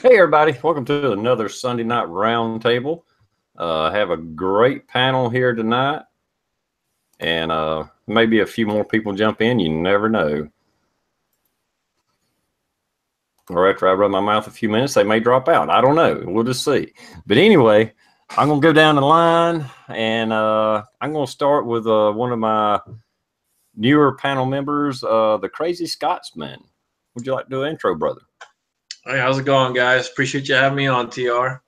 Hey everybody, welcome to another Sunday night roundtable. I have a great panel here tonight, and maybe a few more people jump in. You never know. Or after I rub my mouth a few minutes, they may drop out. I don't know. We'll just see. But anyway, I'm gonna go down the line, and I'm gonna start with one of my newer panel members, the Crazy Scotsman. Would you like to do an intro, brother? Hey, how's it going, guys? Appreciate you having me on, TR.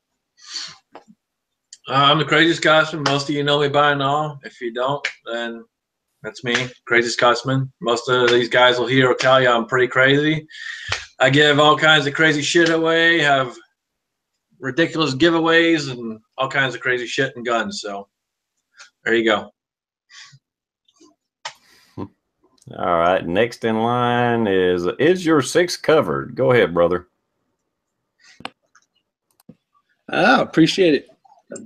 I'm the Crazy Scotsman. Most of you know me by now. If you don't, then that's me, Crazy Scotsman. Most of these guys will hear or tell you I'm pretty crazy. I give all kinds of crazy shit away, have ridiculous giveaways, and all kinds of crazy shit and guns. So there you go. All right. Next in line is your six covered? Go ahead, brother. Appreciate it.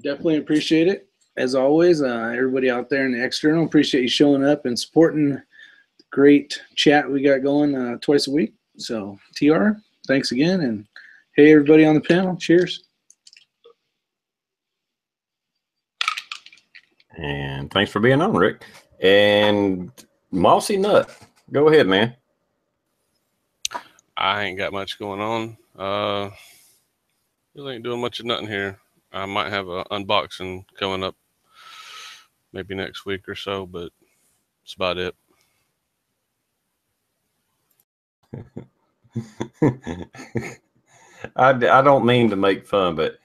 Definitely appreciate it. As always, everybody out there in the external, appreciate you showing up and supporting the great chat we got going twice a week. So, TR, thanks again. And hey, everybody on the panel, cheers. And thanks for being on, Rick. And Mossy Nut, go ahead, man. I ain't got much going on. Really ain't doing much of nothing here. I might have an unboxing coming up maybe next week or so, but that's about it. I don't mean to make fun, but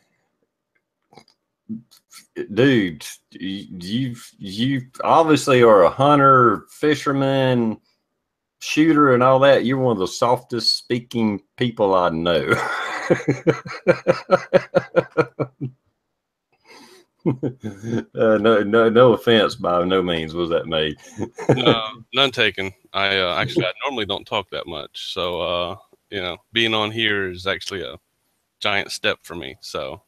dude, you obviously are a hunter, fisherman, shooter, and all that. You're one of the softest speaking people I know. No offense, by no means was that made. No, none taken. I normally don't talk that much, so being on here is actually a giant step for me. So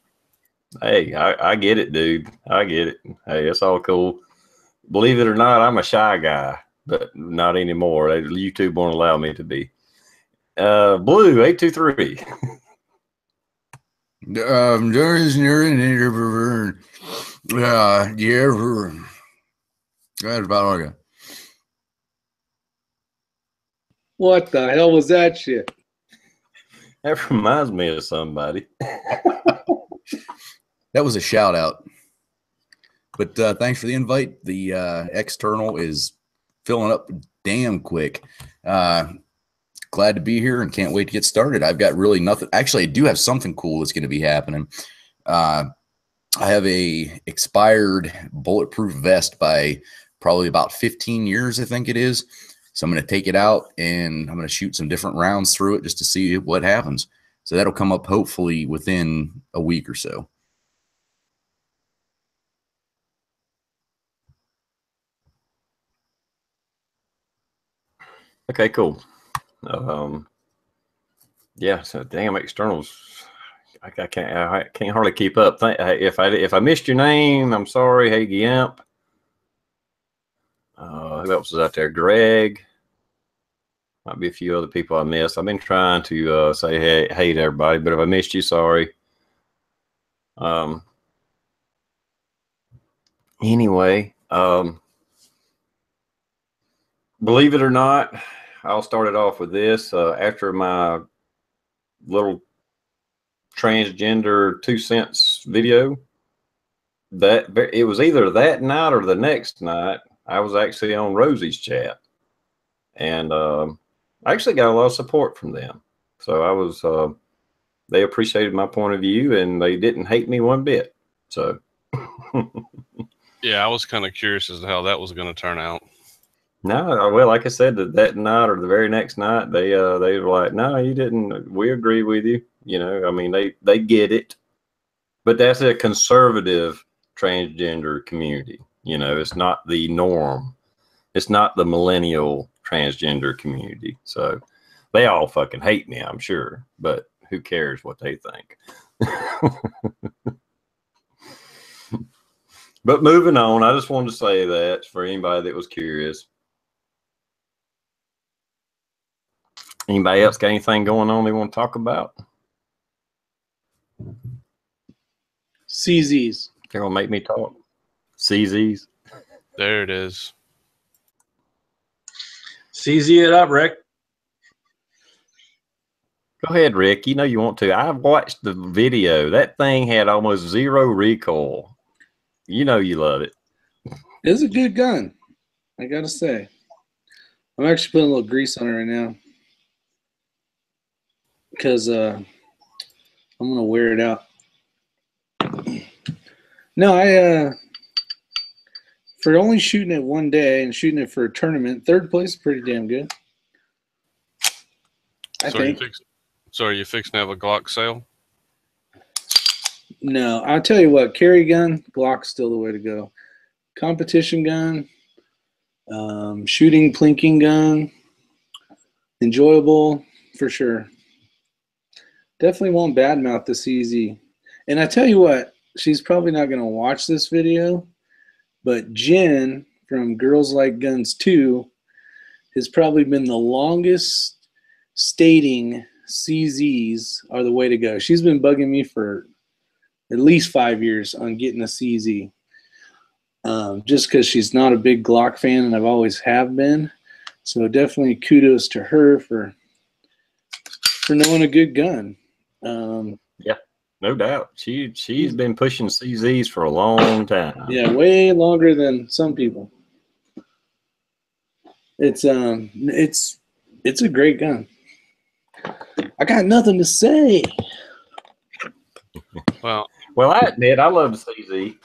hey, I get it, dude. I get it. Hey, it's all cool. Believe it or not, I'm a shy guy, but not anymore. YouTube won't allow me to be. Blue 823. That's about all I got. What the hell was that shit? That reminds me of somebody. That was a shout out. But thanks for the invite. The external is filling up damn quick. Glad to be here and can't wait to get started. I've got really nothing. Actually, I do have something cool that's going to be happening. I have a expired bulletproof vest by probably about 15 years, I think it is. So I'm going to take it out and I'm going to shoot some different rounds through it just to see what happens. So that'll come up hopefully within a week or so. Okay, cool. Yeah, so damn externals. I can't hardly keep up. If I missed your name, I'm sorry. Hey, Gimp. Who else is out there? Greg. Might be a few other people I missed. I've been trying to say hey to everybody, but if I missed you, sorry. Anyway, believe it or not, I'll start it off with this. After my little transgender 2 cents video, that it was either that night or the next night, I was actually on Rosie's chat, and I actually got a lot of support from them. So I was, they appreciated my point of view, and they didn't hate me one bit. So yeah, I was kind of curious as to how that was going to turn out. No, well, like I said, that night or the very next night, they were like, "No, you didn't. We agree with you." You know, I mean, they get it, but that's a conservative transgender community. You know, it's not the norm. It's not the millennial transgender community. So they all fucking hate me, I'm sure, but who cares what they think? But moving on, I just wanted to say that for anybody that was curious. Anybody else got anything going on they want to talk about? CZs. They're gonna make me talk. CZs. There it is. CZ it up, Rick. Go ahead, Rick. You know you want to. I've watched the video. That thing had almost zero recoil. You know you love it. It's a good gun, I gotta say. I'm actually putting a little grease on it right now because I'm gonna wear it out. No, for only shooting it one day and shooting it for a tournament, third place is pretty damn good. I think. So are you fixing to have a Glock sale? No, I'll tell you what, carry gun, Glock's still the way to go. Competition gun, shooting plinking gun, enjoyable for sure. Definitely won't badmouth the CZ. And I tell you what, she's probably not going to watch this video, but Jen from Girls Like Guns 2 has probably been the longest stating CZs are the way to go. She's been bugging me for at least 5 years on getting a CZ. Just because she's not a big Glock fan, and I've always have been. So definitely kudos to her for knowing a good gun. Yeah, no doubt. She's been pushing CZs for a long time. Yeah, way longer than some people. It's a great gun. I got nothing to say. Well, I admit I love the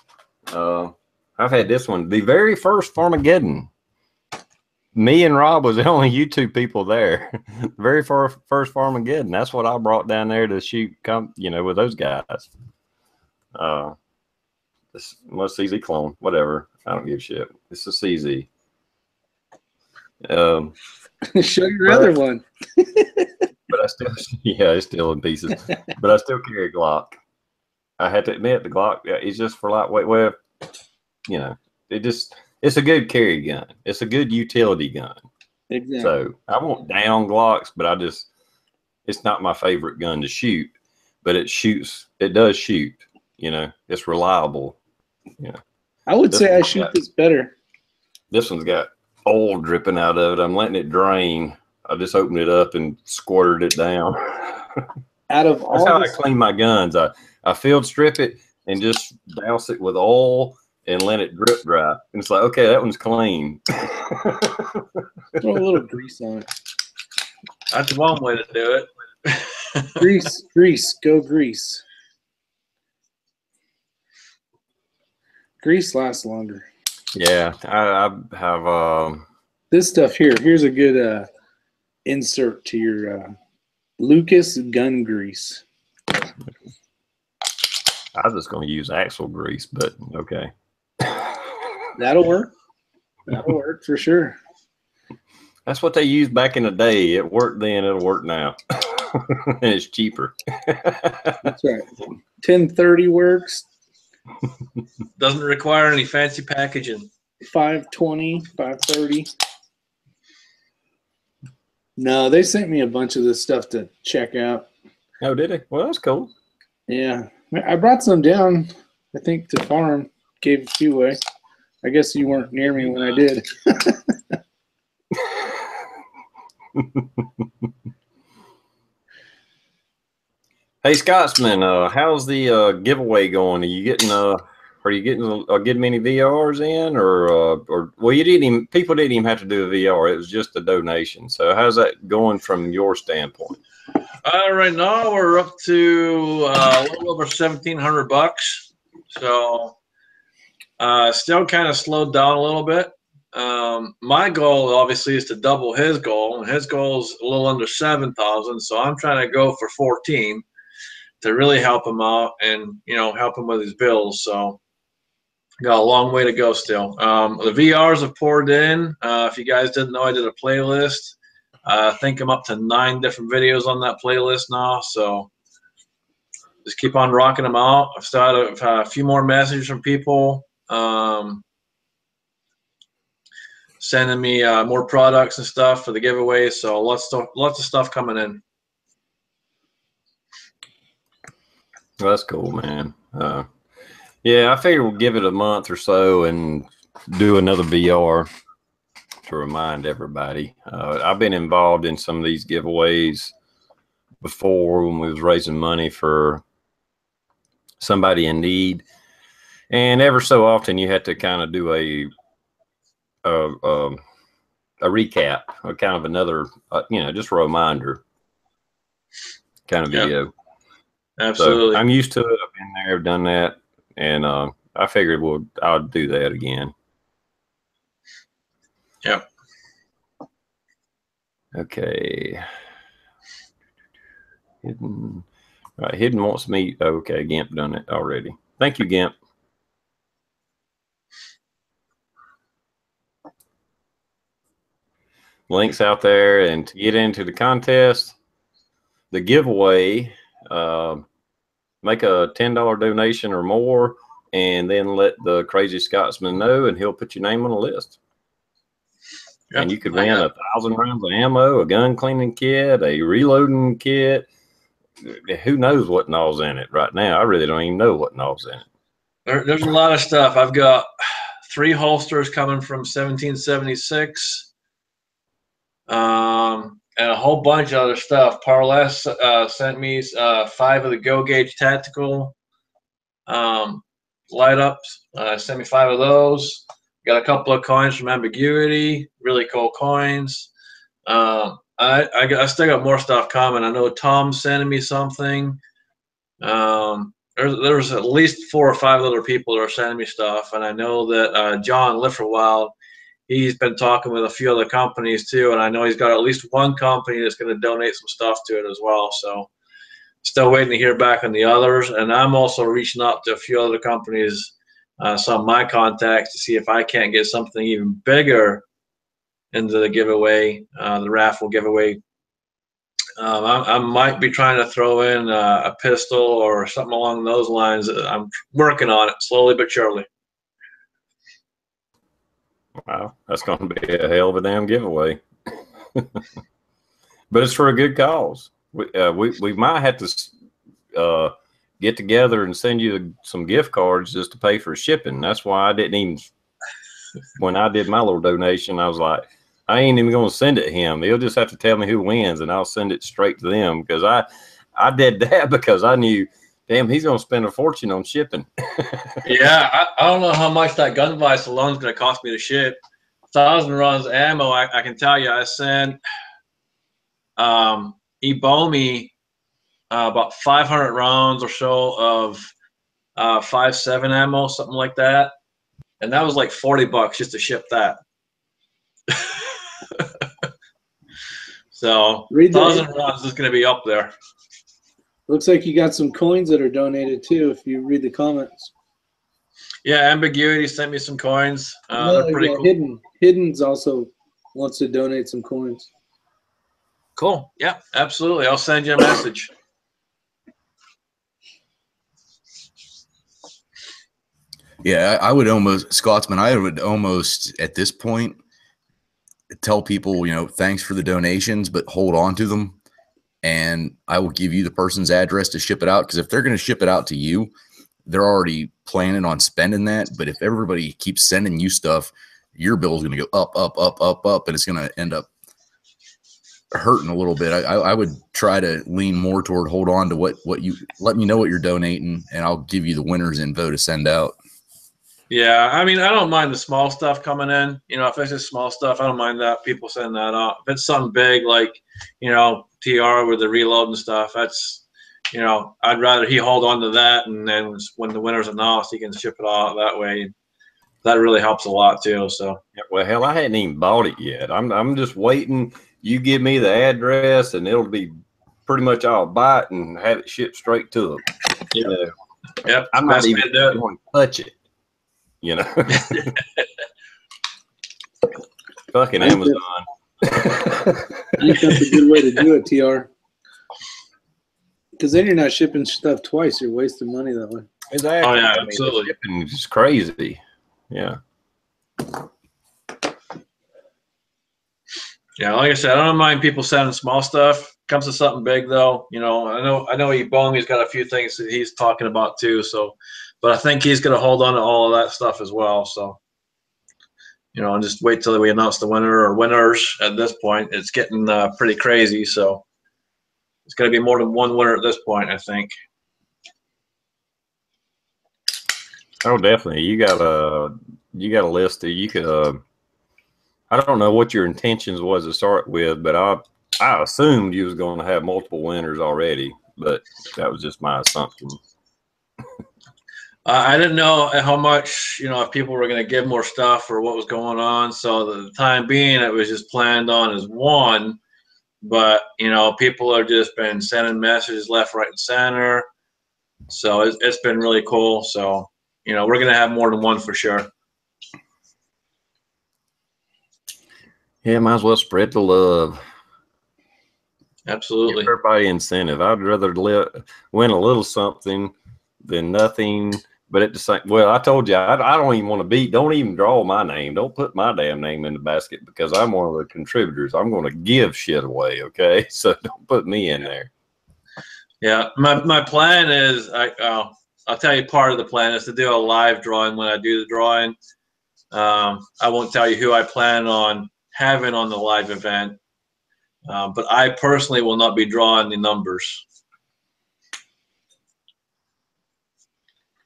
CZ. I've had this one. The very first Farmageddon. Me and Rob was the only YouTube people there. The very first Farmageddon. That's what I brought down there to shoot, with those guys. This most CZ clone, whatever. I don't give a shit. It's a CZ. Show your other one. But I still, yeah, it's still in pieces. But I still carry a Glock. I had to admit the Glock is just for lightweight. Well, it's a good carry gun. It's a good utility gun. Exactly. So I won't down Glocks, but it's not my favorite gun to shoot, but it shoots. It does shoot. It's reliable. I would say I shoot this better. This one's got oil dripping out of it. I'm letting it drain. I just opened it up and squirted it down. Out of all, that's how I clean my guns. I field strip it and just douse it with oil and let it drip dry. And it's like, okay, that one's clean. Throw a little grease on it. That's one way to do it. Grease, go grease. Grease lasts longer. Yeah, I have. This stuff here. Here's a good insert to your Lucas gun grease. I was just going to use axle grease, but okay. That'll work. That'll work for sure. That's what they used back in the day. It worked then. It'll work now. And it's cheaper. That's right. 1030 works. Doesn't require any fancy packaging. 520, 530. No, they sent me a bunch of this stuff to check out. Oh, did they? Well, that's cool. Yeah. I brought some down, I think, to farm. Gave a few away. I guess you weren't near me when I did. Hey, Scotsman, how's the giveaway going? Are you getting getting many VRs in, or well, people didn't even have to do a VR. It was just a donation. So how's that going from your standpoint? Right now we're up to a little over $1,700. So still kind of slowed down a little bit. My goal obviously is to double his goal, and his goal is a little under 7,000. So I'm trying to go for 14 to really help him out and help him with his bills. So got a long way to go still. The VRs have poured in. If you guys didn't know, I did a playlist. I think I'm up to 9 different videos on that playlist now. So just keep on rocking them out. I've started a few more messages from people sending me more products and stuff for the giveaway. So lots of stuff coming in. Well, that's cool, man. Yeah, I figure we'll give it a month or so and do another VR to remind everybody. I've been involved in some of these giveaways before when we was raising money for somebody in need, and ever so often you have to kind of do a recap, or kind of another, just a reminder kind of video. Absolutely. So I'm used to it. I've been there, done that, and I figured I'll do that again. Yep. Okay. Hidden. All right, Hidden wants me. Okay, Gimp done it already. Thank you, Gimp. Links out there, and to get into the contest, the giveaway, make a $10 donation or more, and then let the Crazy Scotsman know, and he'll put your name on the list. Yep. And you could win 1,000 rounds of ammo, a gun cleaning kit, a reloading kit. Who knows what all's in it right now? I really don't even know what all's in it. There's a lot of stuff. I've got 3 holsters coming from 1776, and a whole bunch of other stuff. Parles sent me 5 of the Go Gauge Tactical light ups. Sent me 5 of those. Got a couple of coins from Ambiguity, really cool coins. I still got more stuff coming. I know Tom's sending me something. There's at least 4 or 5 other people that are sending me stuff, and I know that John Lifferwild, he's been talking with a few other companies too, and I know he's got at least one company that's going to donate some stuff to it as well. So still waiting to hear back on the others, and I'm also reaching out to a few other companies, some of my contacts, to see if I can't get something even bigger into the giveaway, the raffle giveaway. I might be trying to throw in a pistol or something along those lines. I'm working on it slowly but surely. Wow, that's going to be a hell of a damn giveaway. But it's for a good cause. We might have to get together and send you some gift cards just to pay for shipping. That's why I didn't even, when I did my little donation, I was like, I ain't even going to send it to him. He'll just have to tell me who wins, and I'll send it straight to them, because I did that because I knew, damn, he's going to spend a fortune on shipping. Yeah, I don't know how much that gun device alone is going to cost me to ship. 1,000 rounds of ammo, I can tell you, I sent Ebomi about 500 rounds or so of 5.7 ammo, something like that, and that was like $40 just to ship that. So 1,000 rounds is going to be up there. Looks like you got some coins that are donated too, if you read the comments. Yeah, Ambiguity sent me some coins. They're pretty cool. Hidden's also wants to donate some coins. Cool. Yeah, absolutely. I'll send you a message. Yeah, I would almost, Scotsman, I would almost at this point tell people, thanks for the donations, but hold on to them. And I will give you the person's address to ship it out. Because if they're going to ship it out to you, they're already planning on spending that. But if everybody keeps sending you stuff, your bill is going to go up, up, up, up, up, and it's going to end up hurting a little bit. I would try to lean more toward hold on to what you let me know what you're donating, and I'll give you the winner's info to send out. Yeah, I mean, I don't mind the small stuff coming in. If it's just small stuff, I don't mind that people send that out. If it's something big like, TR with the reload and stuff, that's, I'd rather he hold on to that, and then when the winner's announced, he can ship it out that way. That really helps a lot too. So yeah, well, hell, I hadn't even bought it yet. I'm just waiting. You give me the address, and it'll be pretty much I'll buy it and have it shipped straight to them. Yep. Yep. I'm not even going to touch it. Fucking Amazon. I think that's a good way to do it, TR. Because then you're not shipping stuff twice. You're wasting money that way. Exactly. Oh, yeah, absolutely. Shipping is crazy. Yeah. Yeah, like I said, I don't mind people sending small stuff. comes to something big, though, you know, I know Ebongi's got a few things that he's talking about too. So, but I think he's going to hold on to all of that stuff as well. So, you know, and just wait till we announce the winner or winners. At this point, it's getting pretty crazy. So, it's going to be more than one winner at this point, I think. Oh, definitely. You got a list that you could. I don't know what your intentions was to start with, but I assumed you was going to have multiple winners already, but that was just my assumption. I didn't know how much, you know, if people were going to give more stuff or what was going on. So the time being, it was just planned on as one. But, you know, people have just been sending messages left, right, and center. So it's been really cool. So, you know, we're going to have more than one for sure. Yeah, might as well spread the love. Absolutely. Give everybody incentive. I'd rather win a little something than nothing. But at the same, well, I told you, I don't even want to beat. Don't even draw my name. Don't put my damn name in the basket because I'm one of the contributors. I'm going to give shit away. Okay, so don't put me in there. Yeah, my plan is I'll tell you part of the plan is to do a live drawing when I do the drawing. I won't tell you who I plan on having on the live event, but I personally will not be drawing the numbers.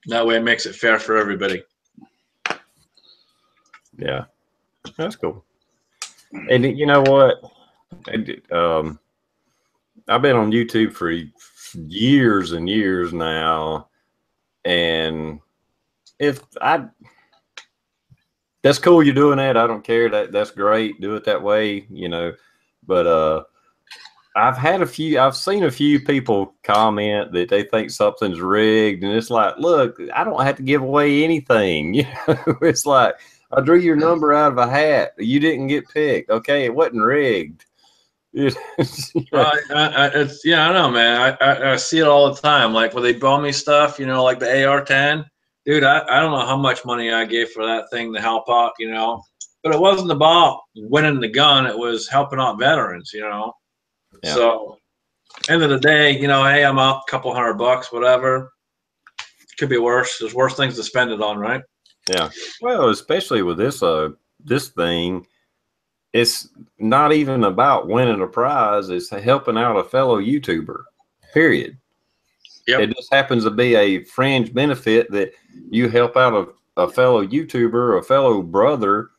That way it makes it fair for everybody. Yeah, that's cool. And you know what? I've been on YouTube for years and years now, and that's cool you're doing that. I don't care. That's great. Do it that way, you know. But I've seen a few people comment that they think something's rigged, and it's like, look, I don't have to give away anything. You know, it's like I drew your number out of a hat. You didn't get picked. Okay, it wasn't rigged. It's yeah, I know, man. I see it all the time. Like when they bought me stuff, you know, like the AR-10. Dude, I don't know how much money I gave for that thing to help out, you know. But it wasn't about winning the gun. It was helping out veterans, you know. Yeah. So, end of the day, you know, hey, I'm out a couple $100, whatever. Could be worse. There's worse things to spend it on, right? Yeah. Well, especially with this thing, it's not even about winning a prize. It's helping out a fellow YouTuber, period. Yep. It just happens to be a fringe benefit that you help out a fellow YouTuber, a fellow brother,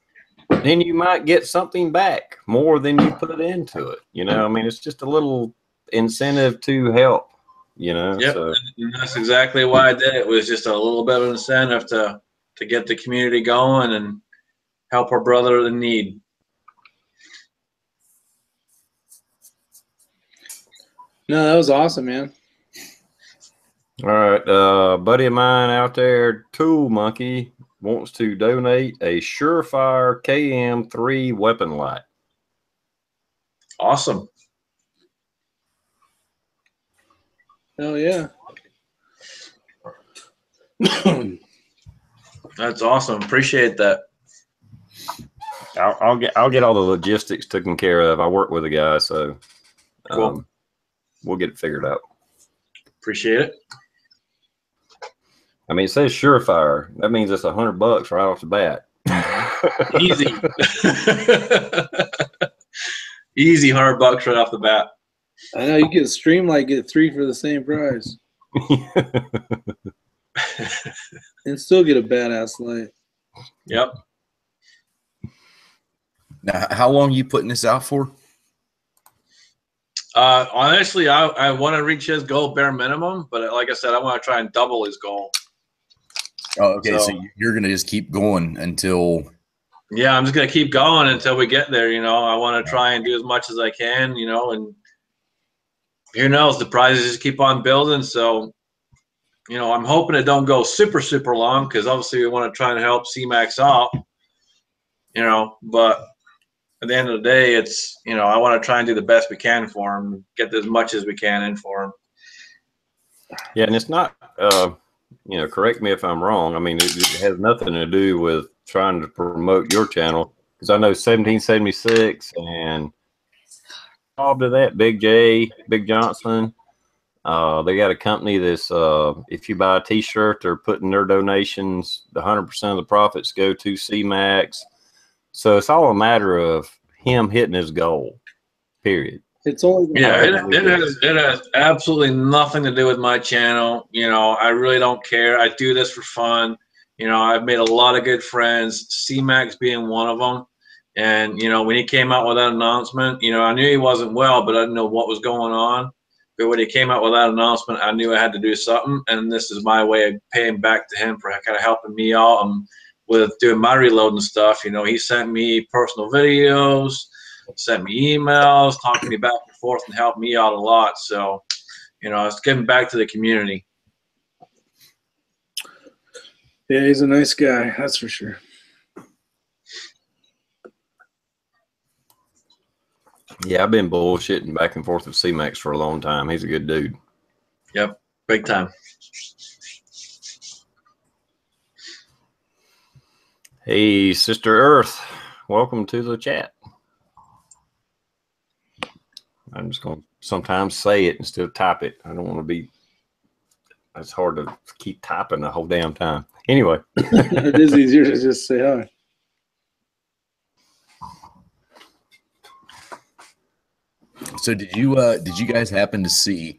then you might get something back more than you put into it. You know, I mean, it's just a little incentive to help, you know. Yep. So. And that's exactly why I did it. It was just a little bit of incentive to get the community going and help our brother in need. No, that was awesome, man. All right. A buddy of mine out there, Tool Monkey, wants to donate a Surefire KM3 weapon light. Awesome. Oh yeah. That's awesome. Appreciate that. I'll get all the logistics taken care of. I work with a guy, so cool. We'll get it figured out. Appreciate it. I mean, it says Surefire. That means it's $100 right off the bat. Easy. Easy $100 right off the bat. I know you get Streamlight, get 3 for the same price. And still get a badass light. Yep. Now, how long are you putting this out for? Honestly, I want to reach his goal bare minimum, but like I said, I want to try and double his goal. Oh, okay. So you're going to just keep going until. Yeah, I'm just going to keep going until we get there. You know, I want to try and do as much as I can, you know, and who knows, the prizes just keep on building. So, you know, I'm hoping it don't go super, super long because obviously we want to try and help C-Max out, you know, but at the end of the day, it's, you know, I want to try and do the best we can for him, get as much as we can in for him. Yeah, and it's not, you know, correct me if I'm wrong. I mean, it has nothing to do with trying to promote your channel because I know 1776 and involved in that? Big Johnson. They got a company that's if you buy a T-shirt, they're putting their donations. 100% of the profits go to C-Max. So it's all a matter of him hitting his goal. Period. It's only it has absolutely nothing to do with my channel. You know, I really don't care. I do this for fun. You know, I've made a lot of good friends, C-Max being one of them. And, you know, when he came out with that announcement, you know, I knew he wasn't well, but I didn't know what was going on. But when he came out with that announcement, I knew I had to do something. And this is my way of paying back to him for kind of helping me out with doing my reloading stuff. You know, he sent me personal videos, sent me emails, talking to me back and forth, and helped me out a lot. So, you know, it's giving back to the community. Yeah, he's a nice guy, that's for sure. Yeah, I've been bullshitting back and forth with C-Max for a long time. He's a good dude. Yep, big time. Hey, Sister Earth, welcome to the chat. I'm just going to sometimes say it instead of type it. I don't want to be, it's hard to keep typing the whole damn time. Anyway. It is easier to just say hi. So did you guys happen to see,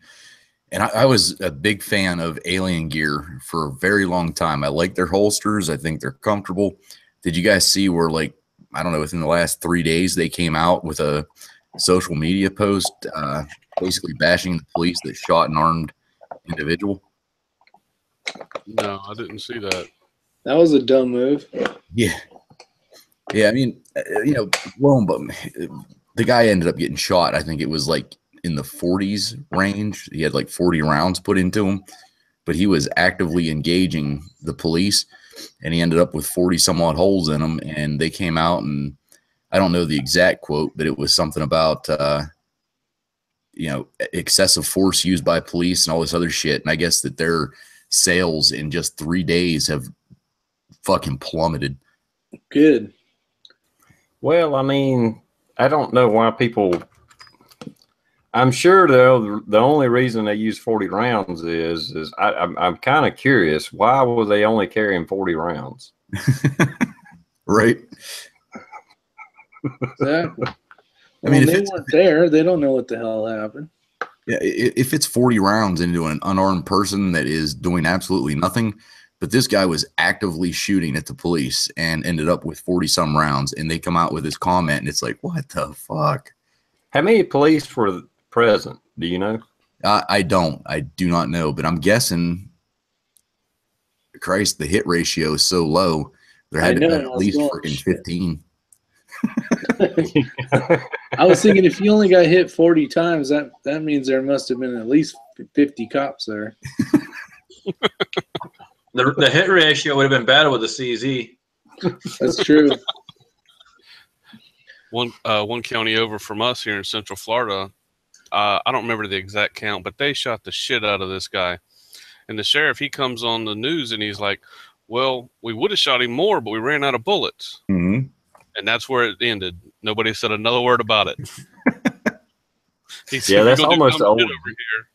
and I was a big fan of Alien Gear for a very long time. I like their holsters. I think they're comfortable. Did you guys see where, like, I don't know, within the last 3 days, they came out with a social media post basically bashing the police that shot an armed individual? No, I didn't see that. That was a dumb move. Yeah. Yeah, I mean, you know, but the guy ended up getting shot. I think it was like in the 40s range. He had like 40 rounds put into him, but he was actively engaging the police, and he ended up with 40 some odd holes in him. And they came out, and I don't know the exact quote, but it was something about, you know, excessive force used by police and all this other shit. And I guess that their sales in just 3 days have fucking plummeted. Good. Well, I mean, I don't know why people. I'm sure the only reason they use 40 rounds is I'm kind of curious, why were they only carrying 40 rounds? Right. Exactly. I mean, if they weren't there, they don't know what the hell happened. Yeah, if it's 40 rounds into an unarmed person that is doing absolutely nothing, but this guy was actively shooting at the police and ended up with 40 some rounds, and they come out with this comment, and it's like, what the fuck? How many police were present? Do you know? I do not know, but I'm guessing, Christ, the hit ratio is so low, there had to be at least freaking 15. I was thinking if you only got hit 40 times, that means there must have been at least 50 cops there. The hit ratio would have been better with the CZ. That's true. One county over from us here in Central Florida, I don't remember the exact count, but they shot the shit out of this guy. And the sheriff, he comes on the news and he's like, well, we would have shot him more, but we ran out of bullets. Mm-hmm. And that's where it ended. Nobody said another word about it. Yeah, that's almost old. Over here.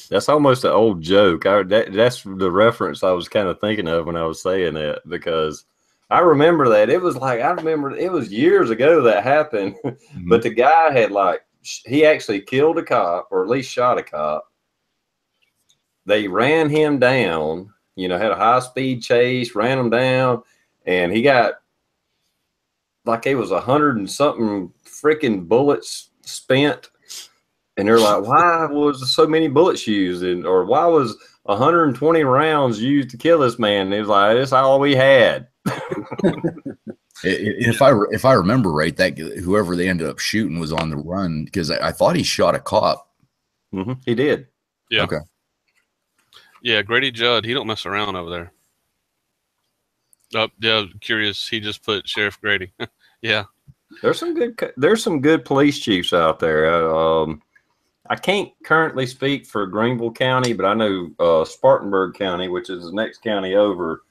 That's almost an old joke. That's the reference I was kind of thinking of when I was saying that, because I remember that. It was like, I remember it was years ago that happened, mm-hmm. But the guy had he actually killed a cop, or at least shot a cop. They ran him down, had a high-speed chase, ran him down, and he got like it was 100 and something freaking bullets spent. And they're like, why was so many bullets used? Or why was 120 rounds used to kill this man? And he was like, that's all we had. If I remember right, that whoever they ended up shooting was on the run, because I thought he shot a cop. Mm-hmm. He did. Yeah. Okay. Yeah, Grady Judd, he don't mess around over there. Oh, yeah, curious. He just put Sheriff Grady. Yeah. There's some good police chiefs out there. I can't currently speak for Greenville County, but I know Spartanburg County, which is the next county over.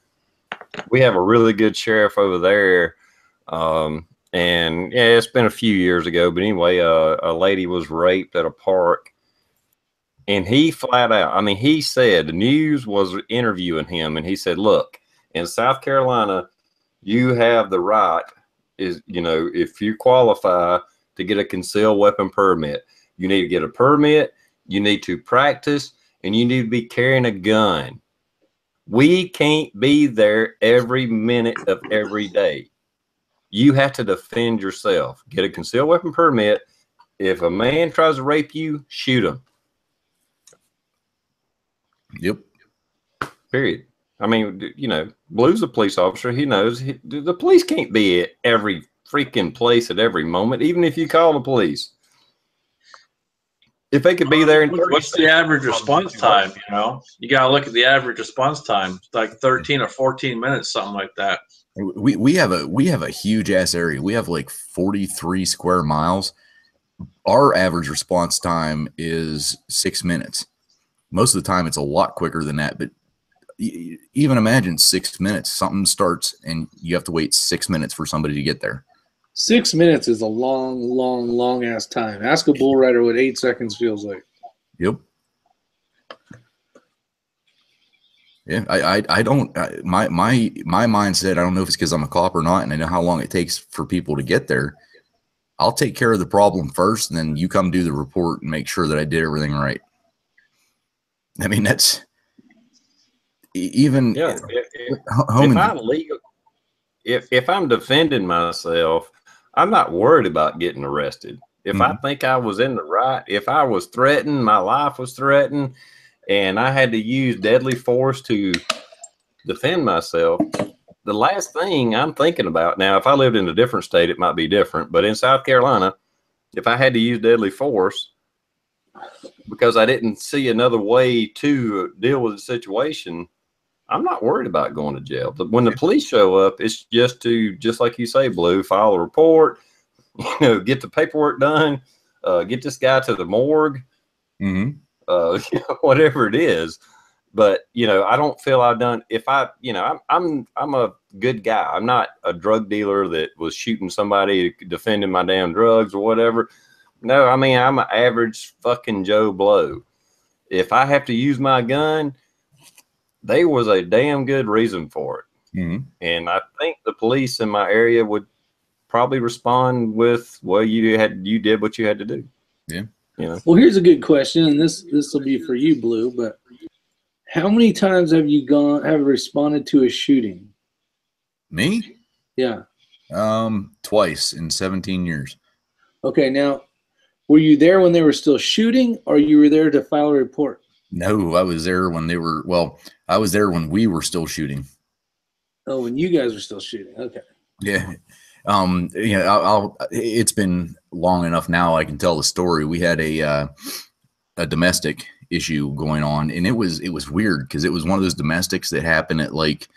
We have a really good sheriff over there. And yeah, it's been a few years ago, but anyway, a lady was raped at a park, and he flat out, I mean, he said, the news was interviewing him, and he said, look, in South Carolina, you have the right, is, you know, if you qualify to get a concealed weapon permit, you need to get a permit, you need to practice, and you need to be carrying a gun. We can't be there every minute of every day. You have to defend yourself. Get a concealed weapon permit. If a man tries to rape you, shoot him. Yep. Period. I mean, you know, Blue's a police officer. He knows the police can't be at every freaking place at every moment, even if you call the police. If they could be there in 30 what's the average response time? You know, you got to look at the average response time. It's like 13 or 14 minutes, something like that. We have a huge ass area. We have like 43 square miles. Our average response time is 6 minutes. Most of the time, it's a lot quicker than that. But even imagine 6 minutes. Something starts, and you have to wait 6 minutes for somebody to get there. 6 minutes is a long ass time. Ask a bull rider what 8 seconds feels like. Yep. Yeah, I don't, my mindset, I don't know if it's because I'm a cop or not, and I know how long it takes for people to get there. I'll take care of the problem first, and then you come do the report and make sure that I did everything right. I mean, that's even if I'm legal, if I'm defending myself, I'm not worried about getting arrested. If I think I was in the right, if I was threatened, my life was threatened, and I had to use deadly force to defend myself, the last thing I'm thinking about now, if I lived in a different state, it might be different. But in South Carolina, if I had to use deadly force because I didn't see another way to deal with the situation, I'm not worried about going to jail. But when the police show up, it's just like you say, Blue, file a report, you know, get the paperwork done, get this guy to the morgue, you know, whatever it is. But, you know, I don't feel I've done, if I, you know, I'm a good guy. I'm not a drug dealer that was shooting somebody defending my damn drugs or whatever. No, I mean, I'm an average fucking Joe Blow. If I have to use my gun, there was a damn good reason for it. And I think the police in my area would probably respond with, well, you did what you had to do. Yeah. You know? Well, here's a good question, and this will be for you, Blue, but how many times have you responded to a shooting? Me? Yeah. Twice in 17 years. Okay, now, were you there when they were still shooting, or you were there to file a report? No, I was there when I was there when we were still shooting. Oh, when you guys were still shooting. Okay. Yeah. It's been long enough now I can tell the story. We had a domestic issue going on, and it was weird because it was one of those domestics that happened at like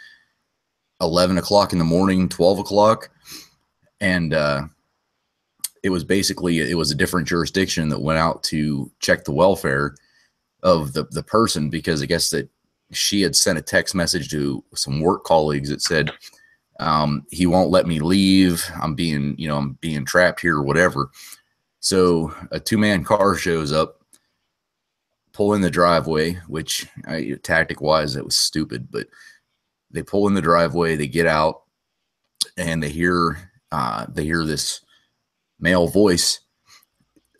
11 o'clock in the morning, 12 o'clock. And it was a different jurisdiction that went out to check the welfare of the person, because I guess that she had sent a text message to some work colleagues that said, he won't let me leave. I'm being trapped here or whatever. So a 2-man car shows up, pull in the driveway, which tactic wise, it was stupid, but they pull in the driveway, they get out, and they hear this male voice,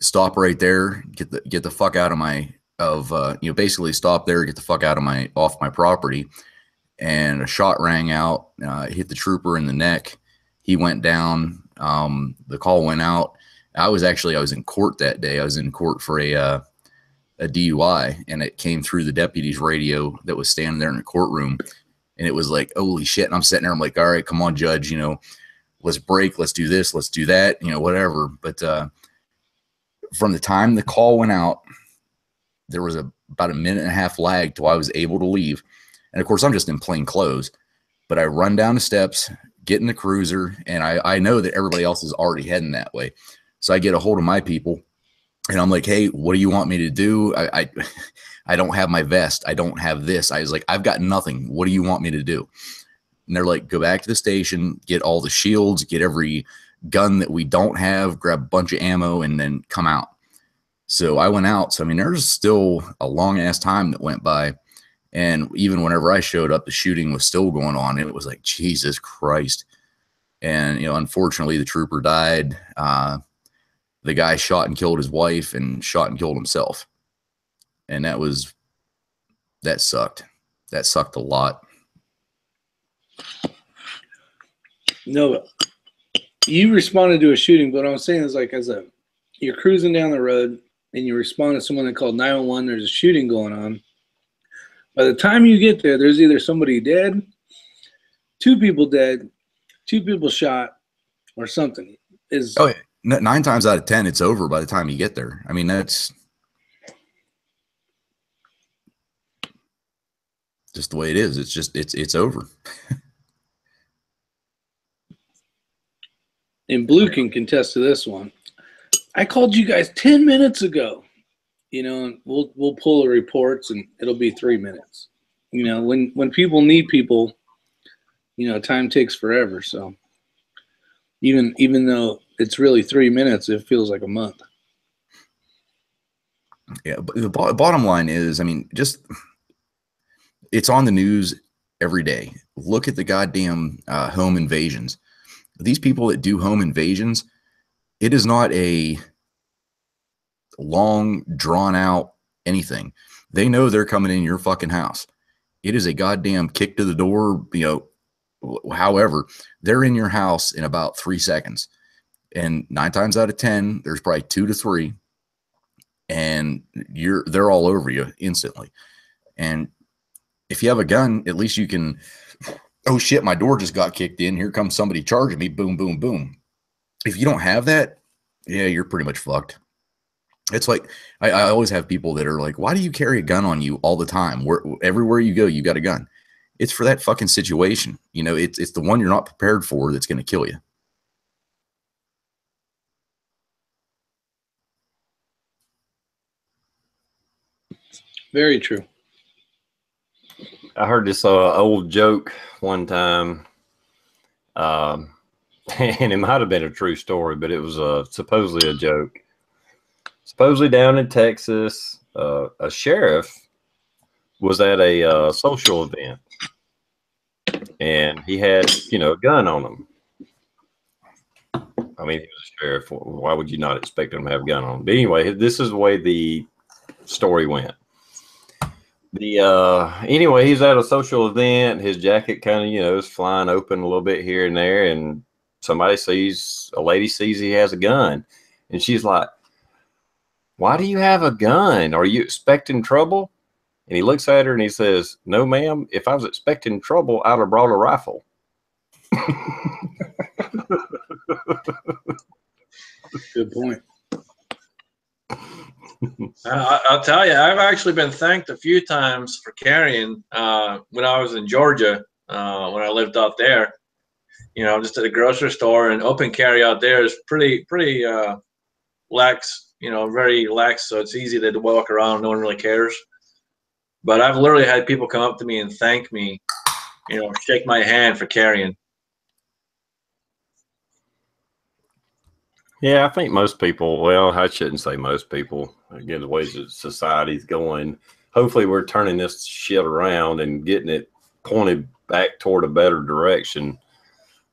stop right there, get the fuck out of my, basically stop there, get the fuck off my property. And a shot rang out, hit the trooper in the neck. He went down. The call went out. I was in court that day. I was in court for a DUI, and it came through the deputy's radio that was standing there in the courtroom. And it was like, holy shit. And I'm sitting there, I'm like, all right, come on, judge, let's break, let's do this, let's do that, whatever. But from the time the call went out, there was about a minute and a half lag till I was able to leave. And of course, I'm just in plain clothes, but I run down the steps, get in the cruiser, and I know that everybody else is already heading that way. So I get a hold of my people, and I'm like, hey, what do you want me to do? I don't have my vest. I don't have this. I was like, I've got nothing. What do you want me to do? And they're like, go back to the station, get all the shields, get every gun that we don't have, grab a bunch of ammo, and then come out. So I went out. So, I mean, there's still a long ass time that went by. And even whenever I showed up, the shooting was still going on. It was like, Jesus Christ. And, you know, unfortunately, the trooper died. The guy shot and killed his wife and shot and killed himself. And that sucked. That sucked a lot. No, you responded to a shooting, but what I'm saying is, like, you're cruising down the road and you respond to someone that called 911, there's a shooting going on. By the time you get there, there's either somebody dead, 2 people dead, 2 people shot, or something. Oh, 9 times out of 10, it's over by the time you get there. I mean, that's just the way it is. It's just, it's over. And Blue can contest to this one. I called you guys 10 minutes ago. You know, and we'll pull the reports and it'll be 3 minutes. You know, when people need people, you know, time takes forever. So even though it's really 3 minutes, it feels like a month. Yeah, but the bottom line is, I mean, just it's on the news every day. Look at the goddamn home invasions. These people that do home invasions, it is not a long, drawn out anything. They know they're coming in your fucking house. It is a goddamn kick to the door, you know, however, they're in your house in about 3 seconds. And 9 times out of 10, there's probably 2 to 3. And they're all over you instantly. And if you have a gun, at least you can, oh shit, my door just got kicked in. Here comes somebody charging me. Boom, boom, boom. If you don't have that, yeah, you're pretty much fucked. It's like, I always have people that are like, why do you carry a gun on you all the time? Everywhere you go, you got a gun. It's for that fucking situation. You know, it's the one you're not prepared for that's going to kill you. Very true. I heard this old joke one time, and it might have been a true story, but it was supposedly a joke. Supposedly down in Texas, a sheriff was at a social event, and he had, you know, a gun on him. I mean, he was a sheriff. Why would you not expect him to have a gun on him? But anyway, this is the way the story went. Anyway, he's at a social event. His jacket kind of, you know, is flying open a little bit here and there, and a lady sees he has a gun, and she's like, "Why do you have a gun? Are you expecting trouble?" And he looks at her and he says, "No, ma'am. If I was expecting trouble, I'd have brought a rifle." Good point. I'll tell you, I've actually been thanked a few times for carrying when I was in Georgia, when I lived out there. You know, just at a grocery store, and open carry out there is pretty lax, you know, very lax. So it's easy to walk around. No one really cares. But I've literally had people come up to me and thank me, you know, shake my hand for carrying. Yeah, I think most people, well, I shouldn't say most people. Again, the ways that society's going, hopefully we're turning this shit around and getting it pointed back toward a better direction.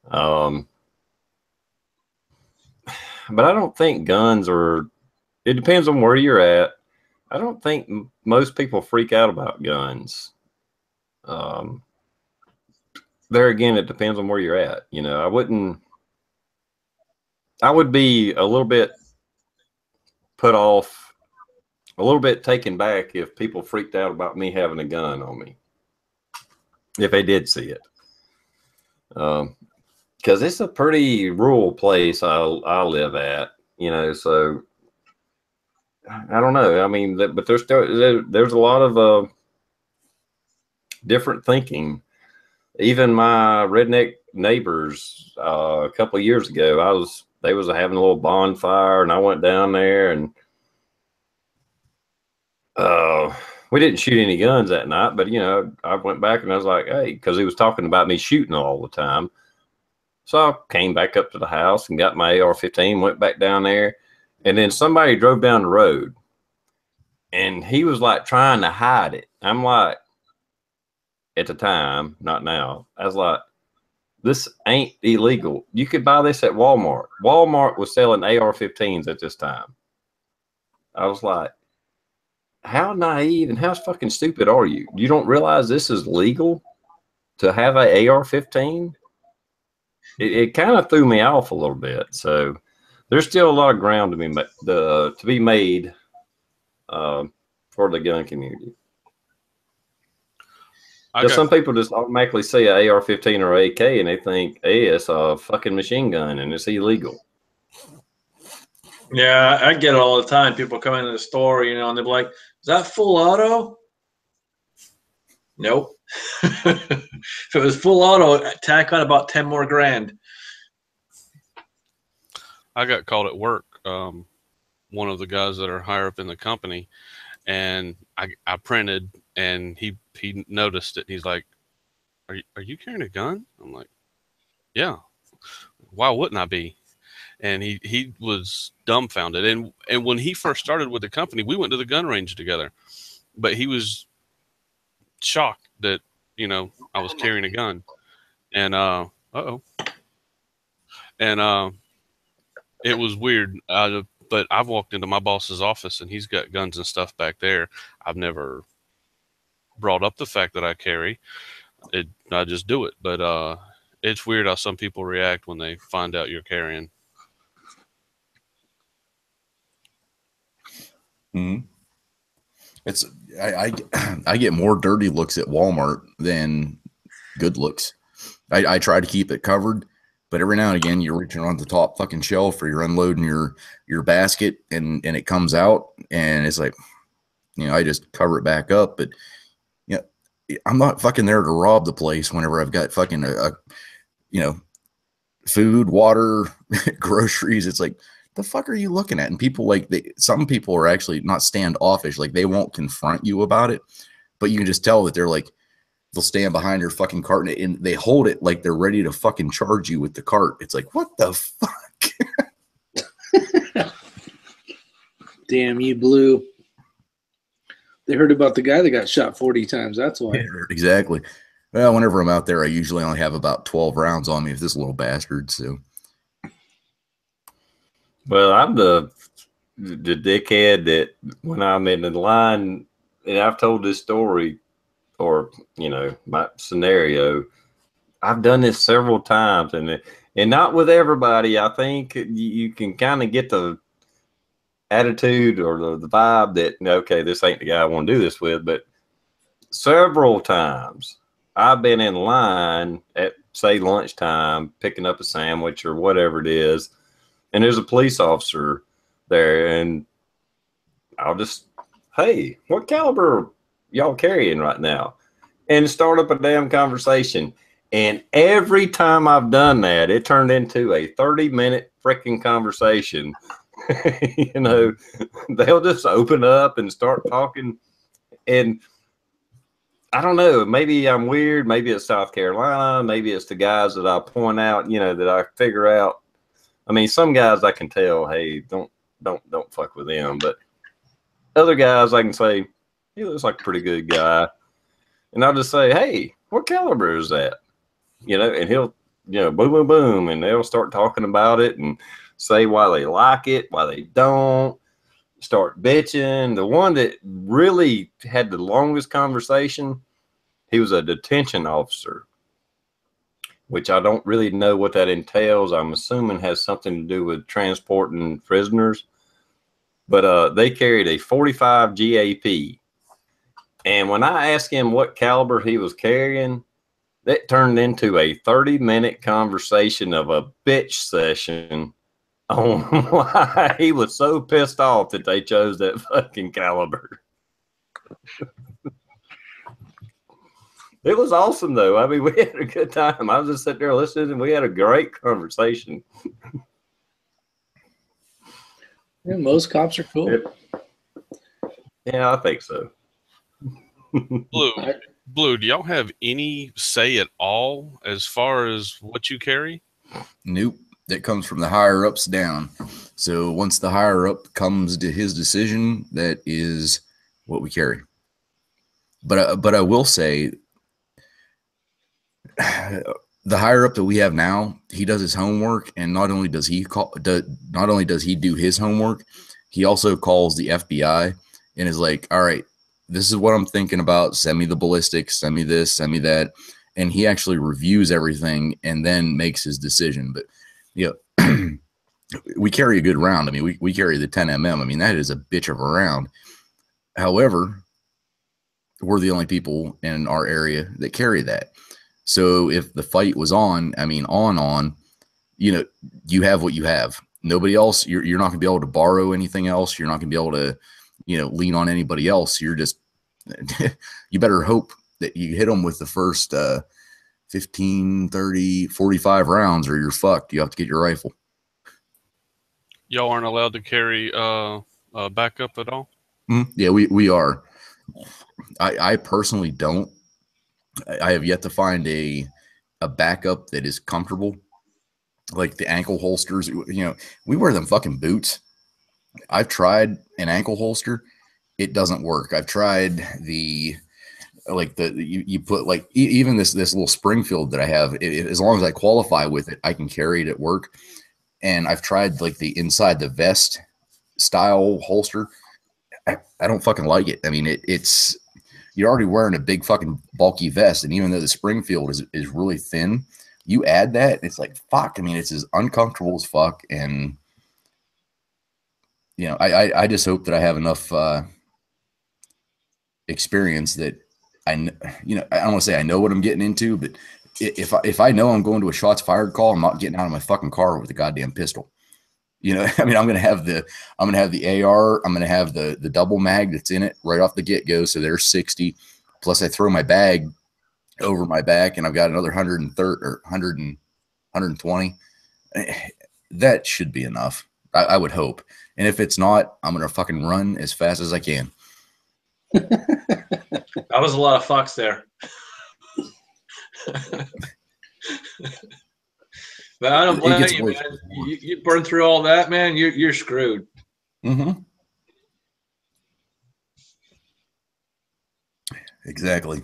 But I don't think guns are, it depends on where you're at. I don't think most people freak out about guns. There again, it depends on where you're at. You know, I would be a little bit put off, a little bit taken back if people freaked out about me having a gun on me, if they did see it. Because it's a pretty rural place I live at, you know, so I don't know. I mean, but there's a lot of different thinking. Even my redneck neighbors, a couple of years ago, they was having a little bonfire, and I went down there, and we didn't shoot any guns that night. But you know, I went back and I was like, hey, because he was talking about me shooting all the time. So I came back up to the house and got my AR-15, went back down there, and then somebody drove down the road, and he was like trying to hide it. I'm like, at the time, not now, I was like, this ain't illegal. You could buy this at Walmart. Walmart was selling AR-15s at this time. I was like, how naive and how fucking stupid are you? You don't realize this is legal to have an AR-15? It kind of threw me off a little bit. So there's still a lot of ground to be made for the gun community. Because some people just automatically say an AR-15 or AK and they think, hey, it's a fucking machine gun and it's illegal. Yeah, I get it all the time. People come into the store, you know, and they're like, is that full auto? Nope. If it was full auto, tack on about 10 more grand. I got called at work. One of the guys that are higher up in the company, and I printed, and he noticed it. He's like, "Are you carrying a gun?" I'm like, "Yeah. Why wouldn't I be?" And he was dumbfounded. And when he first started with the company, we went to the gun range together, but he was shocked that, you know, I was carrying a gun. And and it was weird. But I've walked into my boss's office and he's got guns and stuff back there. I've never brought up the fact that I carry it. I just do it. But it's weird how some people react when they find out you're carrying. Mm-hmm. I get more dirty looks at Walmart than good looks. I try to keep it covered, but every now and again you're reaching on the top fucking shelf or you're unloading your basket and it comes out and it's like, you know, I just cover it back up. But you know, I'm not fucking there to rob the place whenever I've got fucking you know, food, water, groceries. It's like, the fuck are you looking at? And people some people are actually not standoffish. Like they won't confront you about it, but you can just tell that they're like, they'll stand behind your fucking cart and they hold it like they're ready to fucking charge you with the cart. It's like, what the fuck? Damn you, Blue. They heard about the guy that got shot 40 times. That's why. Yeah, exactly. Well, whenever I'm out there, I usually only have about 12 rounds on me with this little bastard. So, well, I'm the dickhead that when I'm in the line, and I've told this story, or you know, my scenario, I've done this several times, and not with everybody. I think you can kind of get the attitude or the vibe that, okay, this ain't the guy I want to do this with. But several times I've been in line at, say, lunchtime, picking up a sandwich or whatever it is, and there's a police officer there, and I'll just, hey, what caliber y'all carrying right now? And start up a damn conversation. And every time I've done that, it turned into a 30-minute freaking conversation. You know, they'll just open up and start talking. And I don't know, maybe I'm weird. Maybe it's South Carolina. Maybe it's the guys that I point out, you know, that I figure out. I mean, some guys I can tell, hey, don't fuck with them. But other guys I can say, he looks like a pretty good guy. And I'll just say, hey, what caliber is that? You know, and he'll, you know, boom, boom, boom. And they'll start talking about it and say why they like it, why they don't, start bitching. The one that really had the longest conversation, he was a detention officer, which I don't really know what that entails. I'm assuming has something to do with transporting prisoners. But they carried a 45 GAP. And when I asked him what caliber he was carrying, that turned into a 30-minute conversation of a bitch session on why he was so pissed off that they chose that fucking caliber. It was awesome, though. I mean, we had a good time. I was just sitting there listening, and we had a great conversation. Yeah, most cops are cool. Yeah, I think so. Blue, do y'all have any say at all as far as what you carry? Nope. That comes from the higher ups down. So once the higher up comes to his decision, that is what we carry. But I will say, the higher up that we have now, he does his homework, and not only does he do his homework, he also calls the FBI and is like, "All right, this is what I'm thinking about. Send me the ballistics, send me this, send me that," and he actually reviews everything and then makes his decision. But we carry a good round. I mean, we carry the 10mm. I mean, that is a bitch of a round. However, we're the only people in our area that carry that. So if the fight was on, I mean, you have what you have. Nobody else, you're not going to be able to borrow anything else. You're not going to be able to, lean on anybody else. You're just, you better hope that you hit them with the first 15, 30, 45 rounds or you're fucked. You have to get your rifle. Y'all aren't allowed to carry backup at all? Yeah, we are. I personally don't. I have yet to find a backup that is comfortable, like the ankle holsters. We wear them fucking boots. I've tried an ankle holster. It doesn't work. I've tried you put like even this little Springfield that I have. As long as I qualify with it, I can carry it at work. And I've tried like the inside the vest style holster. I don't fucking like it. I mean, it's you're already wearing a big fucking bulky vest, and even though the Springfield is really thin, you add that, it's like fuck. I mean, it's as uncomfortable as fuck. And I just hope that I have enough experience that I don't want to say I know what I'm getting into, but if I know I'm going to a shots fired call, I'm not getting out of my fucking car with a goddamn pistol. I mean, I'm gonna have the AR. I'm gonna have the double mag that's in it right off the get go. So there's 60. Plus, I throw my bag over my back, and I've got another 130 or 100 and 120. That should be enough. I would hope. And if it's not, I'm gonna fucking run as fast as I can. That was a lot of fucks there. But I don't blame you, man. You burn through all that, man. You're screwed. Mm-hmm. Exactly.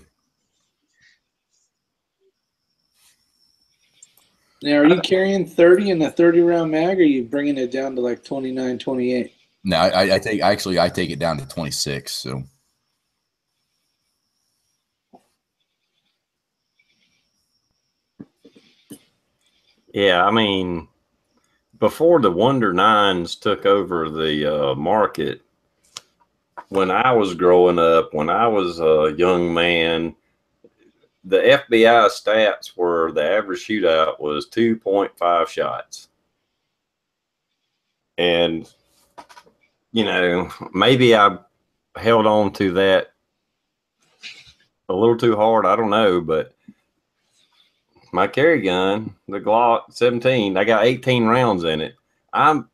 Now, are you carrying 30 in the 30 round mag, or are you bringing it down to like 29, 28? No, I take it down to 26. So. Yeah, I mean, before the Wonder Nines took over the market, when I was growing up, when I was a young man, the FBI stats were the average shootout was 2.5 shots. And, maybe I held on to that a little too hard. I don't know, but my carry gun, the Glock 17, I got 18 rounds in it. And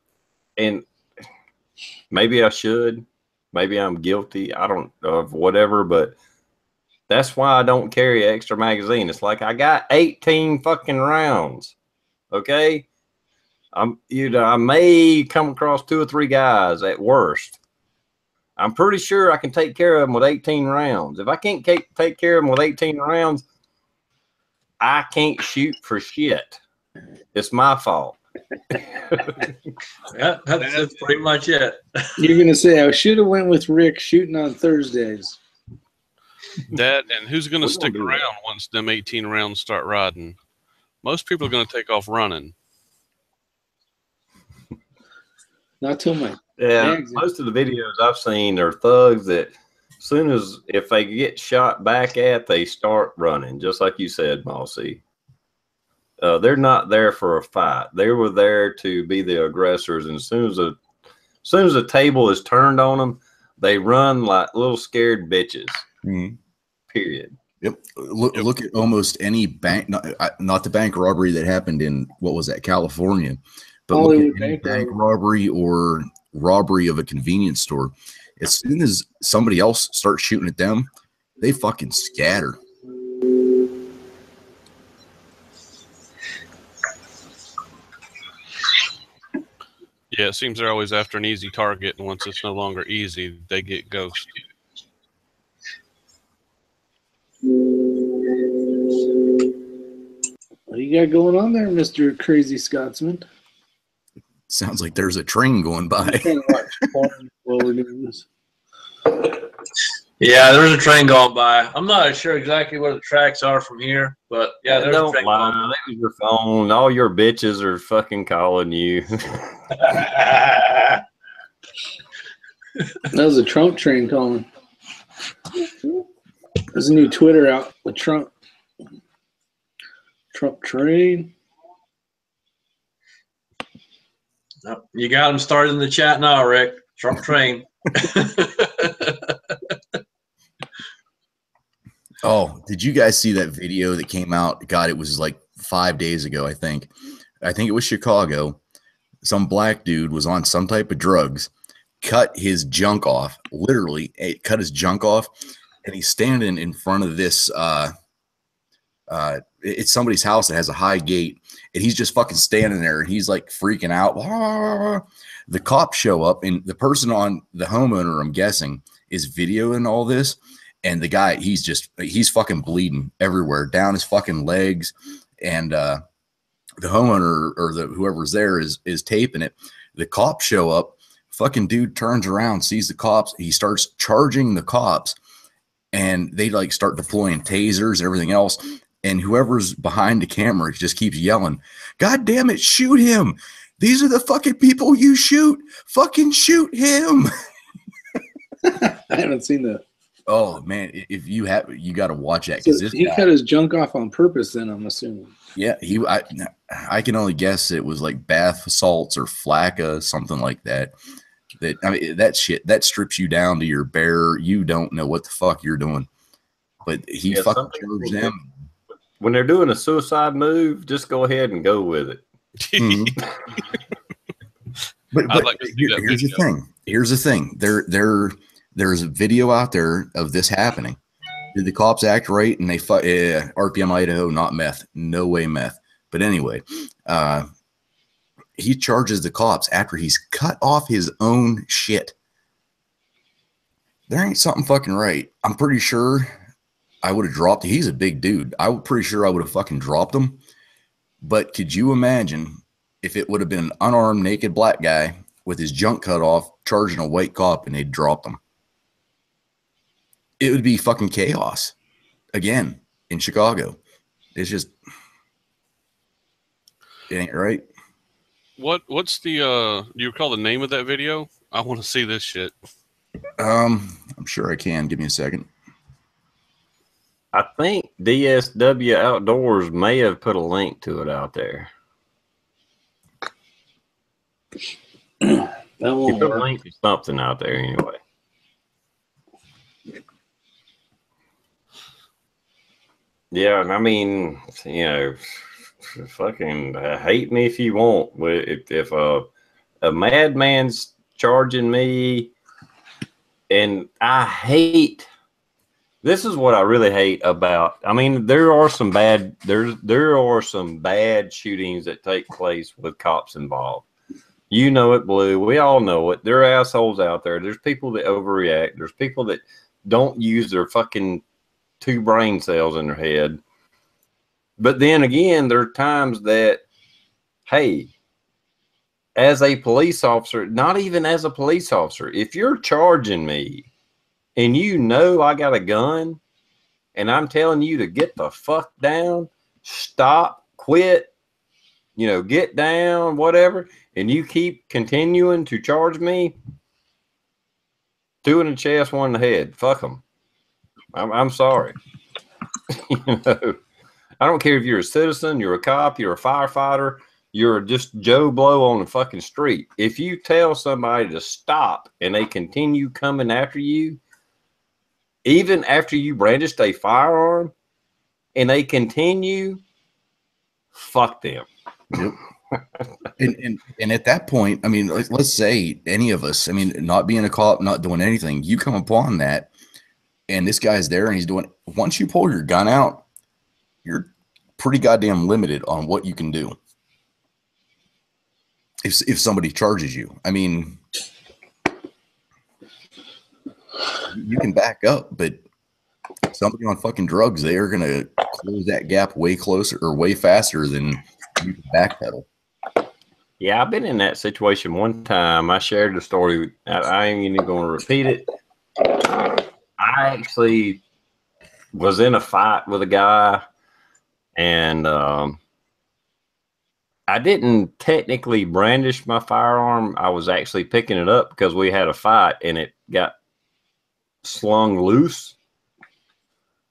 maybe I should, maybe I'm guilty. I don't know of whatever, but that's why I don't carry an extra magazine. It's like I got 18 fucking rounds. Okay. I may come across 2 or 3 guys at worst. I'm pretty sure I can take care of them with 18 rounds. If I can't take care of them with 18 rounds, I can't shoot for shit. It's my fault. Yeah, that's pretty much it. You're going to say, I should have went with Rick shooting on Thursdays. That, and who's going to stick around once them 18 rounds start riding? Most people are going to take off running. Not too much. Yeah, most of the videos I've seen are thugs that as soon as if they get shot back at, they start running, just like you said, Mossy. They're not there for a fight. They were there to be the aggressors, and as soon as the table is turned on them, they run like little scared bitches. Mm-hmm. Period. Yep. Look at almost any bank, not the bank robbery that happened in, what was that, California, but look at any bank robbery or robbery of a convenience store. As soon as somebody else starts shooting at them, they fucking scatter. Yeah, it seems they're always after an easy target, and once it's no longer easy, they get ghost. What do you got going on there, Mr. Crazy Scotsman? Sounds like there's a train going by. I'm trying to watch porn while we're doing this. Yeah, there's a train going by. I'm not sure exactly where the tracks are from here, but yeah, there's a Don't train lie. going by. That was your phone. All your bitches are fucking calling you. That was a Trump train calling. There's a new Twitter out with Trump. Trump train. You got them started in the chat now, Rick. Trump train. Oh, did you guys see that video that came out? God, it was like 5 days ago, I think. I think it was Chicago. Some black dude was on some type of drugs, cut his junk off, literally cut his junk off, and he's standing in front of this it's somebody's house that has a high gate, and he's just fucking standing there, and he's like freaking out. The cops show up, and the person on the homeowner, I'm guessing, is videoing all this, and the guy, he's fucking bleeding everywhere down his fucking legs, and the homeowner or whoever's there is taping it. The cops show up, fucking dude turns around, sees the cops, he starts charging the cops, and they like start deploying tasers and everything else. And whoever's behind the camera just keeps yelling, "God damn it, shoot him. These are the fucking people you shoot. Fucking shoot him." I haven't seen that. Oh man, if you have, you got to watch that. So Because he cut his junk off on purpose then, I'm assuming. Yeah, I can only guess it was like bath salts or flakka, something like that. I mean, that shit, that strips you down to your bare, you don't know what the fuck you're doing. But he fucking charged them. When they're doing a suicide move, just go ahead and go with it. Mm-hmm. but like here's the thing. Here's the thing. There's a video out there of this happening. Did the cops act right? And they RPM Idaho, not meth. No way meth. But anyway, he charges the cops after he's cut off his own shit. There ain't something fucking right. I'm pretty sure I would have dropped. He's a big dude. I'm pretty sure I would have fucking dropped him. But could you imagine if it would have been an unarmed, naked black guy with his junk cut off, charging a white cop, and they'd dropped him? It would be fucking chaos again in Chicago. It's just, it ain't right. What's the do you recall the name of that video? I want to see this shit. I'm sure I can. Give me a second. I think DSW Outdoors may have put a link to it out there. That won't He put a work. link to something out there anyway. Yeah, and I mean, you know, fucking hate me if you want. If a madman's charging me, and I hate. This is what I really hate about. I mean, there are some bad. There are some bad shootings that take place with cops involved. You know it, Blue. We all know it. There are assholes out there. There's people that overreact. There's people that don't use their fucking 2 brain cells in their head. But then again, there are times that, hey, as a police officer, not even as a police officer, if you're charging me and you know I got a gun and I'm telling you to get the fuck down, stop, quit, you know, get down, whatever, and you keep continuing to charge me, 2 in the chest, 1 in the head, fuck them. I'm sorry. You know, I don't care if you're a citizen, you're a cop, you're a firefighter, you're just Joe Blow on the fucking street. If you tell somebody to stop and they continue coming after you, even after you brandished a firearm and they continue, fuck them. Yep. and at that point, I mean, let's say any of us, I mean, not being a cop, not doing anything, you come upon that, and this guy's there and he's doing, once you pull your gun out, you're pretty goddamn limited on what you can do. if somebody charges you. I mean, you can back up, but somebody on fucking drugs, they are gonna close that gap way closer or way faster than you can backpedal. Yeah, I've been in that situation one time. I shared the story. I ain't even going to repeat it. I actually was in a fight with a guy, and I didn't technically brandish my firearm. I was actually picking it up because we had a fight, and it got slung loose.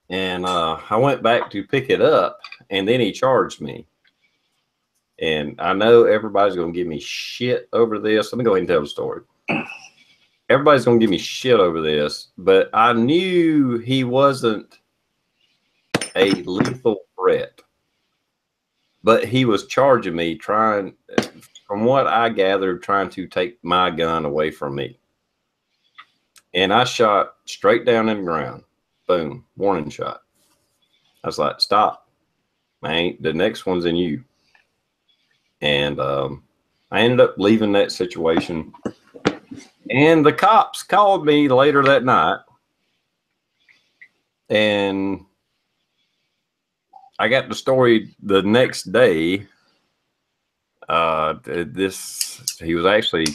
And I went back to pick it up, and then he charged me. And I know everybody's going to give me shit over this. Let me go ahead and tell the story. Everybody's going to give me shit over this, but I knew he wasn't a lethal threat. But he was charging me, from what I gathered, trying to take my gun away from me. And I shot straight down in the ground. Boom, warning shot. I was like, stop. The next one's in you. And I ended up leaving that situation. And the cops called me later that night. And I got the story the next day. He was actually,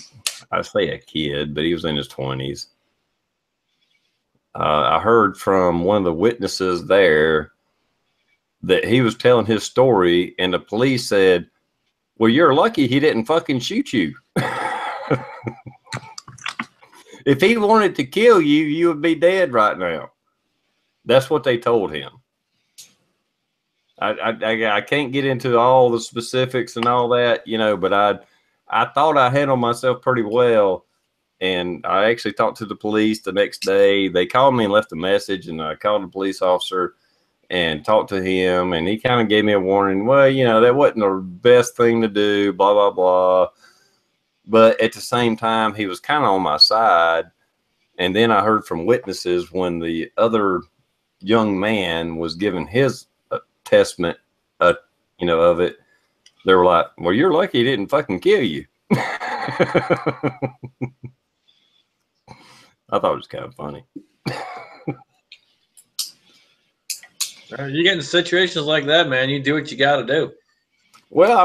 I say a kid, but he was in his 20s. I heard from one of the witnesses there that he was telling his story, and the police said, well, you're lucky he didn't fucking shoot you. If he wanted to kill you, you would be dead right now. That's what they told him. I can't get into all the specifics and all that, but I thought I handled myself pretty well. And I actually talked to the police the next day. They called me and left a message, and I called the police officer and talked to him, and he kind of gave me a warning. Well, that wasn't the best thing to do, blah, blah, blah. But at the same time, he was kind of on my side. And then I heard from witnesses when the other young man was giving his testament, of it. They were like, well, you're lucky he didn't fucking kill you. I thought it was kind of funny. You get in situations like that, man. You do what you got to do. Well, I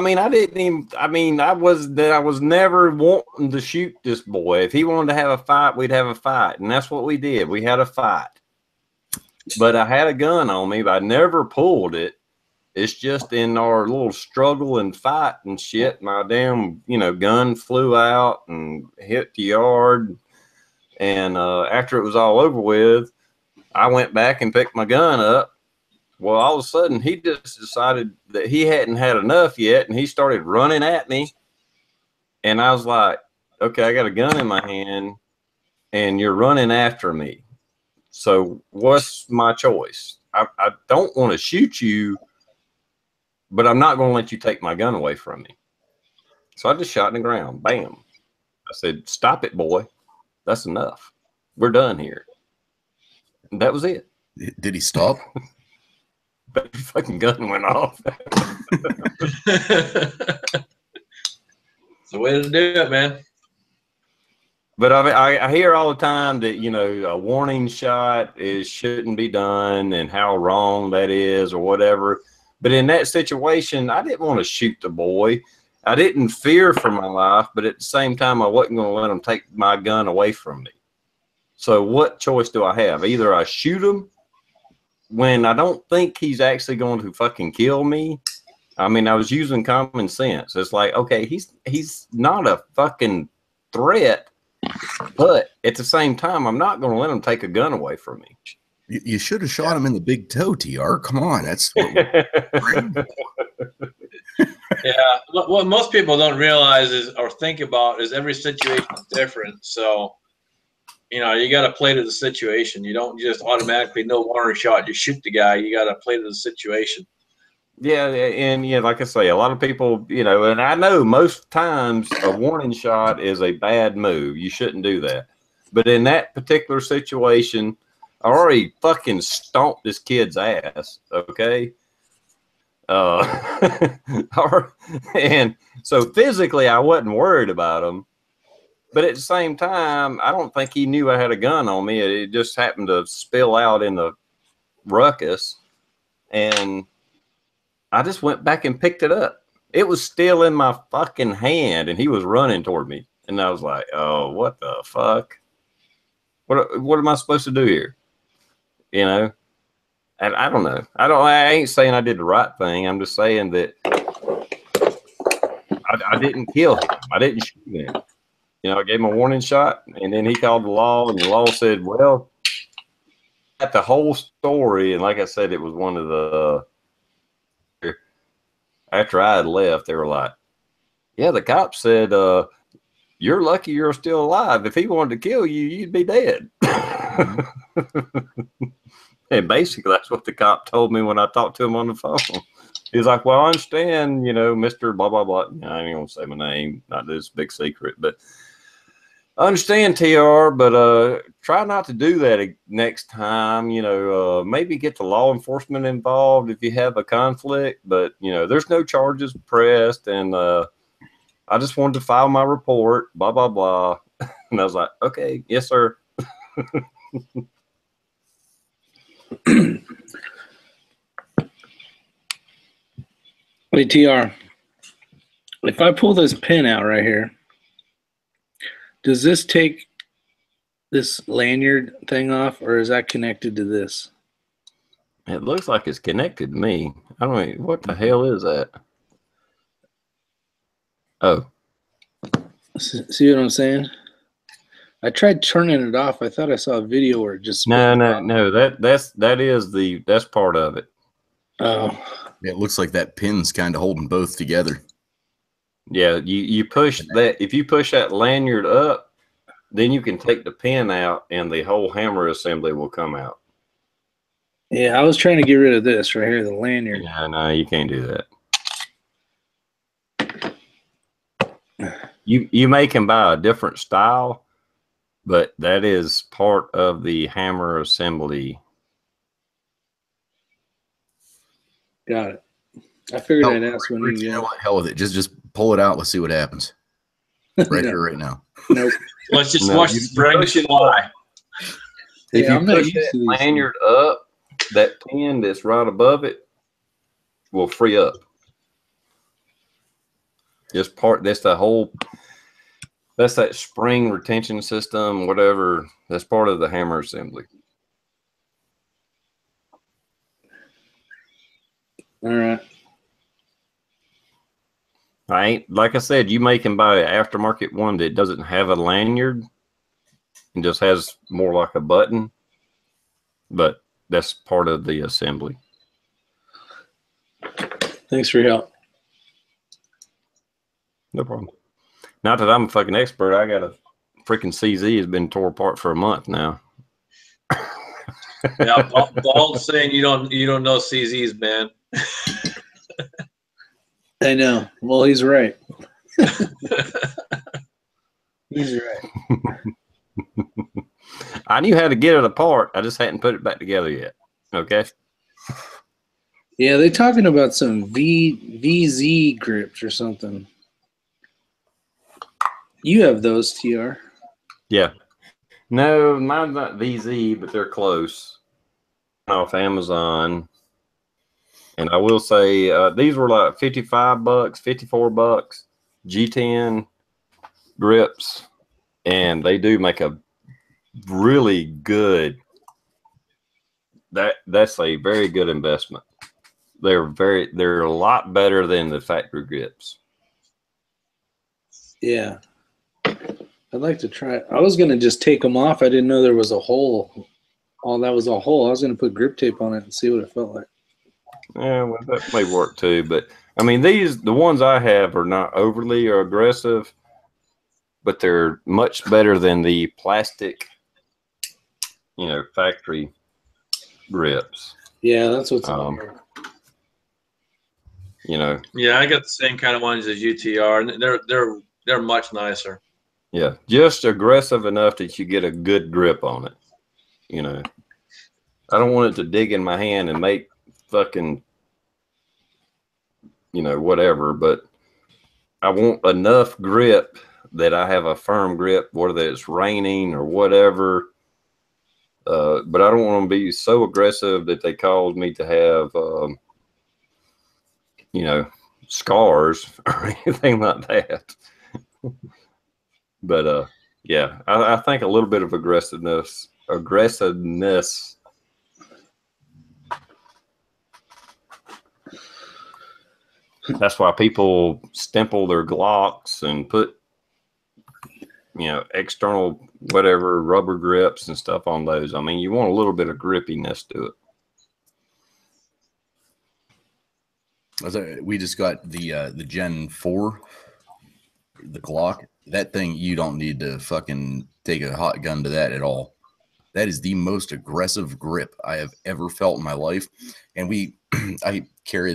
was never wanting to shoot this boy. If he wanted to have a fight, we'd have a fight. And that's what we did. We had a fight. But I had a gun on me, but I never pulled it. It's just in our little struggle and fight and shit, my damn, gun flew out and hit the yard. And after it was all over with, I went back and picked my gun up. Well, all of a sudden, he just decided that he hadn't had enough yet, and he started running at me. And I was like, okay, I got a gun in my hand, and you're running after me. So what's my choice? I don't want to shoot you, but I'm not going to let you take my gun away from me. So I just shot in the ground. Bam. I said, stop it, boy. That's enough. We're done here. And that was it. Did he stop? But the fucking gun went off. It's the way to do it, man. But I hear all the time that, a warning shot shouldn't be done and how wrong that is or whatever. But in that situation, I didn't want to shoot the boy. I didn't fear for my life, but at the same time, I wasn't going to let him take my gun away from me. So what choice do I have? Either I shoot him when I don't think he's actually going to fucking kill me. I mean, I was using common sense. It's like, okay, he's not a fucking threat, but at the same time, I'm not going to let him take a gun away from me. You should have shot him in the big toe, TR. Come on, that's what Yeah, what most people don't realize or think about is every situation is different. So, you got to play to the situation. You don't just automatically no warning shot. You shoot the guy. You got to play to the situation. Yeah, and like I say, a lot of people, and I know most times a warning shot is a bad move. You shouldn't do that. But in that particular situation, I already fucking stomped this kid's ass, okay? And so physically, I wasn't worried about him. But at the same time, I don't think he knew I had a gun on me. It just happened to spill out in the ruckus. And I just went back and picked it up. It was still in my fucking hand, and he was running toward me. And I was like, oh, what the fuck? What am I supposed to do here? You know? And I don't know. I ain't saying I did the right thing. I'm just saying that I didn't kill him. I didn't shoot him. You know, I gave him a warning shot, and then he called the law, and the law said, well, at the whole story, and like I said, it was one of the, after I had left, they were like, yeah, the cops said, you're lucky you're still alive. If he wanted to kill you, you'd be dead. And basically, that's what the cop told me when I talked to him on the phone. He was like, well, I understand, you know, Mr. blah, blah, blah. I ain't going to say my name, not this big secret, but I understand, TR, but try not to do that next time. You know, maybe get the law enforcement involved if you have a conflict, but, you know, there's no charges pressed, and I just wanted to file my report, blah, blah, blah. And I was like, okay, yes, sir. Wait, TR, if I pull this pin out right here, does this take this lanyard thing off, or is that connected to this? It looks like it's connected to me. I don't know. What the hell is that? Oh. See what I'm saying? I tried turning it off. I thought I saw a video where it just No. That's part of it. Oh. It looks like that pin's kind of holding both together. Yeah, you push that. If you push that lanyard up, then you can take the pin out, and the whole hammer assembly will come out. Yeah, I was trying to get rid of this right here, the lanyard. Yeah, no, you can't do that. You make them buy a different style, but that is part of the hammer assembly. Got it. I figured I'd ask when you know what? Hell with it. Just pull it out. Let's see what happens. Right here, right now. Nope. Let's just watch the spring fly. If you push that lanyard up, that pin that's right above it will free up. That's that spring retention system, whatever. That's part of the hammer assembly. All right. Like I said, you may can buy an aftermarket one that doesn't have a lanyard and just has more like a button, but that's part of the assembly. Thanks for your help. No problem. Not that I'm a fucking expert. I got a freaking CZ has been tore apart for a month now. Yeah, Bald's saying you don't know CZs, man. I know. Well, he's right. He's right. I knew how to get it apart. I just hadn't put it back together yet. Okay. Yeah, they're talking about some VZ grips or something. You have those, TR. Yeah. No, mine's not VZ, but they're close. Off Amazon. And I will say these were like $55, $54, G10 grips, and they do make a really good. That's a very good investment. They're a lot better than the factory grips. Yeah, I'd like to try it. I was gonna just take them off. I didn't know there was a hole. Oh, that was a hole. I was gonna put grip tape on it and see what it felt like. Yeah, well, that may work too. But I mean, the ones I have are not overly or aggressive, but they're much better than the plastic, factory grips. Yeah, that's what's Yeah, I got the same kind of ones as UTR, and they're much nicer. Yeah, just aggressive enough that you get a good grip on it. I don't want it to dig in my hand and make fucking you know, whatever. But I want enough grip that I have a firm grip, whether it's raining or whatever. But I don't want to be so aggressive that they cause me to have, you know, scars or anything like that. But yeah, I think a little bit of aggressiveness. That's why people stempel their Glocks and put, you know, external whatever rubber grips and stuff on those. I mean, you want a little bit of grippiness to it. We just got the Gen 4, the Glock. That thing, you don't need to fucking take a hot gun to that at all. That is the most aggressive grip I have ever felt in my life. And I carry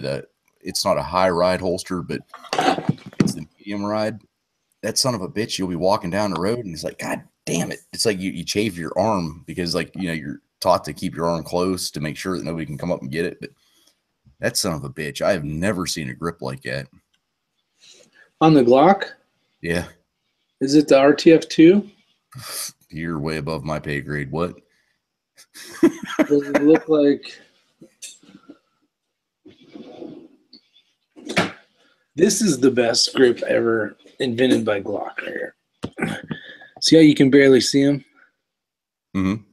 it's not a high ride holster, but it's the medium ride. That son of a bitch, you'll be walking down the road and it's like, God damn it. It's like you chafe your arm because, like, you know, you're taught to keep your arm close to make sure that nobody can come up and get it. But that son of a bitch, I have never seen a grip like that. On the Glock? Yeah. Is it the RTF2? You're way above my pay grade. What? Does it look like... This is the best grip ever invented by Glock right here. See how you can barely see them? Mm-hmm.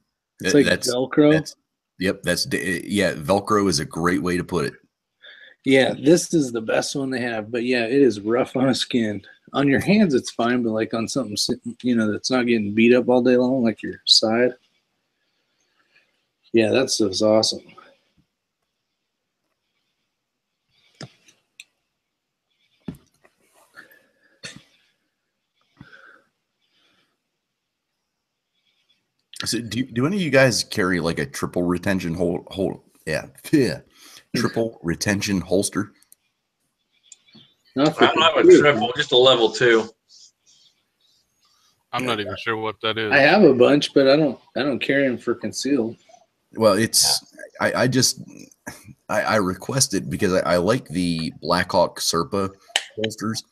It's like Velcro. Yep. Yeah. Velcro is a great way to put it. Yeah. This is the best one they have. But yeah, it is rough on a skin. On your hands, it's fine. But like on something, you know, that's not getting beat up all day long, like your side. Yeah, that's just awesome. So do any of you guys carry like a triple retention triple retention holster? I don't have a triple, just a level 2. I'm not even sure what that is. I have a bunch, but I don't carry them for concealed. Well, I requested because I like the Blackhawk Serpa holsters,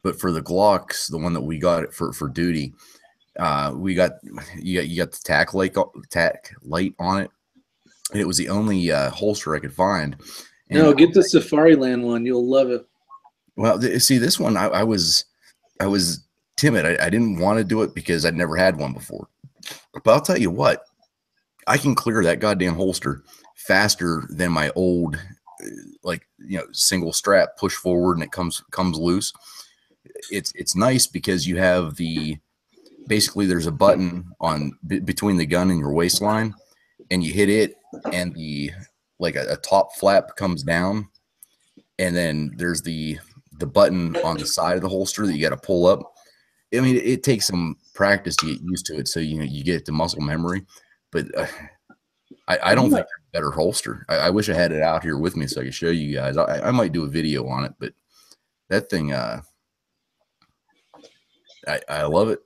but for the Glocks, the one that we got for duty, you got the tack light on it, and it was the only holster I could find. And no, get the Safariland one. You'll love it. Well, see, this one I was timid. I didn't want to do it because I'd never had one before. But I'll tell you what, I can clear that goddamn holster faster than my old, like, you know, single strap push forward and it comes loose. It's nice because you have basically there's a button on between the gun and your waistline, and you hit it, and a top flap comes down, and then there's the button on the side of the holster that you got to pull up. I mean, it takes some practice to get used to it, so you get to muscle memory. But I don't think there's a better holster. I wish I had it out here with me so I could show you guys. I might do a video on it, but that thing, I love it.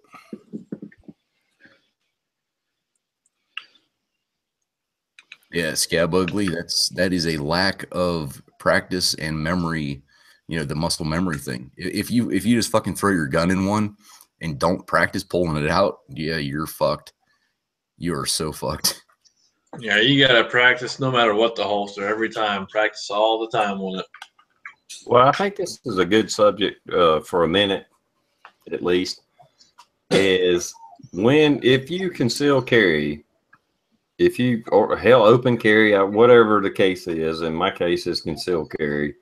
Yeah, Scab Ugly. That is a lack of practice and memory. You know, the muscle memory thing. If you just fucking throw your gun in one and don't practice pulling it out, yeah, you're fucked. You are so fucked. Yeah, you gotta practice no matter what the holster. Every time, practice all the time on it. Well, I think this is a good subject for a minute, at least. Is if you conceal carry, or hell, open carry, whatever the case is. In my case, is conceal carry.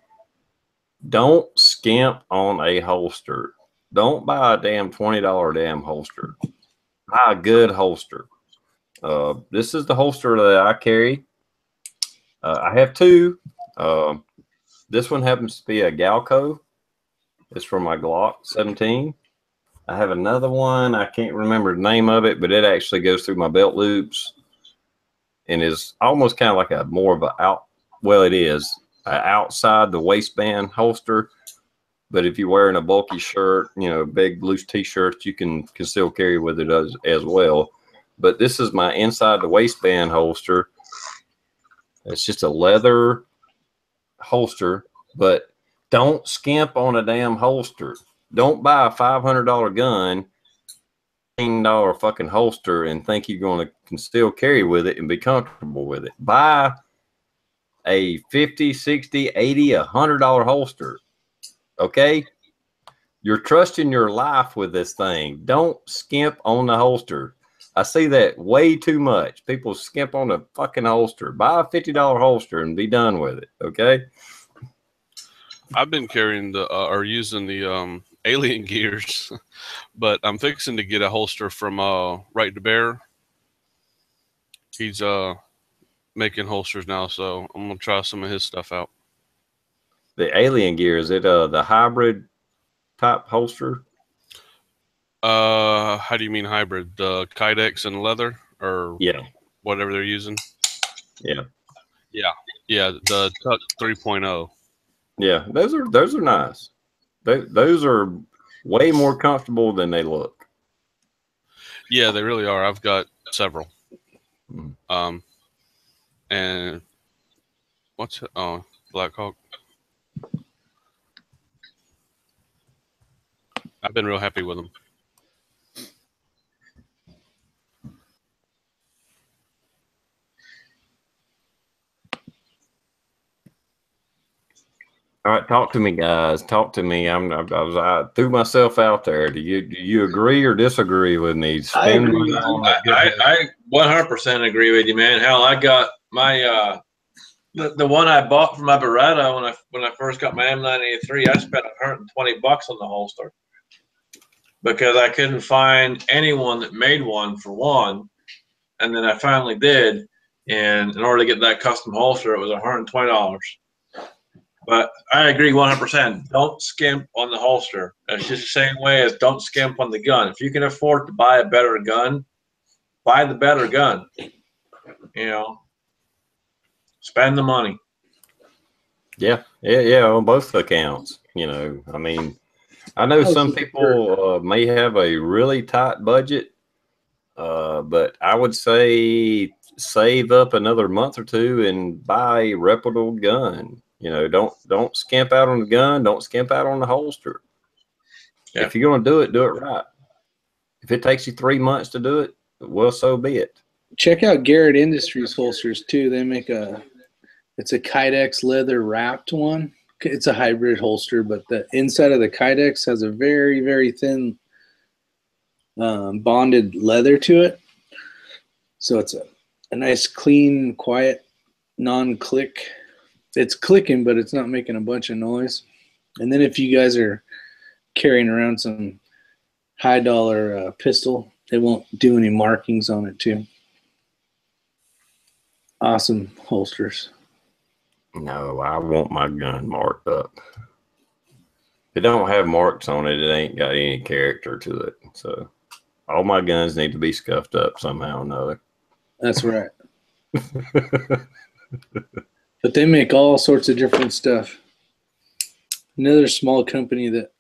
Don't skimp on a holster. Don't buy a damn $20 damn holster. Buy a good holster. This is the holster that I carry. I have two. This one happens to be a Galco. It's for my Glock 17. I have another one. I can't remember the name of it, but it actually goes through my belt loops and is almost kind of like it is outside the waistband holster. But if you're wearing a bulky shirt, you know, big loose t-shirt, you can still carry with it as well. But this is my inside the waistband holster. It's just a leather holster, but Don't skimp on a damn holster. Don't buy a $500 gun, $15 fucking holster, and think you're going to can still carry with it and be comfortable with it. Buy a $50, $60, $80, $100 holster. Okay? You're trusting your life with this thing. Don't skimp on the holster. I see that way too much. People skimp on the fucking holster. Buy a $50 holster and be done with it. Okay? I've been carrying the or using the alien gears, but I'm fixing to get a holster from Right to Bear. He's making holsters now, so I'm gonna try some of his stuff out. The alien gear, is it the hybrid type holster? How do you mean hybrid? The Kydex and leather, or Yeah. whatever they're using? Yeah. Yeah, the Tuck 3.0. Yeah, those are nice. Those are way more comfortable than they look. Yeah, they really are. I've got several. Mm. And what's it? Oh, Black Hawk. I've been real happy with them. All right, talk to me, guys. Talk to me. I threw myself out there. Do you agree or disagree with me? I agree with you. I 100% agree with you, man. Hell, I got my the one I bought for my Beretta when I first got my M983. I spent $120 on the holster because I couldn't find anyone that made one for one, and then I finally did. And in order to get that custom holster, it was $120. But I agree 100%. Don't skimp on the holster. It's just the same way as don't skimp on the gun. If you can afford to buy a better gun, buy the better gun. You know, spend the money. Yeah, on both accounts. You know, I mean, I know some people may have a really tight budget, but I would say save up another month or two and buy a reputable gun. You know, don't skimp out on the gun. Don't skimp out on the holster. Yeah. If you're going to do it right. If it takes you 3 months to do it, well, so be it. Check out Garrett Industries holsters too. They make it's a Kydex leather wrapped one. It's a hybrid holster, but the inside of the Kydex has a very, very thin bonded leather to it. So it's a nice, clean, quiet, non-click. It's clicking, but it's not making a bunch of noise. And then if you guys are carrying around some high-dollar pistol, they won't do any markings on it too. Awesome holsters. No, I want my gun marked up. If it don't have marks on it, it ain't got any character to it. So all my guns need to be scuffed up somehow or another. That's right. But they make all sorts of different stuff. Another small company that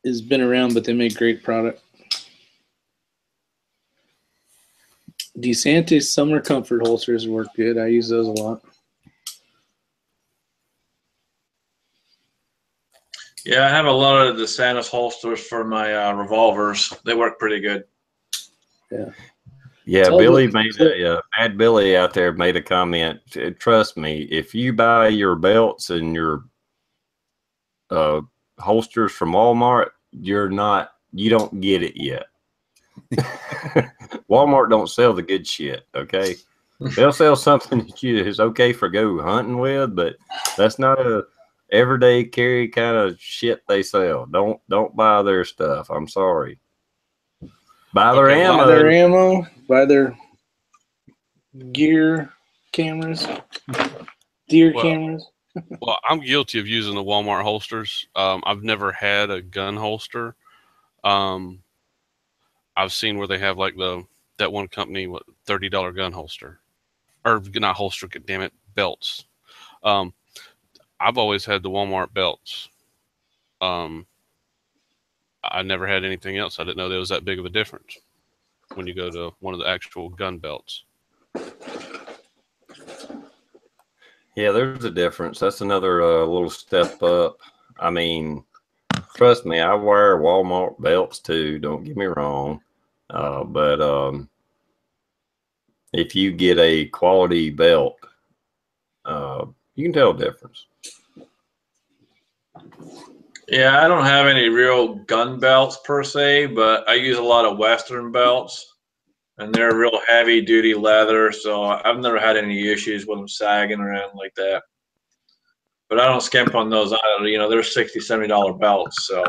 has been around, but they make great product. DeSantis Summer Comfort holsters work good. I use those a lot. Yeah, I have a lot of the DeSantis holsters for my revolvers. They work pretty good. Yeah. Yeah, Billy made Bad Billy out there made a comment. Trust me, if you buy your belts and your holsters from Walmart, you don't get it yet. Walmart don't sell the good shit, okay? They'll sell something that is okay for go hunting with, but that's not a everyday carry kind of shit they sell. Don't buy their stuff. I'm sorry. Buy their ammo. Buy their ammo. Buy their gear, cameras, deer cameras. Well, I'm guilty of using the Walmart holsters. I've never had a gun holster. I've seen where they have like that one company with $30 gun holster, or not holster, damn it, belts. I've always had the Walmart belts. I never had anything else. I didn't know there was that big of a difference when you go to one of the actual gun belts. Yeah, there's a difference. That's another little step up. I mean, trust me, I wear Walmart belts too. Don't get me wrong. But if you get a quality belt, you can tell the difference. Yeah, I don't have any real gun belts per se, but I use a lot of Western belts, and they're real heavy duty leather, so I've never had any issues with them sagging or anything like that. But I don't skimp on those either. You know, they're $60, $70 belts, so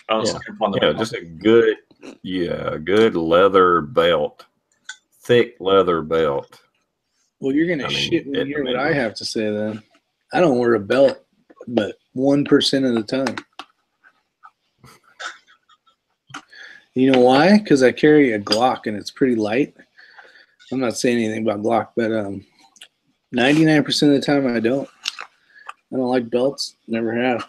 I don't skimp on them. Yeah, just a good, good leather belt, thick leather belt. Well, you're gonna shit when you hear what I have to say. Then I don't wear a belt, but 1% of the time. You know why? Because I carry a Glock and it's pretty light. I'm not saying anything about Glock, but 99% of the time I don't. I don't like belts. Never have.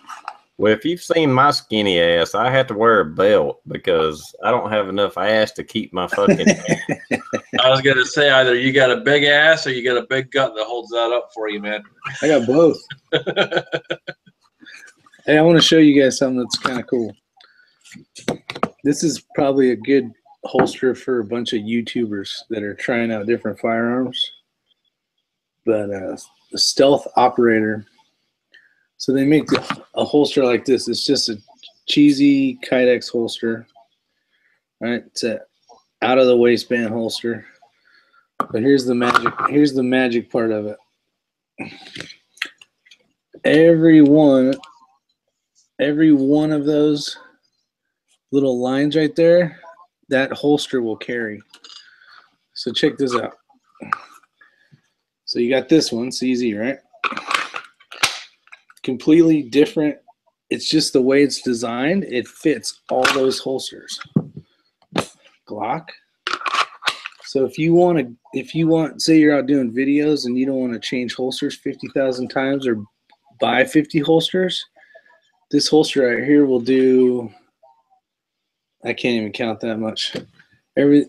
Well, if you've seen my skinny ass, I have to wear a belt because I don't have enough ass to keep my fucking ass. I was gonna say either you got a big ass or you got a big gut that holds that up for you, man. I got both. Hey, I want to show you guys something that's kind of cool. This is probably a good holster for a bunch of YouTubers that are trying out different firearms. But the Stealth Operator. So they make a holster like this. It's just a cheesy Kydex holster. Right? It's a out of the waistband holster. But here's the magic. Here's the magic part of it. Every one of those little lines right there, that holster will carry. So check this out. So you got this one, it's easy, right? Completely different. It's just the way it's designed. It fits all those holsters. Glock. So if you want, say you're out doing videos and you don't want to change holsters 50,000 times or buy 50 holsters, this holster right here will do, I can't even count that much. Every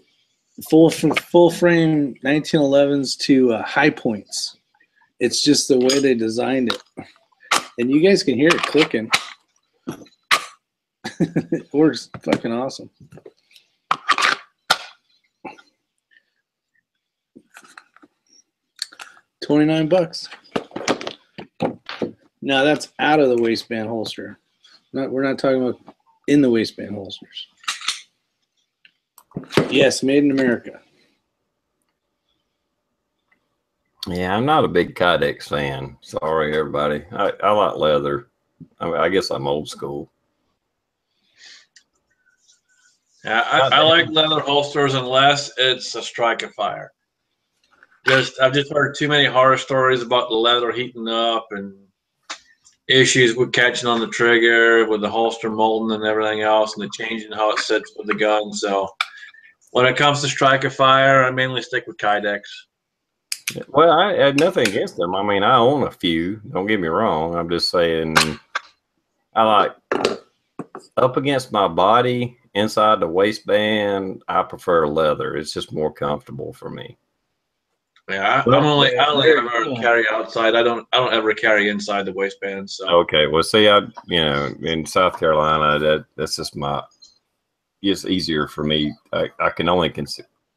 full frame 1911s to high points. It's just the way they designed it. And you guys can hear it clicking. It works fucking awesome. $29. Now that's out of the waistband holster. We're not talking about in the waistband holsters. Yes, made in America. Yeah, I'm not a big Kydex fan. Sorry, everybody. I like leather. I guess I'm old school. Yeah, I like leather holsters unless it's a Strike-A-Fire. I've just heard too many horror stories about the leather heating up and issues with catching on the trigger, with the holster molten and everything else, and the changing how it sits with the gun. So when it comes to Strike-A-Fire, I mainly stick with Kydex. Well, I had nothing against them. I mean, I own a few. Don't get me wrong. I'm just saying, I like up against my body, inside the waistband. I prefer leather. It's just more comfortable for me. Yeah, I only ever carry outside. I don't ever carry inside the waistband. So okay, well, see, in South Carolina, that's just it's easier for me. I can only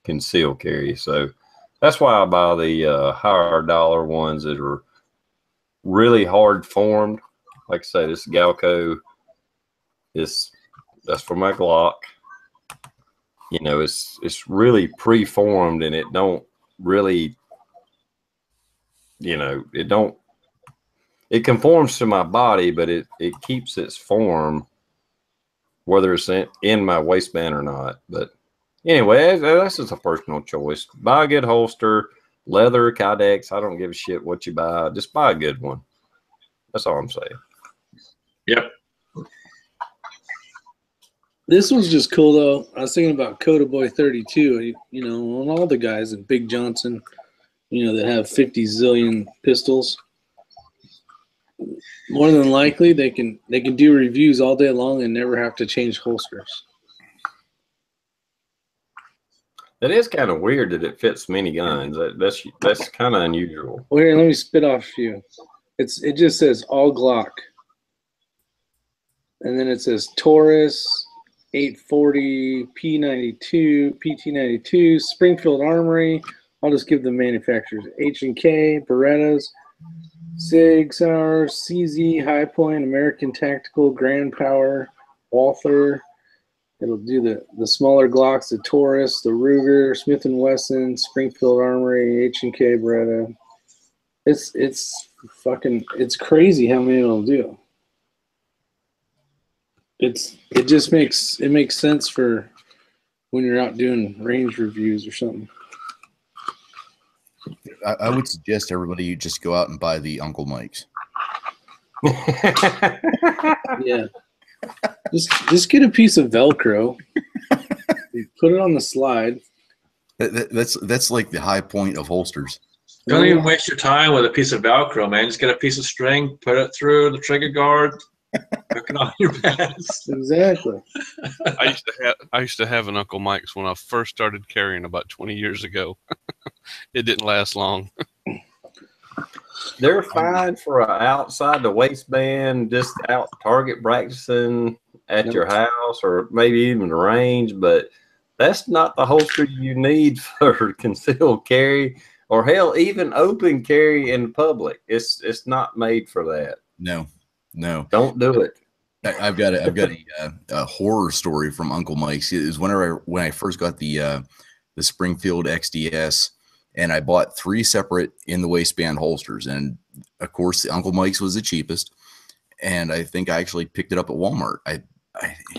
conceal carry, so that's why I buy the higher dollar ones that are really hard formed. Like I say, this Galco, that's for my Glock. You know, it's really pre-formed, and it don't really, it conforms to my body, but it keeps its form, whether it's in my waistband or not. But anyway, that's just a personal choice. Buy a good holster, leather, Kydex. I don't give a shit what you buy. Just buy a good one. That's all I'm saying. Yep. This one's just cool, though. I was thinking about Coda Boy 32, and all the guys and Big Johnson, that have 50 zillion pistols. More than likely, they can do reviews all day long and never have to change holsters. That is kind of weird that it fits many guns. That's kind of unusual. Well, here, let me spit off a few. It just says all Glock, and then it says Taurus, 840, P92, PT92, Springfield Armory. I'll just give the manufacturers: H&K, Berettas, Sig Sauer, CZ, High Point, American Tactical, Grand Power, Walther. It'll do the smaller Glocks, the Taurus, the Ruger, Smith & Wesson, Springfield Armory, H&K, Beretta. It's crazy how many it'll do. It just makes sense for when you're out doing range reviews or something. I would suggest everybody just go out and buy the Uncle Mike's. Yeah. Just get a piece of Velcro, put it on the slide. That's like the high point of holsters. Don't even waste your time with a piece of Velcro, man. Just get a piece of string, put it through the trigger guard, hook it on your pants. Exactly. I used to have an Uncle Mike's when I first started carrying about 20 years ago. It didn't last long. They're fine for outside the waistband, just out target practicing at your house or maybe even the range, but that's not the holster you need for concealed carry or hell, even open carry in public. It's not made for that. No. Don't do it. I've got a horror story from Uncle Mike's. It was when I first got the Springfield XDS. And I bought 3 separate in the waistband holsters. And of course, the Uncle Mike's was the cheapest. And I think I actually picked it up at Walmart. It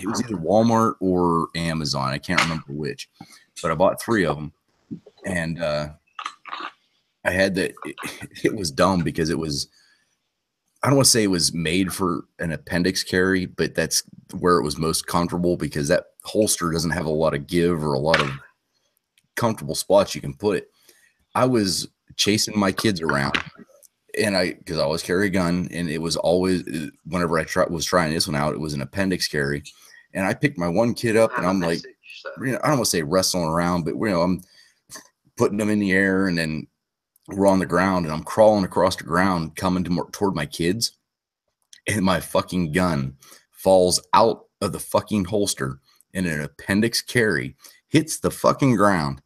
was either Walmart or Amazon. I can't remember which. But I bought 3 of them. And I had that. It was dumb because it was, I don't want to say it was made for an appendix carry, but that's where it was most comfortable because that holster doesn't have a lot of give or a lot of comfortable spots you can put it. I was chasing my kids around, and because I always carry a gun, and it was always whenever I was trying this one out, it was an appendix carry, and I picked my one kid up, and I'm like, I don't want to say wrestling around, but I'm putting them in the air, and then we're on the ground, and I'm crawling across the ground, coming toward my kids, and my fucking gun falls out of the fucking holster, and an appendix carry hits the fucking ground.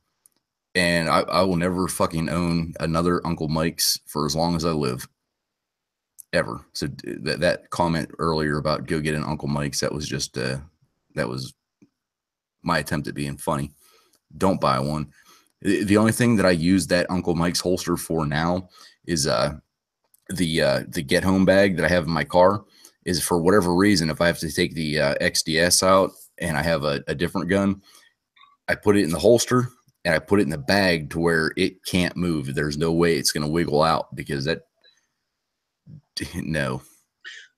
And I will never fucking own another Uncle Mike's for as long as I live. Ever. So that comment earlier about go get an Uncle Mike's, that was just that was my attempt at being funny. Don't buy one. The only thing that I use that Uncle Mike's holster for now is the get home bag that I have in my car. Is for whatever reason, if I have to take the XDS out and I have a different gun, I put it in the holster. And I put it in the bag to where it can't move. There's no way it's going to wiggle out because no.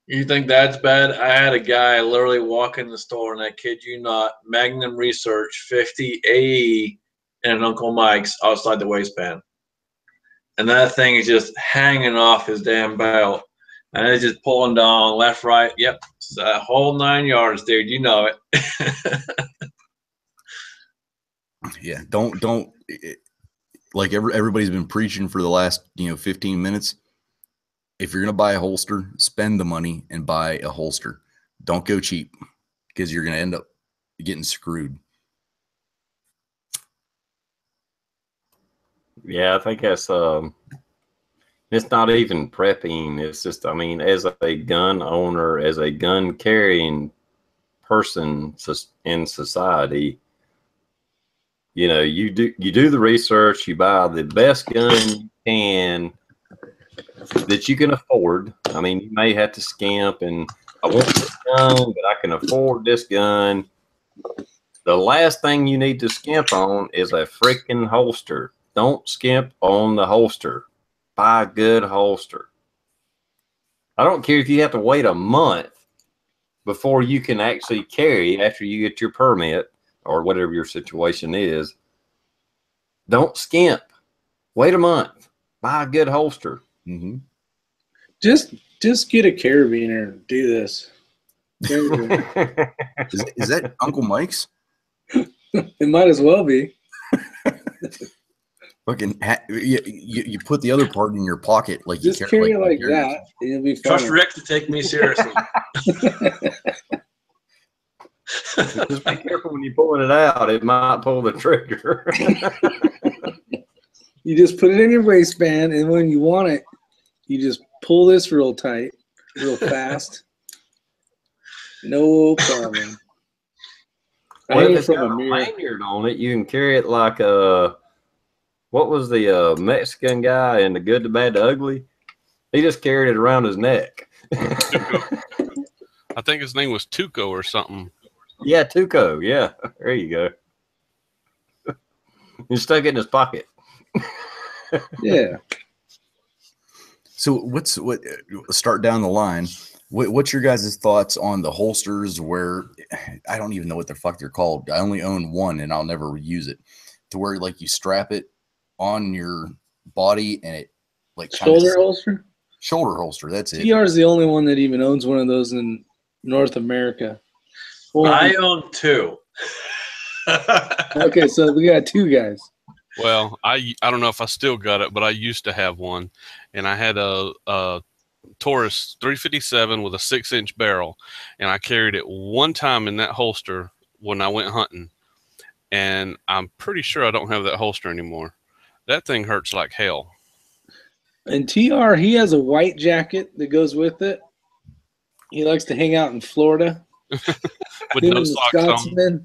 You think that's bad? I had a guy literally walk in the store, and I kid you not, Magnum Research 50 AE in an Uncle Mike's outside the waistband. And that thing is just hanging off his damn belt. And it's just pulling down left, right. Yep. It's a whole 9 yards, dude. You know it. Yeah, don't like everybody's been preaching for the last 15 minutes. If you're gonna buy a holster, spend the money and buy a holster. Don't go cheap because you're gonna end up getting screwed. Yeah, I think that's it's not even prepping. It's just, I mean, as a gun owner, as a gun carrying person in society, you do the research, you buy the best gun you can that you can afford. I mean, you may have to skimp, and I want this gun, but I can afford this gun. The last thing you need to skimp on is a freaking holster. Don't skimp on the holster. Buy a good holster. I don't care if you have to wait a month before you can actually carry after you get your permit or whatever your situation is. Don't skimp. Wait a month. Buy a good holster. Mm-hmm. Just get a carabiner and do this. Is that Uncle Mike's? It might as well be. Fucking, you put the other part in your pocket, like Just you carry like it like you carry that. yourself. It'll be Trust fine. Rick to take me seriously. Just be careful when you're pulling it out. It might pull the trigger. You just put it in your waistband, and when you want it, you just pull this real tight, real fast. No problem. I Well, hang if it it's from got a a mirror. lanyard on it, you can carry it like what was the Mexican guy in The Good, the Bad, the Ugly? He just carried it around his neck. I think his name was Tuco or something. Yeah, Tuco. Yeah, there you go. He stuck it in his pocket. Yeah. So start down the line. What's your guys' thoughts on the holsters where I don't even know what the fuck they're called. I only own one and I'll never use it, to where like you strap it on your body and it like Shoulder holster? Shoulder holster. That's it. TR is the only one that even owns one of those in North America. Well, I own 2. okay, so we got 2 guys. Well, I don't know if I still got it, but I used to have one, and I had a Taurus 357 with a 6-inch barrel, and I carried it one time in that holster when I went hunting, and I'm pretty sure I don't have that holster anymore. That thing hurts like hell. And TR, he has a white jacket that goes with it. He likes to hang out in Florida. With Him no and the socks on. Scotsman.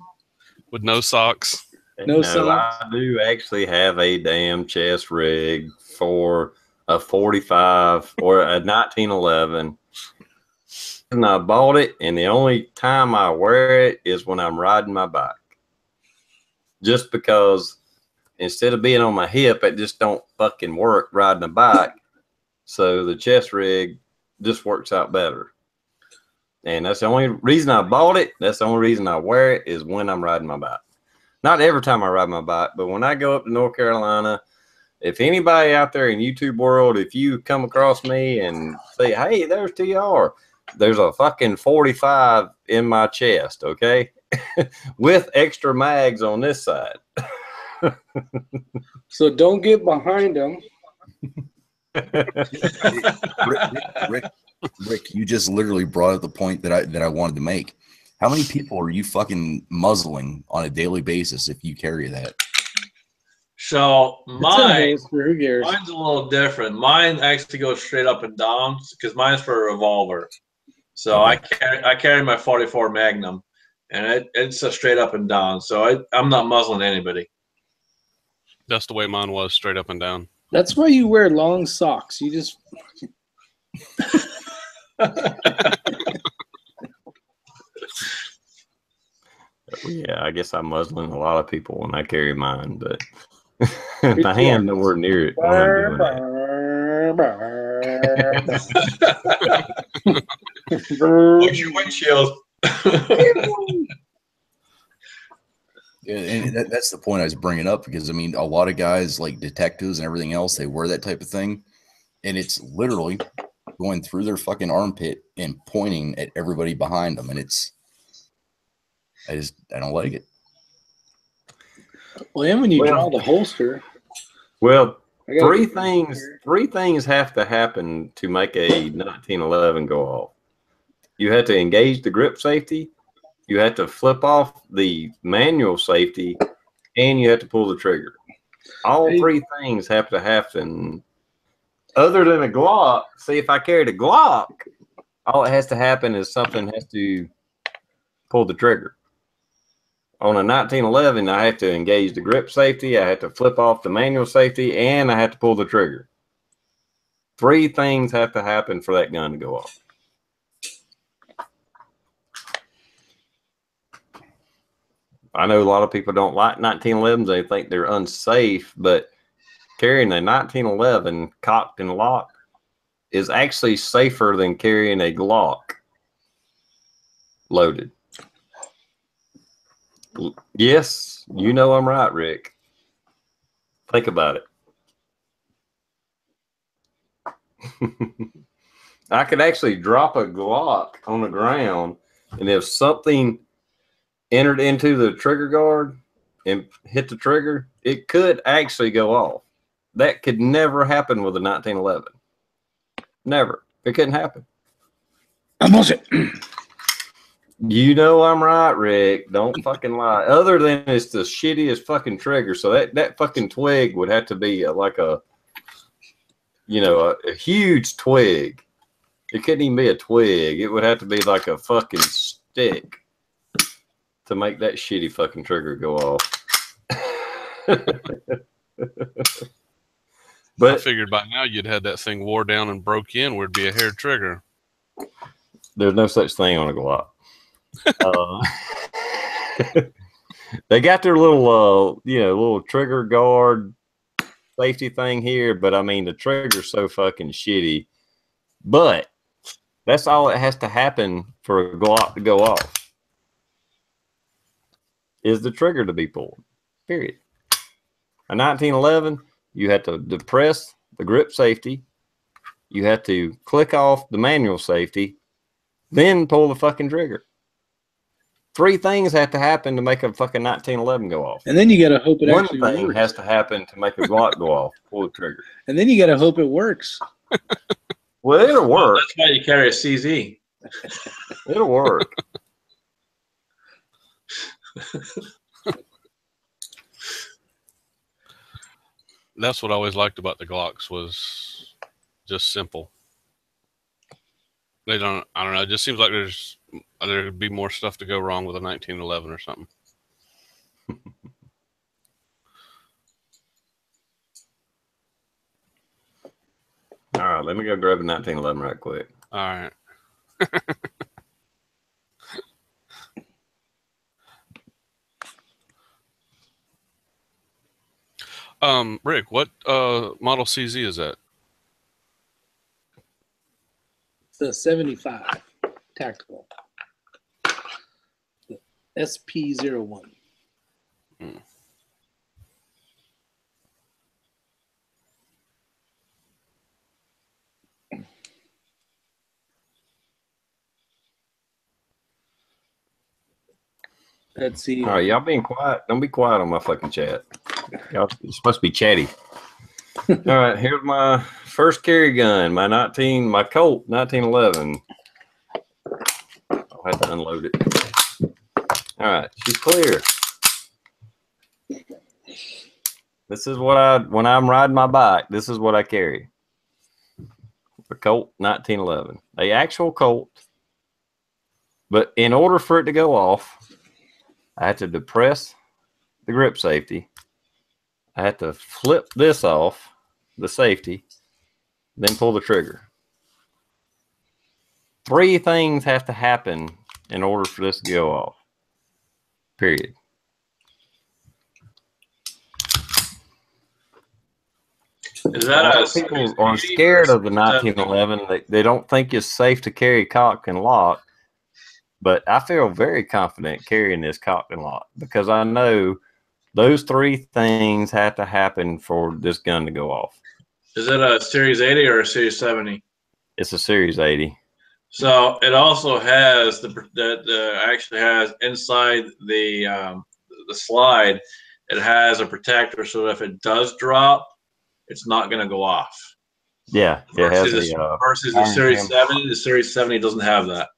With no socks. No socks. I do actually have a damn chest rig for a 45 or a 1911. And I bought it, and the only time I wear it is when I'm riding my bike. Just because instead of being on my hip, it just don't fucking work riding a bike. So the chest rig just works out better. And that's the only reason I bought it. That's the only reason I wear it is when I'm riding my bike. Not every time I ride my bike, but when I go up to North Carolina, if anybody out there in YouTube world, if you come across me and say, hey, there's TR, there's a fucking 45 in my chest, okay? With extra mags on this side. So don't get behind him. Rick, you just literally brought up the point that I wanted to make. How many people are you fucking muzzling on a daily basis if you carry that? So mine's Who cares? a little different. Mine actually goes straight up and down because mine's for a revolver. So Okay. I carry my 44 Magnum, and it's a straight up and down. So I'm not muzzling anybody. That's the way mine was, straight up and down. That's why you wear long socks. You just Yeah, I guess I'm muzzling a lot of people when I carry mine, but my hand nowhere near it when I'm doing that. What's your windshield? And that's the point I was bringing up, because I mean, a lot of guys like detectives and everything else, they wear that type of thing, and it's literally going through their fucking armpit and pointing at everybody behind them, and I don't like it. well, and when you draw the holster. Well, I gotta three get things have to happen to make a 1911 go off. You have to engage the grip safety, you have to flip off the manual safety, and you have to pull the trigger. All 3 things have to happen. Other than a Glock, see, if I carried a Glock, all it has to happen is something has to pull the trigger. On a 1911, I have to engage the grip safety, I have to flip off the manual safety, and I have to pull the trigger. 3 things have to happen for that gun to go off. I know a lot of people don't like 1911s. They think they're unsafe, but carrying a 1911 cocked and locked is actually safer than carrying a Glock loaded. Yes, you know I'm right, Rick. Think about it. I could actually drop a Glock on the ground, and if something entered into the trigger guard and hit the trigger, it could actually go off. That could never happen with a 1911. Never. It couldn't happen. I'm bullshit. You know I'm right, Rick. Don't fucking lie. Other than it's the shittiest fucking trigger. So that fucking twig would have to be like a, you know, a huge twig. It couldn't even be a twig. It would have to be like a fucking stick to make that shitty fucking trigger go off. But I figured by now you'd had that thing wore down and broke in where it'd be a hair trigger. there's no such thing on a Glock. They got their little, little trigger guard safety thing here, but I mean, the trigger's so fucking shitty. But that's all that has to happen for a Glock to go off is the trigger to be pulled. Period. A 1911, you have to depress the grip safety. You have to click off the manual safety, then pull the fucking trigger. 3 things have to happen to make a fucking 1911 go off. And then you got to hope it One actually thing works. has to happen to make a Glock go off. Pull the trigger. And then you got to hope it works. Well, it'll work. That's why you carry a CZ. It'll work. That's what I always liked about the Glocks was just simple. I don't know. It just seems like there'd be more stuff to go wrong with a 1911 or something. All right, let me go grab a 1911 right quick. All right. Rick, what model CZ is that? It's the 75 tactical. The SP01. Let's see. All right, y'all being quiet. Don't be quiet on my fucking chat. Y'all, you're supposed to be chatty. All right, here's my first carry gun, my Colt 1911. I'll have to unload it. All right, she's clear. This is what when I'm riding my bike, this is what I carry. The Colt 1911, the actual Colt. But in order for it to go off, I had to depress the grip safety. I had to flip this off, the safety, then pull the trigger. 3 things have to happen in order for this to go off. Period. Is that a lot of people are scared of the 1911. They don't think it's safe to carry cock and lock. But I feel very confident carrying this cock and lock because I know those 3 things have to happen for this gun to go off. Is it a Series 80 or a Series 70? It's a Series 80. So it also has actually has inside the slide, it has a protector so that if it does drop, it's not going to go off. Yeah, it has versus the Series 70. The Series 70 doesn't have that.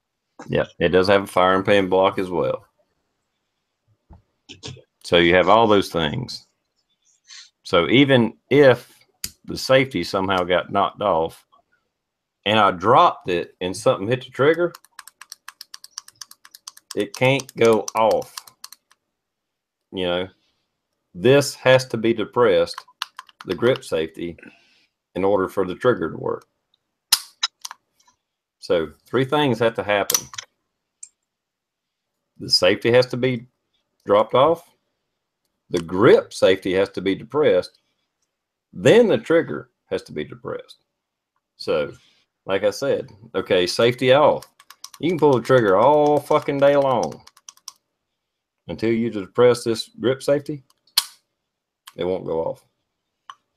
Yeah, it does have a firing pin block as well. So you have all those things. So even if the safety somehow got knocked off and I dropped it and something hit the trigger, it can't go off. You know, this has to be depressed, the grip safety, in order for the trigger to work. So 3 things have to happen. The safety has to be dropped off. The grip safety has to be depressed. Then the trigger has to be depressed. So, like I said, okay, safety off. You can pull the trigger all fucking day long. Until you depress this grip safety, it won't go off.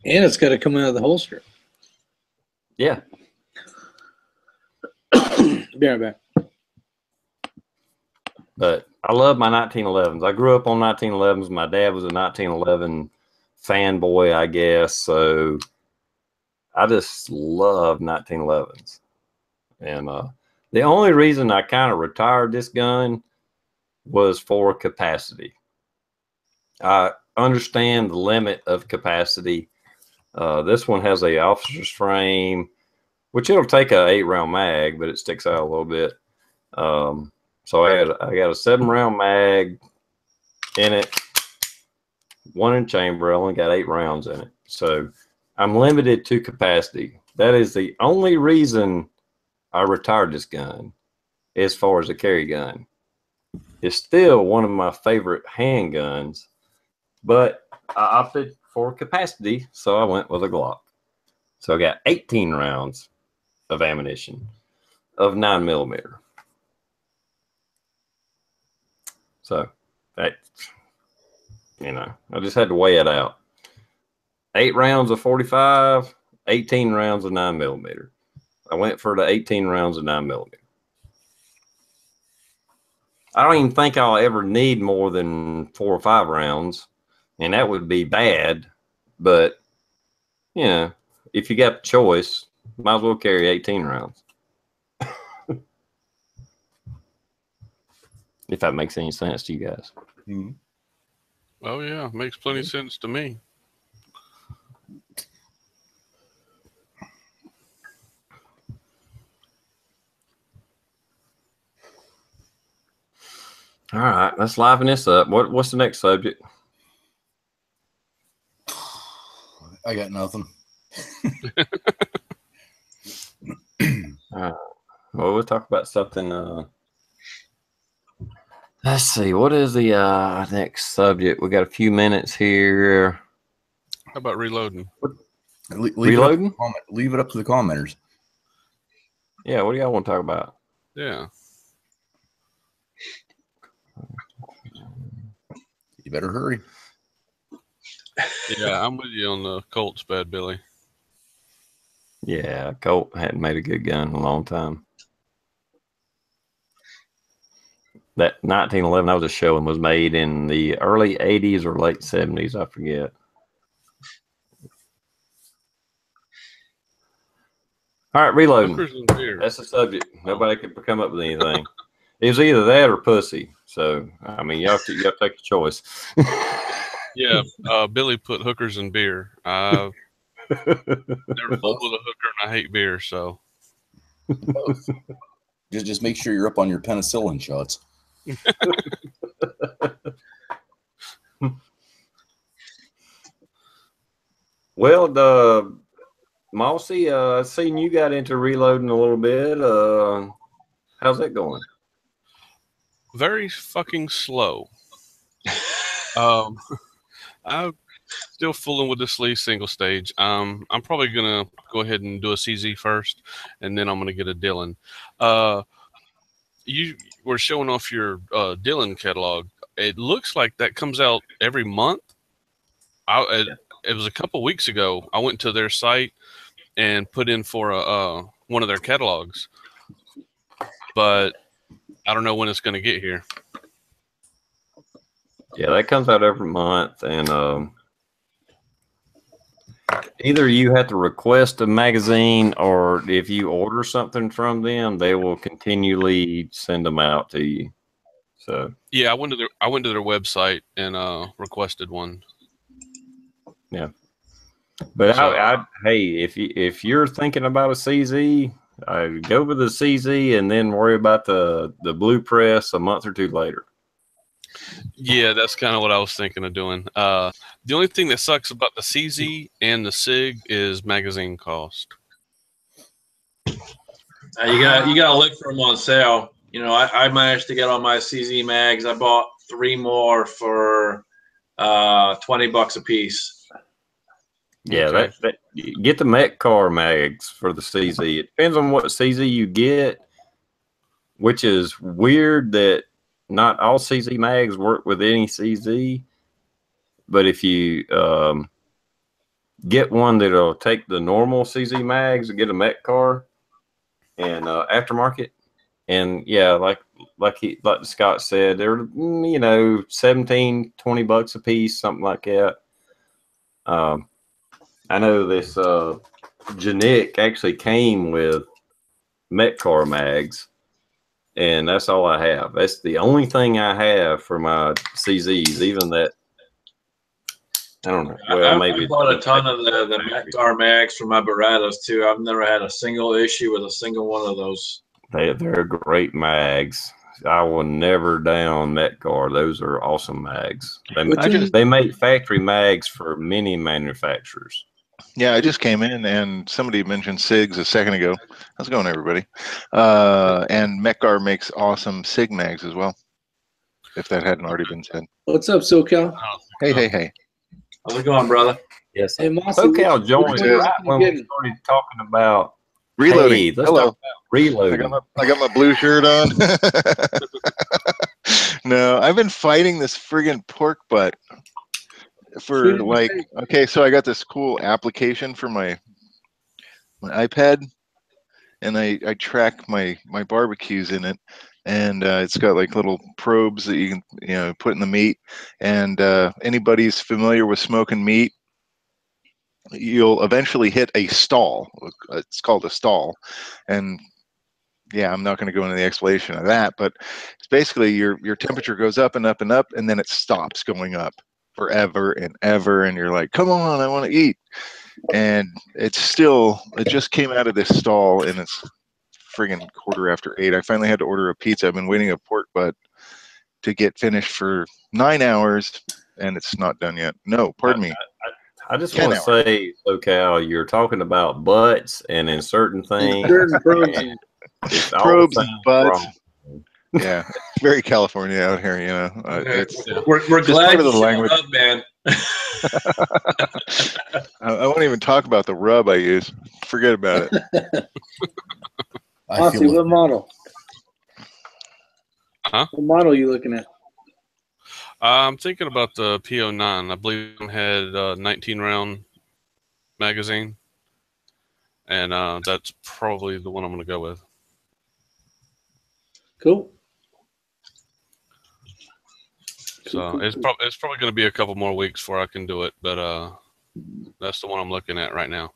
And it's got to come out of the holster. Yeah. Be right back. But I love my 1911s. I grew up on 1911s. My dad was a 1911 fanboy, I guess. So I just love 1911s. And the only reason I kind of retired this gun was for capacity. I understand the limit of capacity. This one has a officer's frame, which it'll take a 8-round mag, but it sticks out a little bit. So I got a 7-round mag in it, 1 in chamber. I only got 8 rounds in it, so I'm limited to capacity. That is the only reason I retired this gun. As far as a carry gun, it's still one of my favorite handguns, but I opted for capacity, so I went with a Glock. So I got 18 rounds of ammunition of 9mm. So that, you know, I just had to weigh it out. 8 rounds of 45, 18 rounds of 9mm. I went for the 18 rounds of 9mm. I don't even think I'll ever need more than 4 or 5 rounds, and that would be bad. But, you know, if you got the choice, might as well carry 18 rounds. If that makes any sense to you guys. Mm-hmm. Oh, yeah. Makes plenty of sense to me. All right, let's liven this up. What's the next subject? I got nothing. Well, we'll talk about something. Let's see. What is the next subject? We got a few minutes here. How about reloading? Reloading? Leave it up to the commenters. Yeah, what do y'all want to talk about? Yeah. You better hurry. Yeah, I'm with you on the Colts, Bad Billy. Yeah, Colt hadn't made a good gun in a long time. That 1911 I was just showing was made in the early 80s or late 70s. I forget. All right, reloading. That's the subject. Nobody could come up with anything. It was either that or pussy. So, I mean, you have to take a choice. Yeah, Billy put hookers and beer. I've never fought with a hooker, and I hate beer, so. Just make sure you're up on your penicillin shots. Well, Mossy, I've seen you got into reloading a little bit. How's that going? Very fucking slow. I'm still fooling with this Lee single stage. I'm probably gonna go ahead and do a CZ first, and then I'm gonna get a Dillon. You were showing off your Dillon catalog. It looks like that comes out every month. It was a couple weeks ago. I went to their site and put in for one of their catalogs, but I don't know when it's going to get here. Yeah, that comes out every month, and either you have to request a magazine, or if you order something from them, they will continually send them out to you. So yeah, I went to their website and requested one. Yeah, but so, hey, if you're thinking about a CZ, go with the CZ and then worry about the blue press a month or two later. Yeah, that's kind of what I was thinking of doing. The only thing that sucks about the CZ and the SIG is magazine cost. You gotta look for them on sale. You know, I managed to get on my CZ mags. I bought 3 more for $20 a piece. Yeah, okay. that get the Metcar mags for the CZ. It depends on what CZ you get, which is weird that not all CZ mags work with any CZ. But if you get one that'll take the normal CZ mags and get a Metcar and aftermarket, And yeah, like Scott said, they're, 17, $20 a piece, something like that. I know this Janik actually came with Metcar mags, and that's all I have. That's the only thing I have for my CZs. Even that, I don't know. Well, maybe I bought a ton of the Metcar mags for my Baratos too. I've never had a single issue with a single one of those. They're great mags. I will never down Metcar. Those are awesome mags. They make factory mags for many manufacturers. Yeah, I just came in and somebody mentioned SIGs a second ago. How's it going, everybody? And Metcar makes awesome SIG mags as well, if that hadn't already been said. What's up, SoCal? Hey. How's it going, brother? Yes. Hey, Mossy, SoCal joined right when we started talking about reloading. Hey, let's talk about reloading. I got my blue shirt on. No, I've been fighting this friggin' pork butt for okay, so I got this cool application for my iPad, and I track my barbecues in it, and it's got like little probes that you can put in the meat, and anybody's familiar with smoking meat, you'll eventually hit a stall. It's called a stall, and yeah, I'm not going to go into the explanation of that, but it's basically your temperature goes up and up and up, and then it stops going up forever and ever, and you're like, come on, I want to eat. And it just came out of this stall, and it's friggin' 8:15. I finally had to order a pizza. I've been waiting a pork butt to get finished for 9 hours, and it's not done yet. No, pardon me. I just want to say, SoCal, you're talking about butts and in certain things. Probes and butts. Yeah, very California out here, We're glad of the language, up, man. I won't even talk about the rub I use. Forget about it. Mossy, what model? Huh? What model are you looking at? I'm thinking about the P09. I believe it had a 19-round magazine, and that's probably the one I'm going to go with. Cool. So it's probably going to be a couple more weeks before I can do it, but that's the one I'm looking at right now.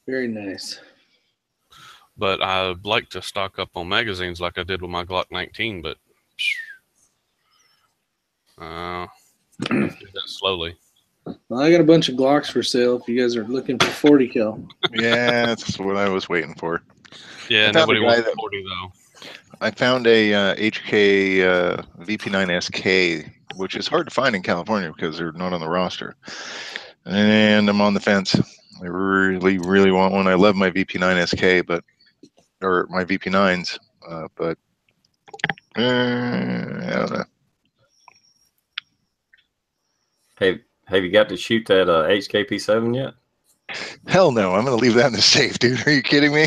Very nice. But I'd like to stock up on magazines like I did with my Glock 19, but do that slowly. Well, I got a bunch of Glocks for sale if you guys are looking for 40 cal. Yeah, that's what I was waiting for. Yeah, nobody wants 40 though. I found a HK VP9 SK, which is hard to find in California because they're not on the roster. And I'm on the fence. I really, really want one. I love my VP9 SK, or my VP9s, but I don't know. Have you got to shoot that HKP7 yet? Hell no, I'm going to leave that in the safe, dude. Are you kidding me?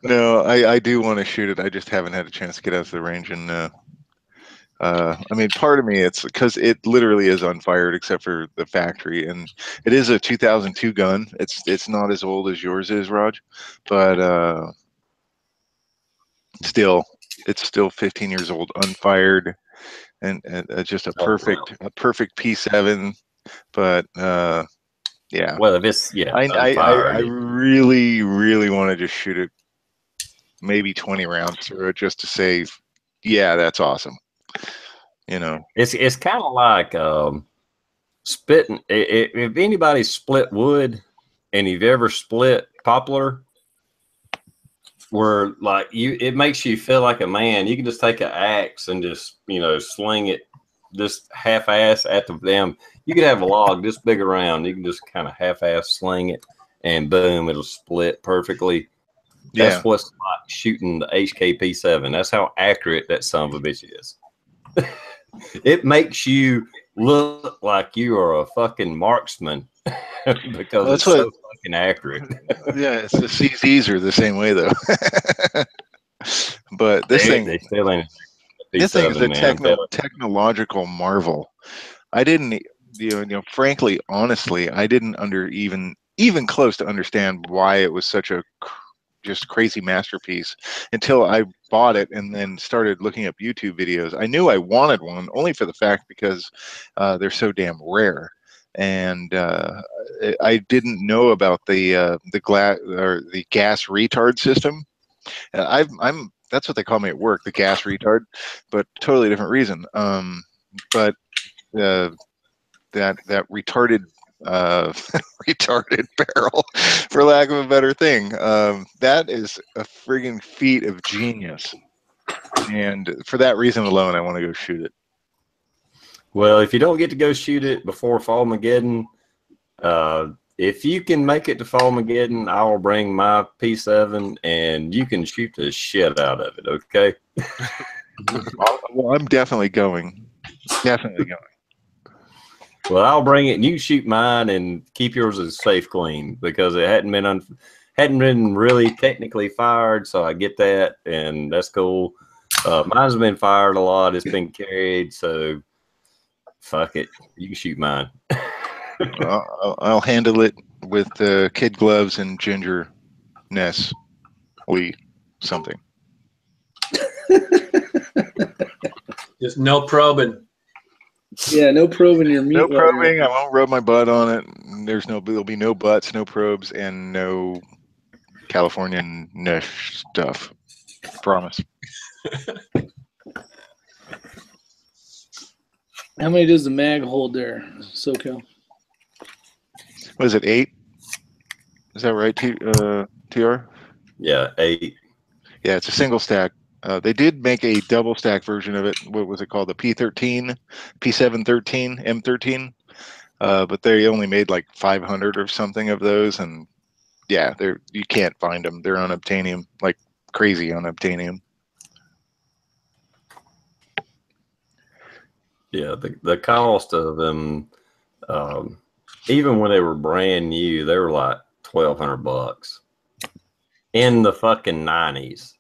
No, I do want to shoot it. I just haven't had a chance to get out to the range. And I mean, part of me, it's because it literally is unfired except for the factory. And it is a 2002 gun. It's not as old as yours is, Raj. But still, it's still 15 years old, unfired. And just a perfect P7. But yeah. Well, if it's I really, really want to just shoot it, maybe 20 rounds through it, just to say, yeah, that's awesome. It's kind of like spitting. If anybody's split wood, and you've ever split poplar, where like it makes you feel like a man. You can just take an axe and just sling it, just half-ass at the damn. You could have a log this big around. You can just kind of half-ass sling it, and boom, it'll split perfectly. That's what's like shooting the HKP7. That's how accurate that son of a bitch is. It makes you look like you are a fucking marksman because it's so fucking accurate. Yeah, it's the CZs are the same way though. But this thing is a technological marvel. I didn't, frankly, honestly, I didn't even even close to understand why it was such a just crazy masterpiece until I bought it and then started looking up YouTube videos. I knew I wanted one only for the fact because they're so damn rare. And I didn't know about the gas retard system. I'm that's what they call me at work, the gas retard, but totally different reason. But that retarded retarded barrel, for lack of a better thing, that is a friggin' feat of genius. And for that reason alone, I want to go shoot it. Well, if you don't get to go shoot it before Fallmageddon, if you can make it to Fallmageddon, I will bring my P7 and you can shoot the shit out of it, okay? Well, I'm definitely going. Definitely going. Well, I'll bring it and you shoot mine and keep yours as safe clean because it hadn't been really technically fired, so I get that and that's cool. Mine's been fired a lot. It's been carried, so fuck it. You can shoot mine. I'll handle it with kid gloves and ginger Ness Lee something. Just no probing. Yeah, no probing your meat. No probing. I won't rub my butt on it. There'll be no butts, no probes, and no Californian Nesh stuff. Promise. How many does the mag hold there, SoCal? What is it, 8? Is that right, TR? Yeah, 8. Yeah, it's a single stack. They did make a double stack version of it. What was it called? The P13, P713, M13. But they only made like 500 or something of those, and yeah, you can't find them. They're unobtainium, like crazy unobtainium. Yeah, the cost of them, even when they were brand new, they were like $1,200 in the fucking 90s.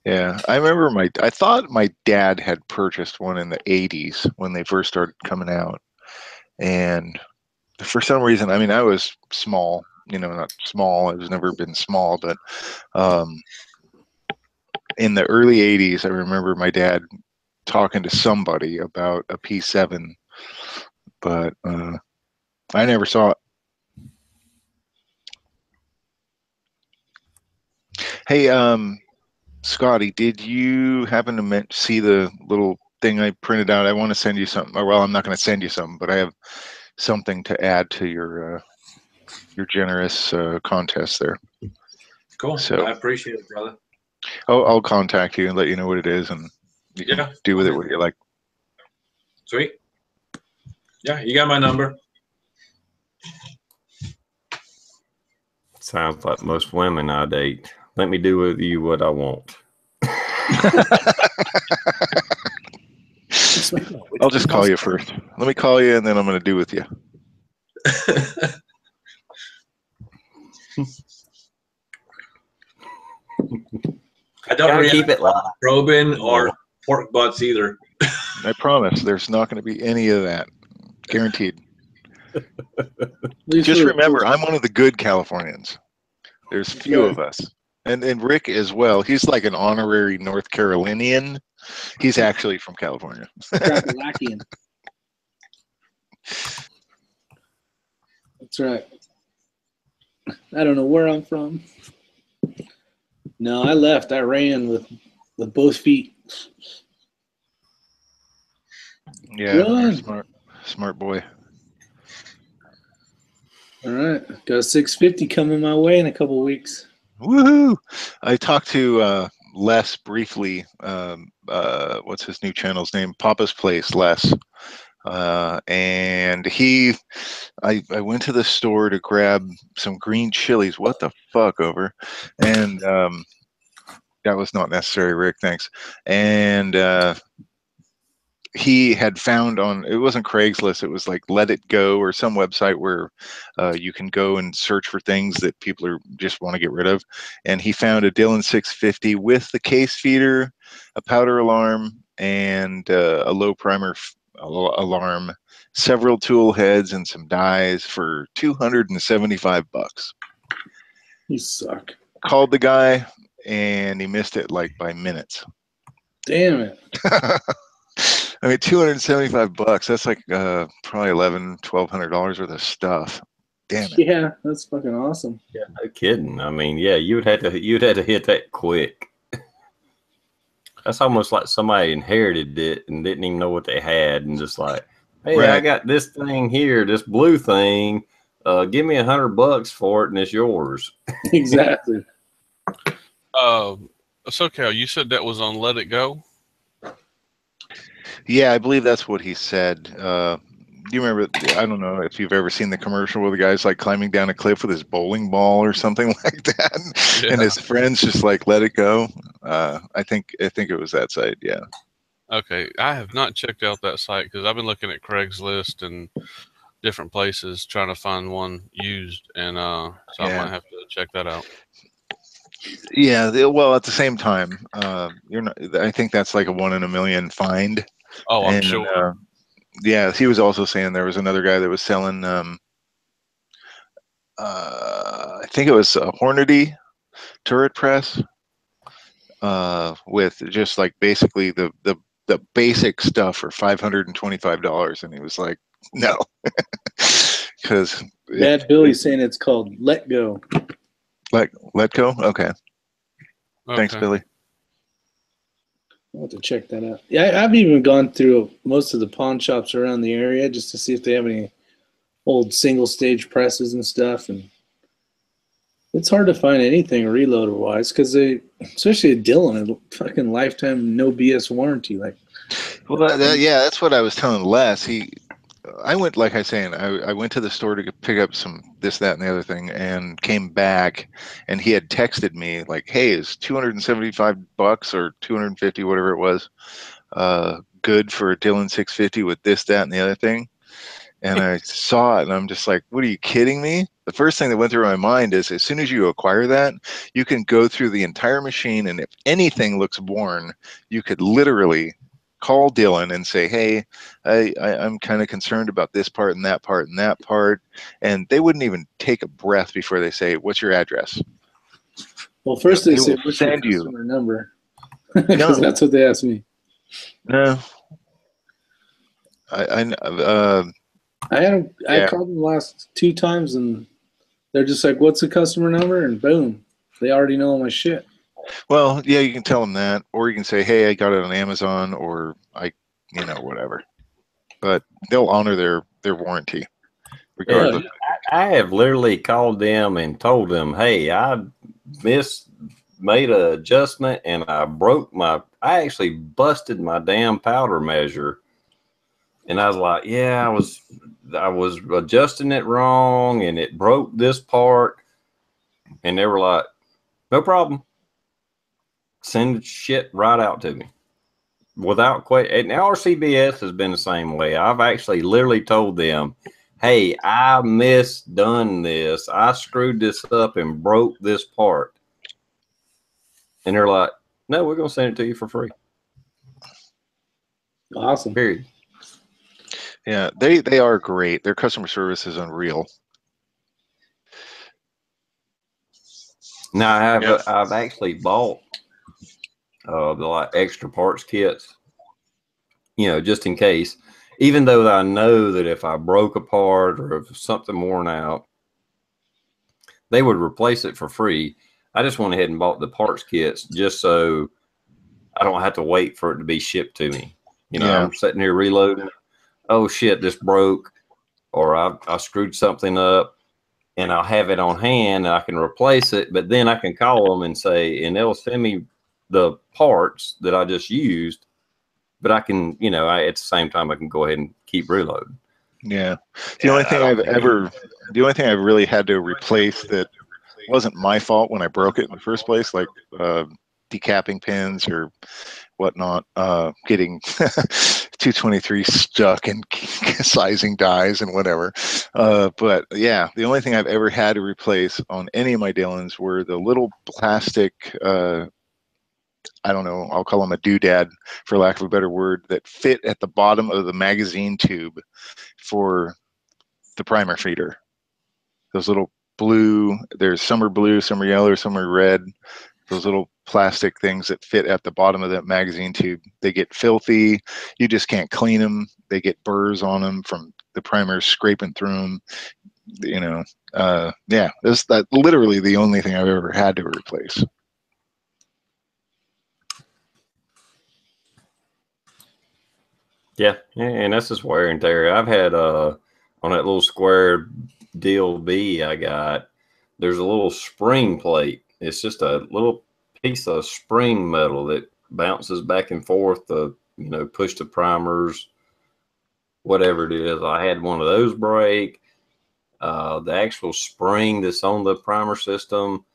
Yeah, I remember I thought my dad had purchased one in the 80s when they first started coming out. And for some reason, I mean, I was small, not small. I've never been small, but in the early 80s, I remember my dad talking to somebody about a P7, but I never saw it. Hey, Scotty, did you happen to see the little thing I printed out? I want to send you something. Well, I'm not going to send you something, but I have something to add to your generous contest there. Cool. So I appreciate it, brother. I'll contact you and let you know what it is, and you can do with it what you like. Sweet. Yeah, you got my number. Sounds like most women I date. Let me do with you what I want. I'll just call you first. Let me call you, and then I'm going to do with you. I don't really keep it probing or pork butts either. I promise there's not going to be any of that. Guaranteed. Just remember, I'm one of the good Californians. There's few of us. And Rick as well. He's like an honorary North Carolinian. He's actually from California. Crackalakian. That's right. I don't know where I'm from. No, I left. I ran with both feet. Yeah, smart boy. All right, got a 650 coming my way in a couple of weeks. Woohoo! I talked to Les briefly. What's his new channel's name? Papa's Place, Les. And I went to the store to grab some green chilies. What the fuck, over? And that was not necessary, Rick. Thanks. And he had found it wasn't Craigslist, it was like Let It Go or some website where you can go and search for things that people just want to get rid of. And he found a Dillon 650 with the case feeder, a powder alarm, and a low primer alarm, several tool heads, and some dies for $275. You suck. Called the guy, and he missed it like by minutes. Damn it. I mean, $275. That's like probably $1,200 worth of stuff. Damn it. Yeah, that's fucking awesome. Yeah, no kidding. I mean, yeah, you'd have to hit that quick. That's almost like somebody inherited it and didn't even know what they had, and just like, hey, Right. I got this thing here, this blue thing. Give me $100 for it, and it's yours. Exactly. SoCal, you said that was on Let It Go? Yeah, I believe that's what he said. Do you remember? I don't know if you've ever seen the commercial where the guy's like climbing down a cliff with his bowling ball or something like that, Yeah. and his friends just like let it go. I think it was that site. Yeah. Okay, I have not checked out that site because I've been looking at Craigslist and different places trying to find one used, and so I might have to check that out. Yeah. Well, at the same time, you're not. I think that's like a 1 in a million find. Oh, I'm And, sure. yeah, he was also saying there was another guy that was selling. I think it was a Hornady turret press with just like basically the basic stuff for $525, and he was like, no, because Bad Billy's saying it's called Let Go. let go. Okay. Thanks, Okay. Billy. I'll have to check that out. Yeah, I've even gone through most of the pawn shops around the area just to see if they have any old single stage presses and stuff. And it's hard to find anything reloader wise because they, especially at Dillon, a fucking lifetime no BS warranty. Like, Well, yeah, that's what I was telling Les. I went, like I saying, I went to the store to pick up some this, that, and the other thing, and came back, and he had texted me like, "Hey, is $275 or 250, whatever it was, good for a Dillon 650 with this, that, and the other thing?" And I saw it, and I'm just like, "What, are you kidding me?" The first thing that went through my mind is, as soon as you acquire that, you can go through the entire machine, and if anything looks worn, you could literally call Dillon and say, "Hey, I'm kind of concerned about this part and that part and that part," and they wouldn't even take a breath before they say, "What's your address?" well, first they say, will "What's your send you- customer number?" Because No. that's what they asked me. No, I called them the last 2 times, and they're just like, "What's the customer number?" And boom, they already know all my shit. well, yeah, you can tell them that, or you can say, "Hey, I got it on Amazon," or whatever. But they'll honor their warranty, regardless. I have literally called them and told them, hey, I made an adjustment and I actually busted my damn powder measure. And I was like, yeah, I was adjusting it wrong and it broke this part. And they were like, no problem. Send shit right out to me. Without question. And RCBS has been the same way. I've actually literally told them, hey, I misdone this. I screwed this up and broke this part. And they're like, no, we're going to send it to you for free. Awesome. Period. Yeah, they are great. Their customer service is unreal. Now, I've actually bought the like extra parts kits, just in case. Even though I know that if I broke a part or if something worn out, they would replace it for free. I just went ahead and bought the parts kits just so I don't have to wait for it to be shipped to me. I'm sitting here reloading. Oh shit, this broke, or I screwed something up, and I'll have it on hand and I can replace it. But then I can call them and say, and they'll send me the parts that I just used. But I can, at the same time, I can go ahead and keep reloading. Yeah. The only thing I've really had to replace that wasn't my fault when I broke it in the first place, like decapping pins or whatnot, getting 223 stuck and sizing dies and whatever. But yeah, the only thing I've ever had to replace on any of my Dillons were the little plastic I don't know, I'll call them a doodad for lack of a better word, that fit at the bottom of the magazine tube for the primer feeder. Those little blue, there's some are blue, some are yellow, some are red. Those little plastic things that fit at the bottom of that magazine tube. They get filthy. You just can't clean them. They get burrs on them from the primers scraping through them. You know, yeah, that's literally the only thing I've ever had to replace. Yeah, and that's just wear and tear. I've had on that little square deal B I got, there's a little spring plate. It's just a little piece of spring metal that bounces back and forth to, you know, push the primers, whatever it is. I had one of those break. The actual spring that's on the primer system,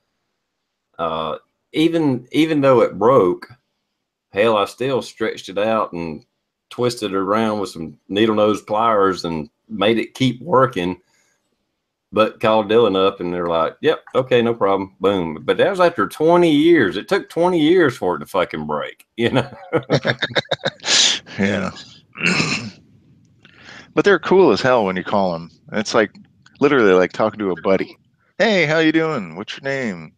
even though it broke, hell, I still stretched it out and twisted it around with some needle nose pliers and made it keep working. But called Dylan up and they're like, yep, okay, no problem. Boom. But that was after 20 years. It took 20 years for it to fucking break, you know? Yeah. But they're cool as hell when you call them. It's like literally like talking to a buddy. Hey, how you doing? What's your name?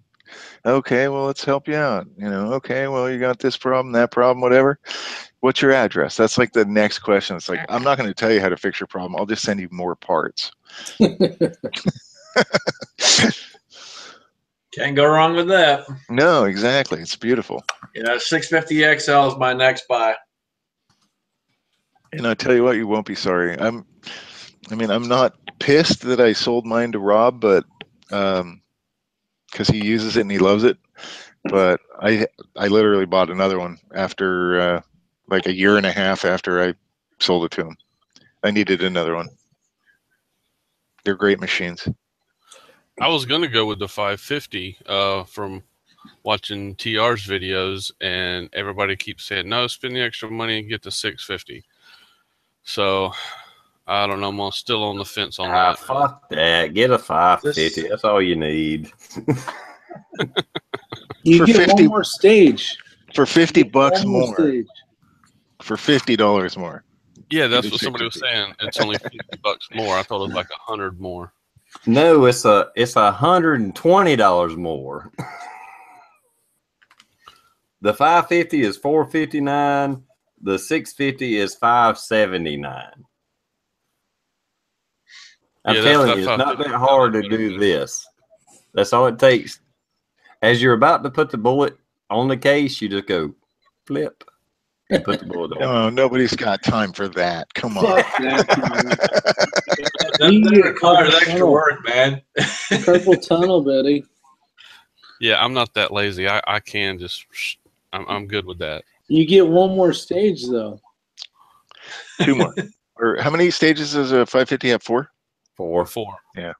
Okay, well, let's help you out. You know, okay, well, you got this problem, that problem, whatever. What's your address? That's like the next question. It's like, I'm not going to tell you how to fix your problem. I'll just send you more parts. Can't go wrong with that. No, exactly. It's beautiful. Yeah, 650 XL is my next buy. And I tell you what, you won't be sorry. I'm not pissed that I sold mine to Rob, but because he uses it and he loves it. But I literally bought another one after like a year and a half after I sold it to him. I needed another one. They're great machines. I was going to go with the 550 from watching TR's videos, and everybody keeps saying, no, spend the extra money and get the 650. So, I don't know. I'm still on the fence on that. Fuck that. Get a 550. That's all you need. You For get 50 one more stage. For 50 bucks One more. stage. For $50 more. Yeah, that's what somebody was saying. It's only 50 bucks more. I thought it was like 100 more. No, it's $120 more. The 550 is $459. The 650 is $579. I'm telling you, it's not that hard to do this. That's all it takes. As you're about to put the bullet on the case, you just go flip and put the bullet on. No, nobody's got time for that. Come on. That requires extra work, man. Carpal tunnel, buddy. Yeah, I'm not that lazy. I can just, I'm good with that. You get one more stage, though. 2 more. Or how many stages does a 550 have? 4? 4. Yeah.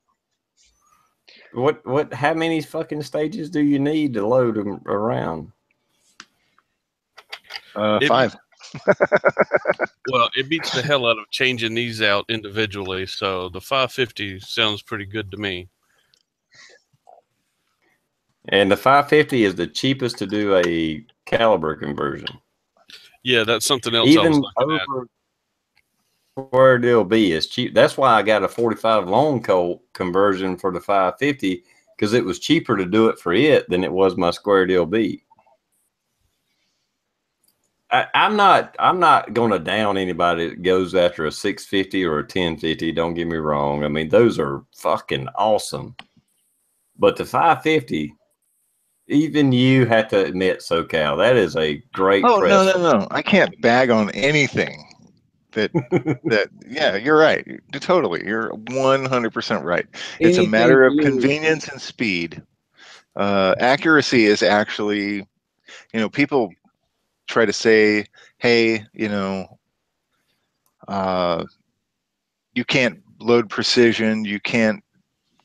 How many fucking stages do you need to load them around? 5. Well, it beats the hell out of changing these out individually. So the 550 sounds pretty good to me. And the 550 is the cheapest to do a caliber conversion. Yeah, that's something else. Even over square deal B is cheap. That's why I got a 45 long colt conversion for the 550, because it was cheaper to do it for it than it was my square deal B. I'm not going to down anybody that goes after a 650 or a 1050. Don't get me wrong. I mean, those are fucking awesome. But the 550, even you have to admit, SoCal, that is a great press. No. I can't bag on anything. Yeah, you're right. Totally. You're 100% right. It's a matter of convenience and speed. Accuracy is actually, people try to say, hey, you can't load precision. You can't,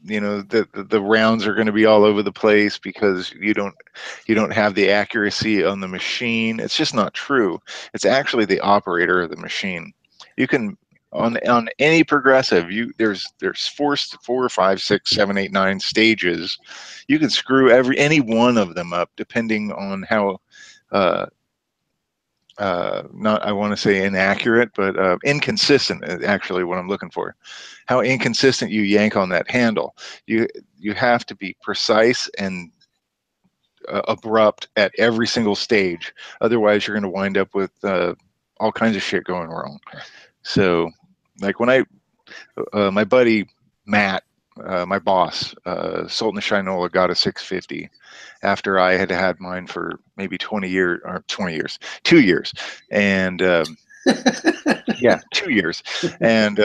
the rounds are going to be all over the place because you don't have the accuracy on the machine. It's just not true. It's actually the operator of the machine. You can on any progressive, there's 4, 5, 6, 7, 8, 9 stages. You can screw any one of them up depending on how not, I want to say inaccurate, but inconsistent is actually what I'm looking for. How inconsistent you yank on that handle. You have to be precise and abrupt at every single stage. Otherwise, you're going to wind up with all kinds of shit going wrong. So, like when my buddy Matt, my boss, Sultan of Shinola, got a 650 after I had had mine for maybe 20 years, or 20 years, 2 years. And yeah, 2 years. And,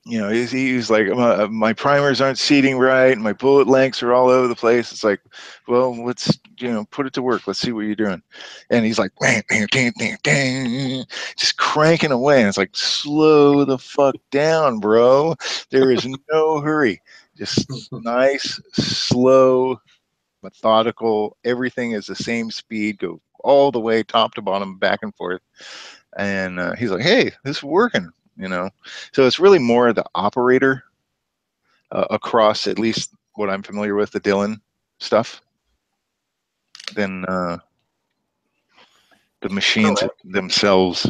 you know, he was like, my primers aren't seating right, and my bullet lengths are all over the place. It's like, well, let's, you know, put it to work. Let's see what you're doing. And he's like, just cranking away. And it's like, slow the fuck down, bro. There is no hurry. Just nice, slow, methodical. Everything is the same speed. Go all the way top to bottom, back and forth. And he's like, hey, this is working. You know, so it's really more the operator across at least what I'm familiar with, the Dylan stuff, than the machines themselves.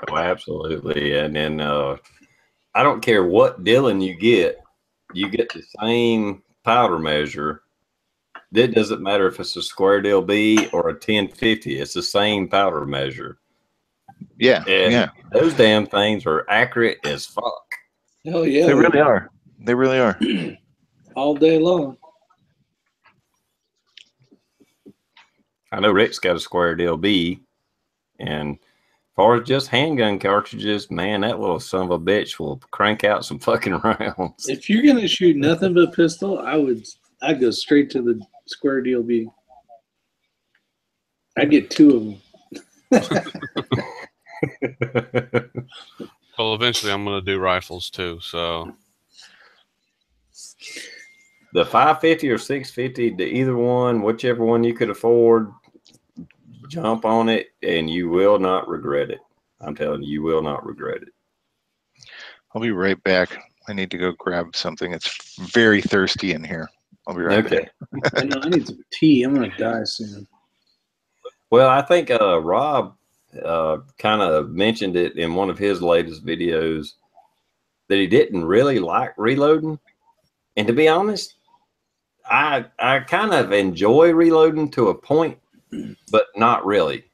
Oh, absolutely. And then I don't care what Dylan you get the same powder measure. It doesn't matter if it's a square deal B or a 1050. It's the same powder measure. Yeah, and yeah. Those damn things are accurate as fuck. Hell yeah. They really are. They really are. All day long. I know Rick's got a square deal B, and as far as just handgun cartridges, man, that little son of a bitch will crank out some fucking rounds. If you're gonna shoot nothing but pistol, I'd go straight to the square deal B. I'd get 2 of them. Well, eventually I'm going to do rifles too. So the 550 or 650, to either one, whichever one you could afford, jump on it, and you will not regret it. I'm telling you, you will not regret it. I'll be right back. I need to go grab something. It's very thirsty in here. I'll be right back. I know, I need some tea. I'm gonna die soon. Well, I think Rob kind of mentioned it in one of his latest videos that he didn't really like reloading. And to be honest, I kind of enjoy reloading to a point, but not really.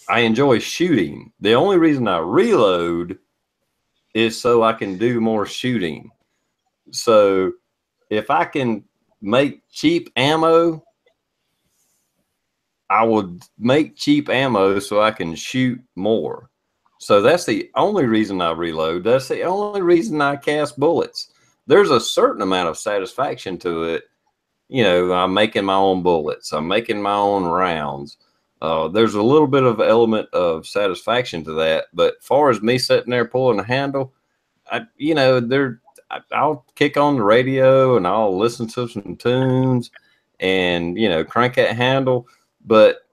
I enjoy shooting. The only reason I reload is so I can do more shooting. So if I can make cheap ammo, I would make cheap ammo so I can shoot more. So that's the only reason I reload. That's the only reason I cast bullets. There's a certain amount of satisfaction to it. You know, I'm making my own bullets. I'm making my own rounds. There's a little bit of element of satisfaction to that. But as far as me sitting there pulling a handle, I'll kick on the radio and I'll listen to some tunes and, crank that handle. But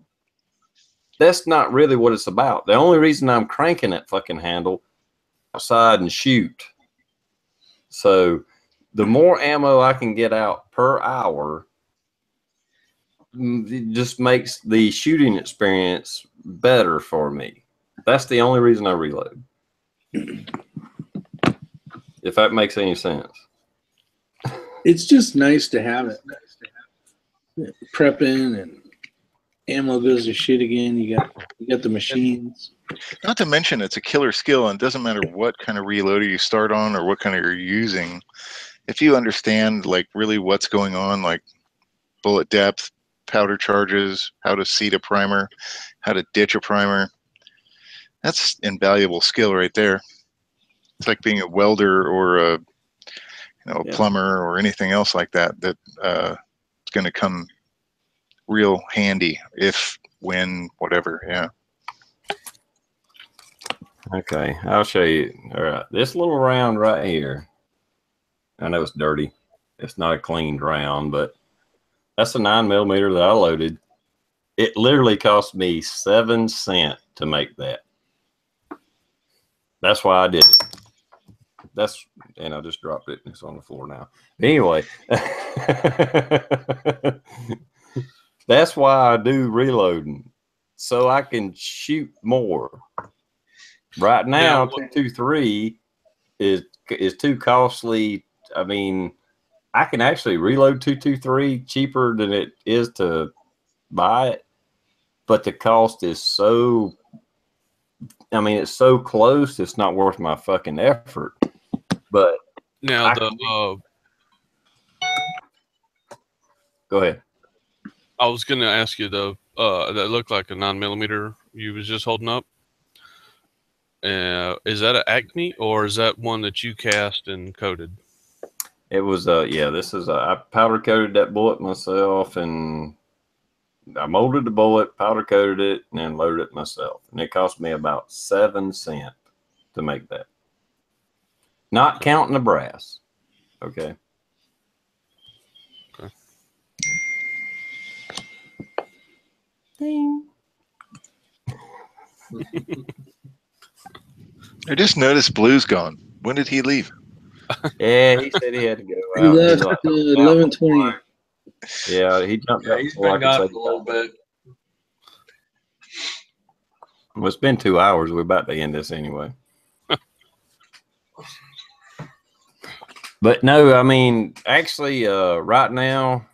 that's not really what it's about. The only reason I'm cranking that fucking handle outside and shoot. So the more ammo I can get out per hour, it just makes the shooting experience better for me. That's the only reason I reload. If that makes any sense. It's just nice to have it. Prepping and ammo goes to shit again. You got the machines. Not to mention, it's a killer skill, and it doesn't matter what kind of reloader you start on or what kind of you're using. If you understand, like, really what's going on, like bullet depth, powder charges, how to seat a primer, how to ditch a primer, that's invaluable skill right there. It's like being a welder or a plumber or anything else like that. It's going to come real handy if, when, whatever. Yeah. Okay, I'll show you. All right, this little round right here. I know it's dirty. It's not a cleaned round, but that's a 9mm that I loaded. It literally cost me 7 cents to make that. That's why I did it. And I just dropped it. It's on the floor now. Anyway, That's why I do reloading, so I can shoot more. Right now, 223 is too costly. I mean, I can actually reload 223 cheaper than it is to buy it, but the cost is so. I mean, it's so close. It's not worth my fucking effort. But Now go ahead. I was going to ask you though. That looked like a 9mm you was just holding up. Is that an Acme or is that one that you cast and coated? It was yeah. This is I powder coated that bullet myself, and I molded the bullet, powder coated it, and then loaded it myself. And it cost me about 7 cents to make that. Not counting the brass. Okay. Okay. Ding. I just noticed Blue's gone. When did he leave? Yeah, he said he had to go He out. left Like, 11:20. yeah, he jumped out He's before I been could gone say for a little bit. Well, it's been 2 hours. We're about to end this anyway. But no, I mean, actually, right now,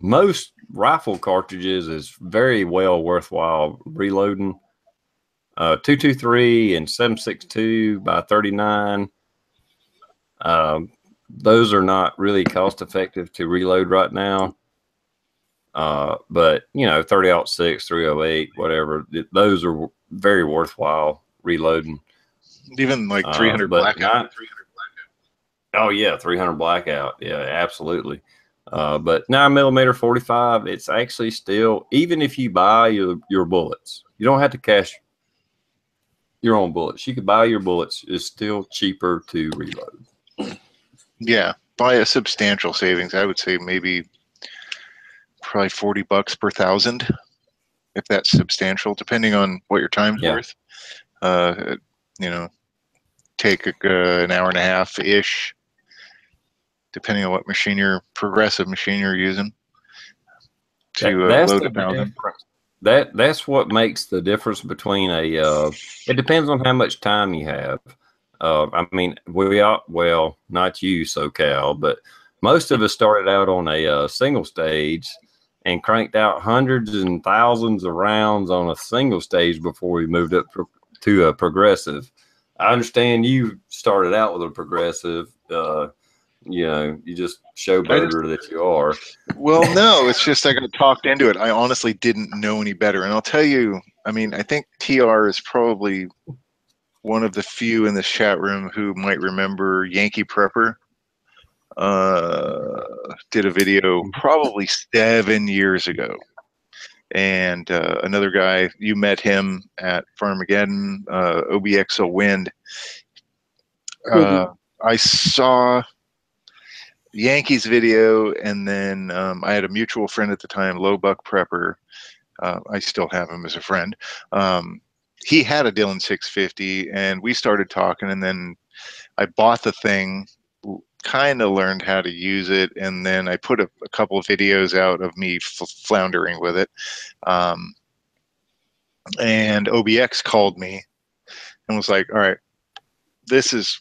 most rifle cartridges is very well worthwhile reloading. 223 and 7.62 by 39. Those are not really cost effective to reload right now. But you know, 30-06, 308, whatever, those are very worthwhile reloading. Even like 300 blackout. Oh yeah, 300 blackout. Yeah, absolutely. But 9mm 45, it's actually still, even if you buy your bullets, you don't have to cash your own bullets. You could buy your bullets. It's still cheaper to reload. Yeah, by a substantial savings. I would say maybe probably $40 per 1,000, if that's substantial, depending on what your time's worth. You know, take an hour and a half ish, depending on what progressive machine you're using, to load 1,000. That's what makes the difference between a. It depends on how much time you have. I mean, well, not you, SoCal, but most of us started out on a single stage and cranked out hundreds and thousands of rounds on a single stage before we moved up to a progressive. I understand you started out with a progressive. You know, you just showboater that you are. Well, no, it's just I got talked into it. I honestly didn't know any better. And I'll tell you, I mean, I think TR is probably one of the few in this chat room who might remember Yankee Prepper. Did a video probably 7 years ago. And another guy, you met him at Farmageddon, OBXO Wind. I saw Yankees video, and then I had a mutual friend at the time, Low Buck Prepper. I still have him as a friend. He had a Dillon 650, and we started talking, and then I bought the thing, kind of learned how to use it, and then I put a couple of videos out of me floundering with it. And OBX called me and was like, all right, this is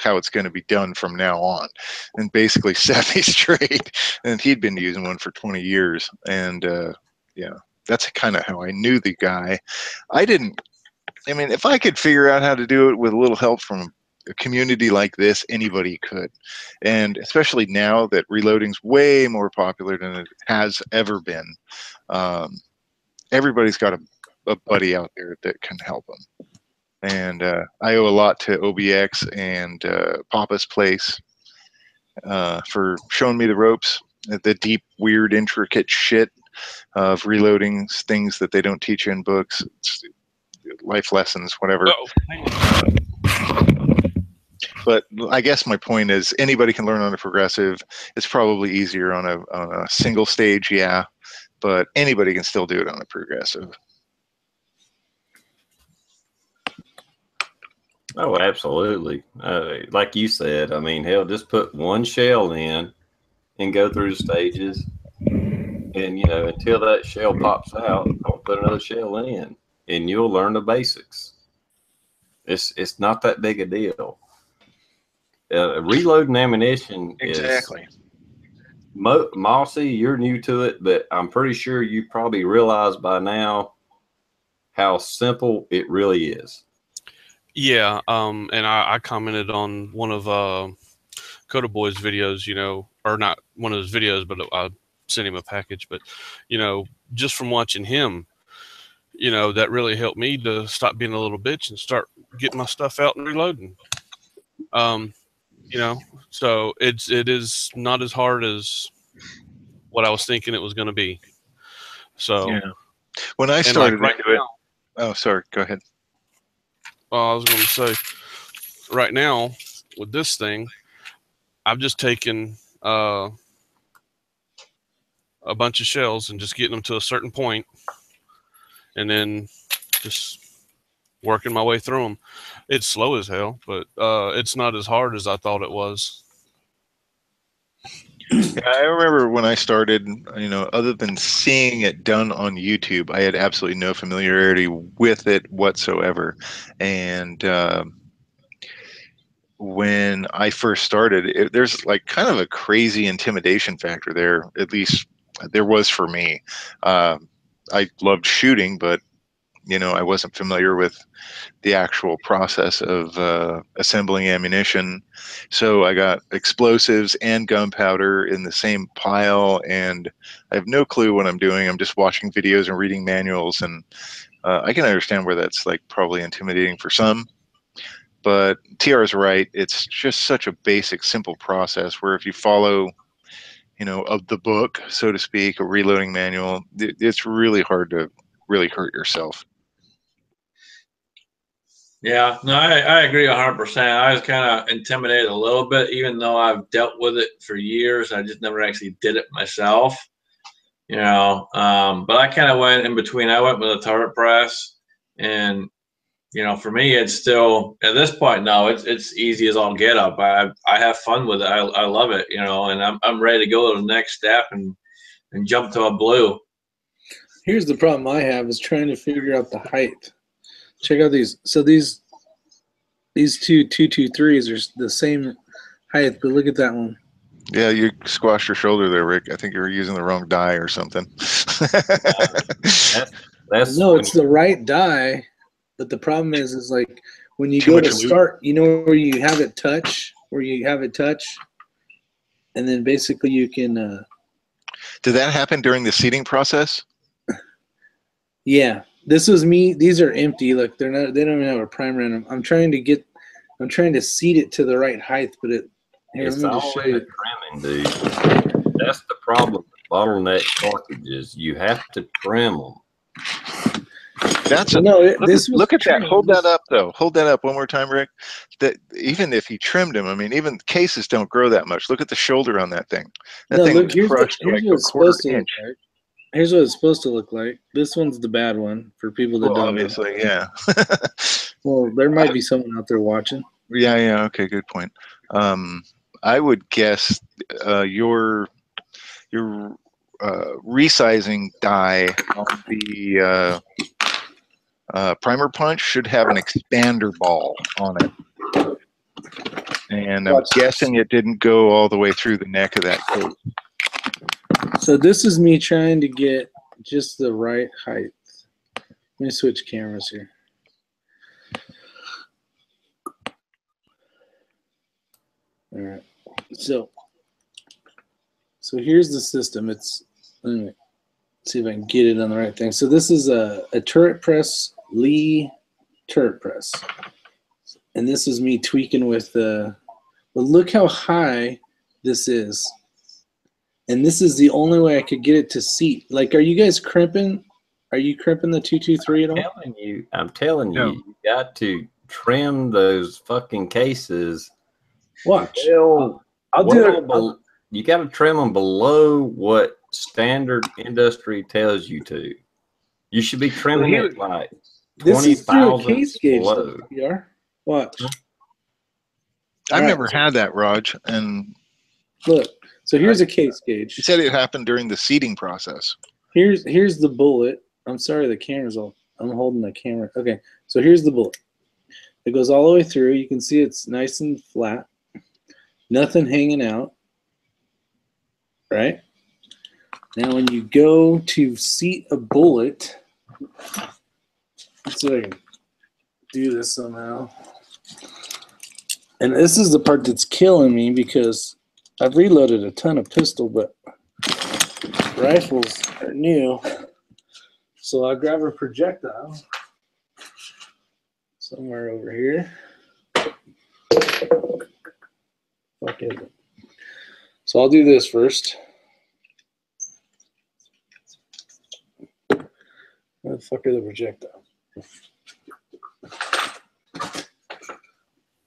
how it's going to be done from now on, and basically set me straight. And he'd been using one for 20 years. And yeah, that's kind of how I knew the guy. I mean, if I could figure out how to do it with a little help from a community like this, anybody could. And especially now that reloading's way more popular than it has ever been, everybody's got a buddy out there that can help them. And I owe a lot to OBX and Papa's Place for showing me the ropes, the deep, weird, intricate shit of reloading, things that they don't teach you in books, life lessons, whatever. But I guess my point is anybody can learn on a progressive. It's probably easier on a single stage, yeah, but anybody can still do it on a progressive. Oh, absolutely. Like you said, I mean, hell, just put one shell in and go through the stages. And, you know, until that shell pops out, I'll put another shell in, and you'll learn the basics. It's not that big a deal. Reloading ammunition Exactly. is Mossy, you're new to it, but I'm pretty sure you probably realize by now how simple it really is. Yeah, and I commented on one of Coda Boy's videos, you know, or not one of his videos, but I sent him a package. But, you know, just from watching him, you know, that really helped me to stop being a little bitch and start getting my stuff out and reloading. You know, so it is not as hard as what I was thinking it was going to be. So, Yeah. When I started into it, oh, sorry, go ahead. I was going to say, right now with this thing, I've just taken a bunch of shells and just getting them to a certain point, and then just working my way through them. It's slow as hell, but it's not as hard as I thought it was. Yeah, I remember when I started, you know, other than seeing it done on YouTube, I had absolutely no familiarity with it whatsoever. And when I first started, there's like kind of a crazy intimidation factor there. At least there was for me. I loved shooting, but you know, I wasn't familiar with the actual process of assembling ammunition. So I got explosives and gunpowder in the same pile, and I have no clue what I'm doing. I'm just watching videos and reading manuals, and I can understand where that's like probably intimidating for some. But TR is right. It's just such a basic, simple process where if you follow, you know, of the book, so to speak, a reloading manual, it's really hard to really hurt yourself. Yeah, no, I agree 100%. I was kind of intimidated a little bit, even though I've dealt with it for years. I just never actually did it myself, you know. But I kind of went in between. I went with a turret press, and you know, for me, it's still at this point. No, it's easy as all get up. I have fun with it. I love it, you know, and I'm ready to go to the next step and jump to a blue. Here's the problem I have is trying to figure out the height. Check out these. So these two 223s are the same height, but look at that one. Yeah, you squashed your shoulder there, Rick. I think you were using the wrong die or something. That's no, it's the right die, but the problem is like when you Too go much to loot. start, you know where you have it touch, and then basically you can. Did that happen during the seating process? Yeah, this was me. These are empty. Look, they're not. They don't even have a primer in them. I'm trying to seat it to the right height, but it. Here, it's let me just show all in you. the trimming, dude. That's the problem with bottleneck cartridges. You have to trim them. That's look at that. Hold that up, though. Hold that up one more time, Rick. That even if he trimmed him, I mean, even cases don't grow that much. Look at the shoulder on that thing. That thing was crushed to like a quarter inch. Here's what it's supposed to look like. This one's the bad one for people that don't obviously, know. Yeah. Well, there might be someone out there watching. Yeah. Okay, good point. I would guess your resizing die on the primer punch should have an expander ball on it. And I'm guessing it didn't go all the way through the neck of that case. So this is me trying to get just the right height. Let me switch cameras here. All right. So here's the system. It's anyway, see if I can get it on the right thing. So this is a turret press, Lee turret press. And this is me tweaking with but look how high this is. And this is the only way I could get it to seat. Like, are you guys crimping? Are you crimping the 223 at all? I'm telling you, you got to trim those fucking cases. Watch. I'll do it. You got to trim them below what standard industry tells you to. You should be trimming it like 20,000 below. Watch. I've never had that, Raj. And look, So here's a case gauge. He said it happened during the seeding process. Here's the bullet. I'm sorry, the camera's all. I'm holding the camera. Okay, so here's the bullet. It goes all the way through. You can see it's nice and flat. Nothing hanging out. Right? Now when you go to seat a bullet, let's see if I can do this somehow. And this is the part that's killing me because I've reloaded a ton of pistol, but rifles are new. So I grab a projectile somewhere over here. Fuck is it? So I'll do this first. Where the fuck are the projectile?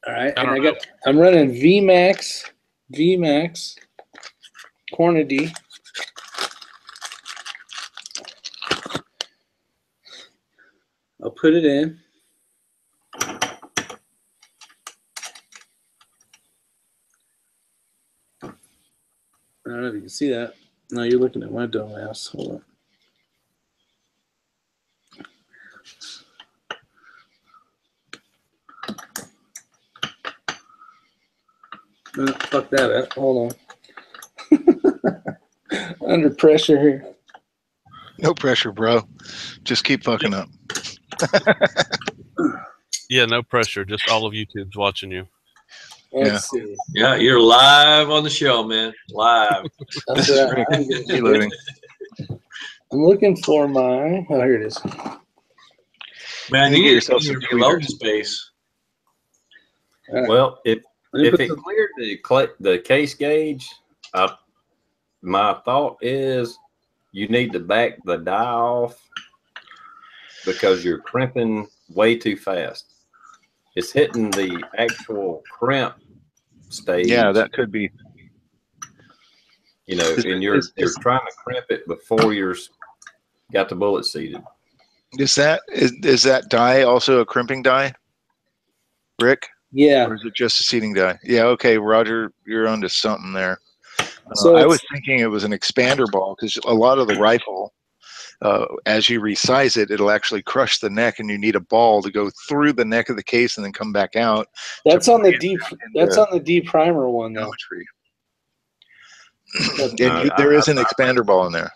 All right, and I'm running VMAX quantity. I'll put it in. I don't know if you can see that. No, you're looking at my dumb ass. Hold on. Fuck that up. Hold on. Under pressure here. No pressure, bro. Just keep fucking up. Yeah, no pressure. Just all of YouTube's watching you. Let's see. Yeah, you're live on the show, man. Live. That's This is right. Rick reloading. I'm looking for my. Oh, here it is. Man, You you get get yourself yourself some some reloading tweeters. space. All right. Well, if Let me it put some- cleared the case gauge, my thought is you need to back the die off because you're crimping way too fast. It's hitting the actual crimp stage. Yeah, that could be. You know, and you're trying to crimp it before you're got the bullet seated. Is that die also a crimping die, Rick? Yeah. Or is it just a seating die? Yeah, okay, Roger, you're onto something there. So I it's- was thinking it was an expander ball because a lot of the rifle, as you resize it, it'll actually crush the neck, and you need a ball to go through the neck of the case and then come back out. That's to on the put D. it That's on the D primer one though. geometry. But- And there is an expander ball in there.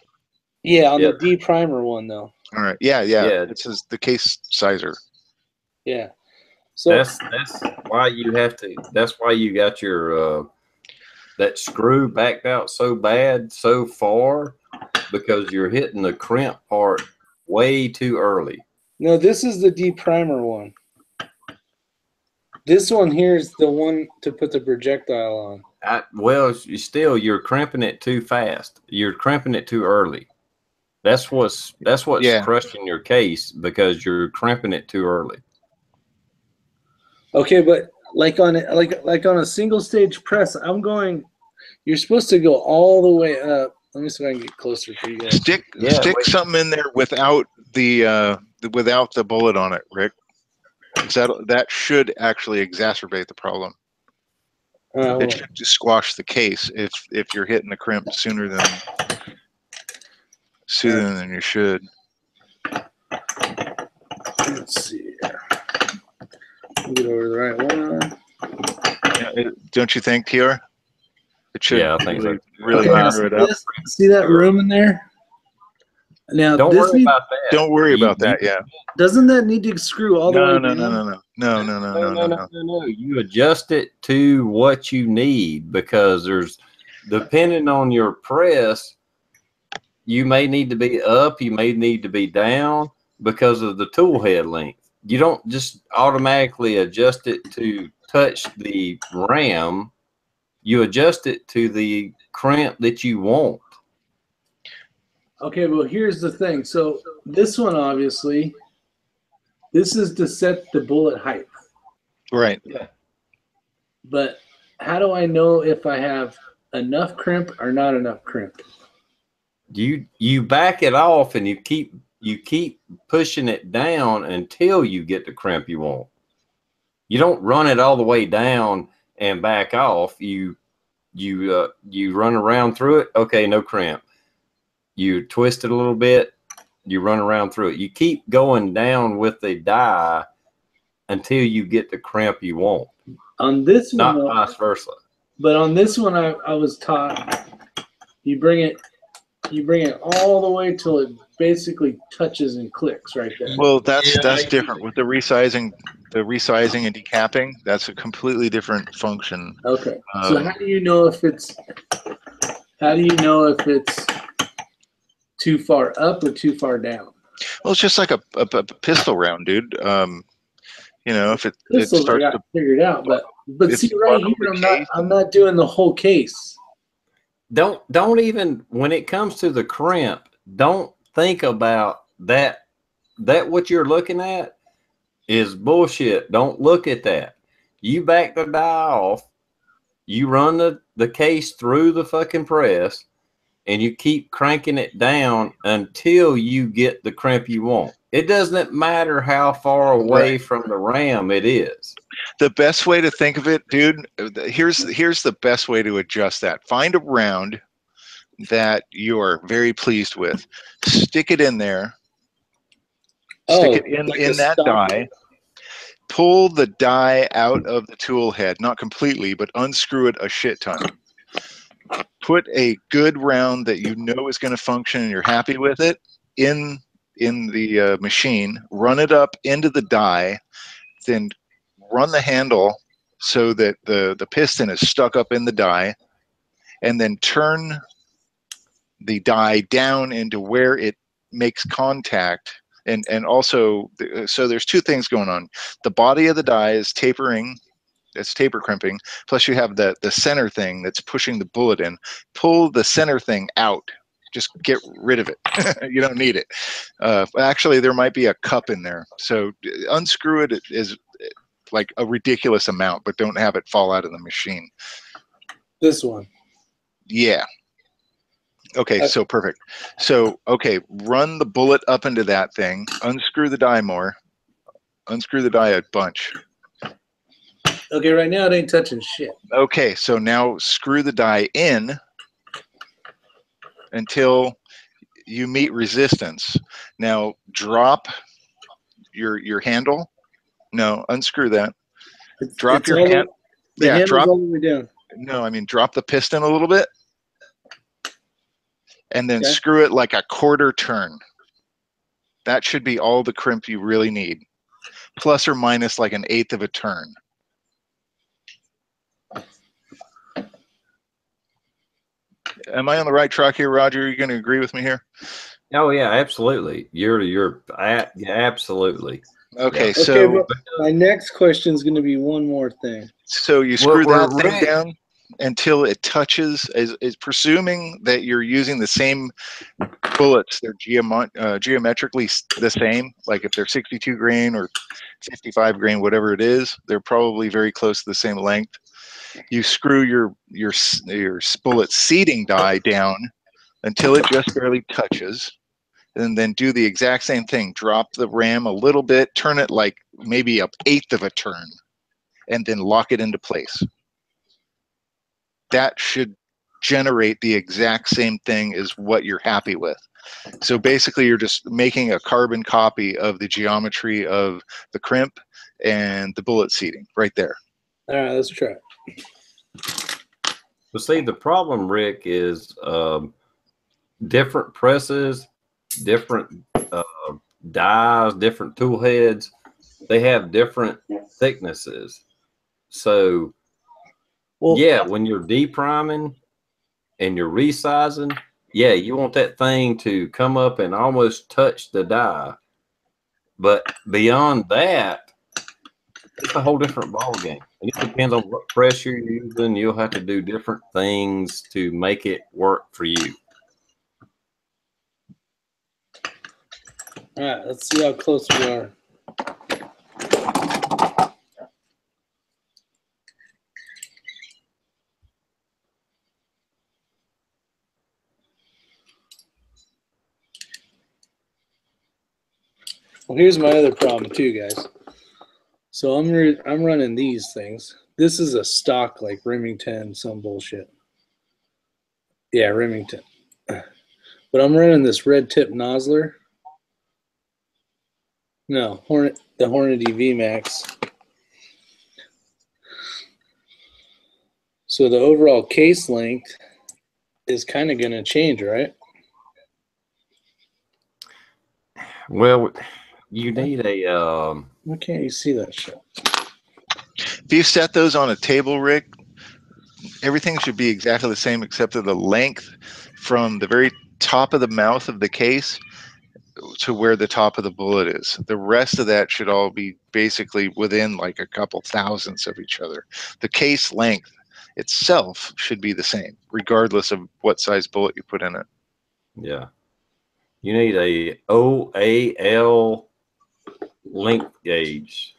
Yeah, on Yep. the D primer one though. All right. Yeah. Yeah. It says the case sizer. Yeah. So That's why you have to. That's why you got your that screw backed out so bad so far because you're hitting the crimp part way too early. no, this is the D primer one. This one here is the one to put the projectile on. You're crimping it too fast. You're crimping it too early. That's what's Yeah. crushing your case because you're crimping it too early. Okay, but like on a single stage press, I'm going. You're supposed to go all the way up. Let me see if I can get closer for you guys. Stick Yeah, something in there without the bullet on it, Rick. That should actually exacerbate the problem. It should just squash the case if you're hitting the crimp sooner than you should. Let's see here. Get over the right one. Don't you think, TR? It should Yeah, I think so. really Okay, now narrow it up. see that room in there? Now Don't this worry about that. Don't worry about that. Yeah. doesn't that need to screw all the way down? No. You adjust it to what you need because depending on your press, you may need to be up, you may need to be down because of the tool head length. You don't just automatically adjust it to touch the ram. You adjust it to the crimp that you want. Okay, well, here's the thing. So this one, obviously, this is to set the bullet height. Right. But how do I know if I have enough crimp or not enough crimp? You back it off and you keep pushing it down until you get the crimp you want. You don't run it all the way down and back off. You you run around through it. Okay, no cramp. You twist it a little bit. You run around through it. You keep going down with the die until you get the cramp you want. On this one, not vice versa. But on this one, I was taught you bring it all the way till it basically touches and clicks right there. Well, that's different with the resizing and decapping. That's a completely different function. Okay. So how do you know if it's too far up or too far down? Well, it's just like a pistol round, dude. You know, if it Pistols starts I got to figured out, but see right here, I'm not doing the whole case. Don't even, when it comes to the crimp, don't think about that. That what you're looking at is bullshit. Don't look at that. You back the die off, you run the case through the fucking press, and you keep cranking it down until you get the crimp you want. It doesn't matter how far away from the ram it is. The best way to think of it, dude, here's the best way to adjust that. Find a round that you're very pleased with. Stick it in there. Stick it in that die. Pull the die out of the tool head, not completely, but unscrew it a shit ton. Put a good round that you know is going to function and you're happy with it in the machine. Run it up into the die, then run the handle so that the piston is stuck up in the die, and then turn the die down into where it makes contact. And also, so there's two things going on. The body of the die is tapering. It's taper crimping. Plus you have the center thing that's pushing the bullet in. Pull the center thing out. Just get rid of it. You don't need it. Actually, there might be a cup in there. So unscrew it is like a ridiculous amount, but don't have it fall out of the machine. This one. Yeah. Okay, so perfect. So, okay, run the bullet up into that thing. Unscrew the die more. Unscrew the die a bunch. Okay, right now it ain't touching shit. Okay, so now screw the die in until you meet resistance. Now drop your handle. No, unscrew that. Drop your hand. The handle's all the way down. No, I mean drop the piston a little bit. And then screw it like a quarter turn. That should be all the crimp you really need. Plus or minus like an eighth of a turn. Am I on the right track here, Roger? Are you going to agree with me here? Oh yeah, absolutely. You're absolutely. Okay, yeah. So my next question is going to be one more thing. So you screw that thing down until it touches, is presuming that you're using the same bullets. They're geometrically the same. Like if they're 62 grain or 55 grain, whatever it is, they're probably very close to the same length. You screw your bullet seating die down until it just barely touches, and then do the exact same thing. Drop the ram a little bit, turn it like maybe an eighth of a turn, and then lock it into place. That should generate the exact same thing as what you're happy with. So basically you're just making a carbon copy of the geometry of the crimp and the bullet seating right there. All right, let's try it. Well, see, the problem, Rick, is different presses, different dies, different tool heads, they have different thicknesses. So, yeah, when you're depriming and you're resizing, yeah, you want that thing to come up and almost touch the die. But beyond that, it's a whole different ball game. And it depends on what press you're using. You'll have to do different things to make it work for you. All right, let's see how close we are. Well, here's my other problem too, guys. So I'm running these things. This is a stock like Remington, some bullshit. Yeah, Remington. But I'm running this red tip nozzler. No, the Hornady VMAX. So the overall case length is kind of going to change, right? Well, you need a Why can't you see that shit? If you set those on a table, Rick, everything should be exactly the same except for the length from the very top of the mouth of the case to where the top of the bullet is. The rest of that should all be basically within like a couple thousandths of each other. The case length itself should be the same, regardless of what size bullet you put in it. yeah. You need a OAL length gauge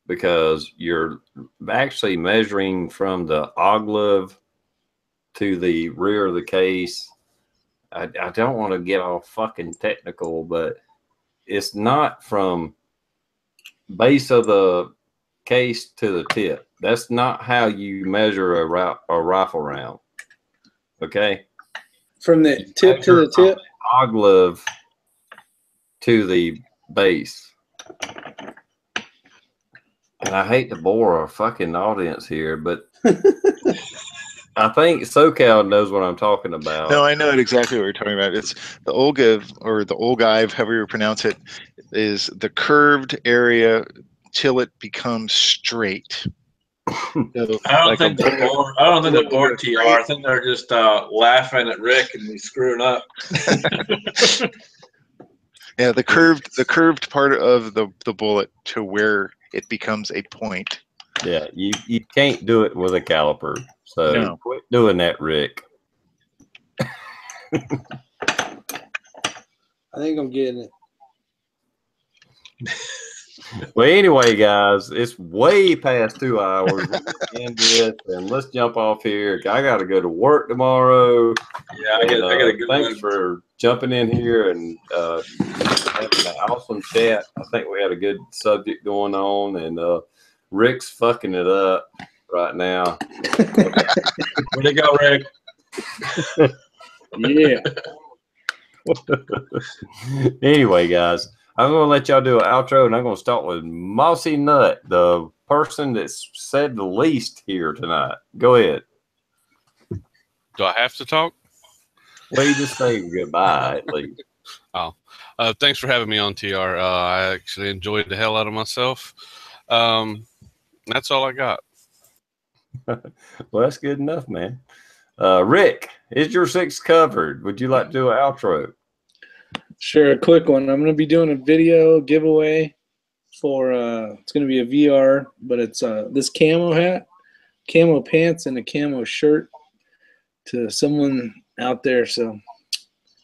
because you're actually measuring from the oglive to the rear of the case. I don't want to get all fucking technical, but it's not from base of the case to the tip. That's not how you measure a rifle round. Okay? From the tip to the tip? Oglive to the base. And I hate to bore our fucking audience here, but I think SoCal knows what I'm talking about. No, I know exactly what you're talking about. It's the ogive, or the ogive, however you pronounce it, is the curved area till it becomes straight. So, I don't like think they're bored. I don't think they're bored, TR. I think they're just laughing at Rick and he's screwing up. Yeah, the curved part of the bullet to where it becomes a point. Yeah, you can't do it with a caliper. So No. quit doing that, Rick. I think I'm getting it. Well, anyway, guys, it's way past 2 hours. We can end this, and let's jump off here. I got to go to work tomorrow. Yeah, I got a good Thanks one. for jumping in here and having an awesome chat. I think we had a good subject going on, and Rick's fucking it up right now. Where'd it go, Rick? Yeah. Anyway, guys, I'm going to let y'all do an outro, and I'm going to start with Mossy Nut, the person that's said the least here tonight. Go ahead. Do I have to talk? Well, you just say goodbye at least. Oh, thanks for having me on, TR. I actually enjoyed the hell out of myself. That's all I got. Well, that's good enough, man. Rick, is your 6 covered? Would you like to do an outro? Sure, a quick one. I'm going to be doing a video giveaway for, it's going to be a VR, but it's this camo hat, camo pants, and a camo shirt to someone out there. So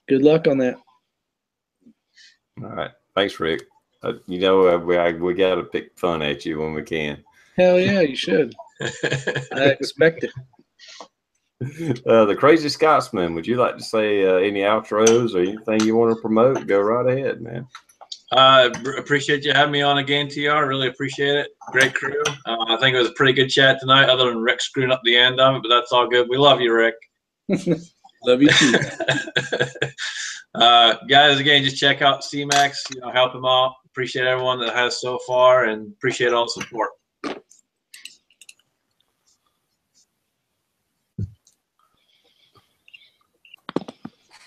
good luck on that. All right. Thanks, Rick. You know, we got to pick fun at you when we can. Hell yeah, you should. I expect it. The Crazy Scotsman, would you like to say any outros or anything you want to promote? Go right ahead, man. Appreciate you having me on again, TR. Really appreciate it. Great crew. I think it was a pretty good chat tonight, other than Rick screwing up the end of it, but that's all good. We love you, Rick. Love you too. Guys, again, just check out C-Max, help him out. Appreciate everyone that has so far, and appreciate all the support.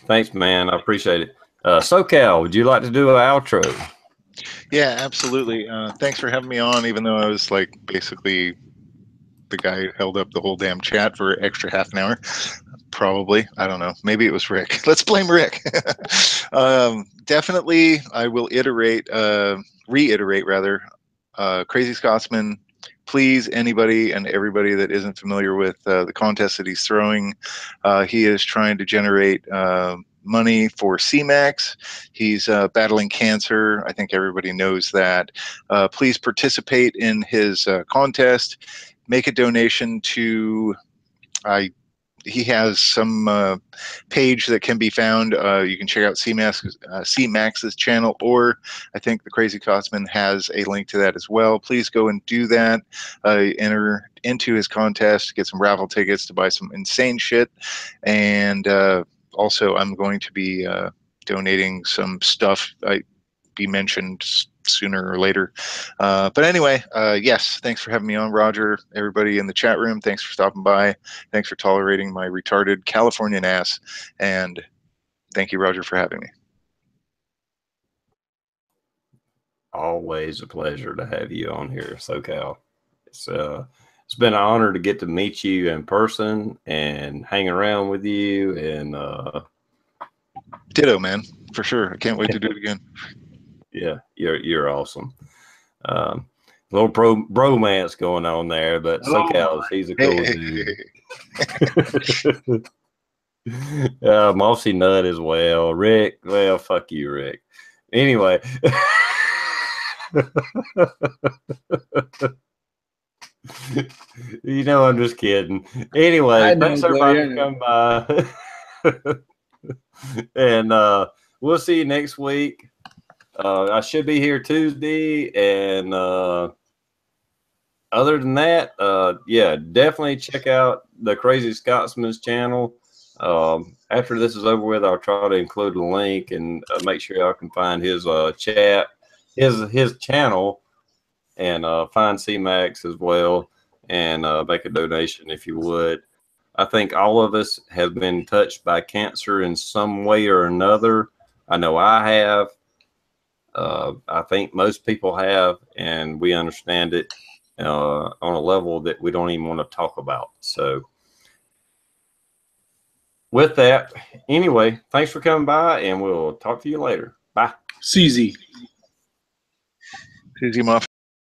Thanks, man. I appreciate it. SoCal, would you like to do an outro? Yeah, absolutely. Thanks for having me on, even though I was like basically the guy who held up the whole damn chat for an extra half an hour. Probably. I don't know. Maybe it was Rick. Let's blame Rick. Definitely, I will reiterate rather. Crazy Scotsman, please, anybody and everybody that isn't familiar with the contest that he's throwing, he is trying to generate money for C-Max. He's battling cancer. I think everybody knows that. Please participate in his contest. Make a donation to, I he has some page that can be found. You can check out C-Max's channel, or I think the Crazy Cosman has a link to that as well. Please go and do that. Enter into his contest, get some raffle tickets to buy some insane shit. And also, I'm going to be donating some stuff. Be mentioned sooner or later. But anyway, yes, thanks for having me on, Roger. Everybody in the chat room, thanks for stopping by. Thanks for tolerating my retarded Californian ass. And thank you, Roger, for having me. Always a pleasure to have you on here, SoCal. It's been an honor to get to meet you in person and hang around with you. And ditto, man, for sure. I can't wait to do it again. Yeah, you're awesome. Little bromance going on there, but SoCal, he's a cool dude. Mossy Nut as well. Rick, well, fuck you, Rick. Anyway. You know, I'm just kidding. Anyway, thanks everybody for coming by. And we'll see you next week. I should be here Tuesday, and other than that, yeah, definitely check out the Crazy Scotsman's channel. After this is over with, I'll try to include a link and make sure y'all can find his chat, his channel, and find C-Max as well, and make a donation if you would. I think all of us have been touched by cancer in some way or another. I know I have. I think most people have, and we understand it on a level that we don't even want to talk about. So with that, anyway, thanks for coming by, and we'll talk to you later. Bye. CZ. CZ Muff.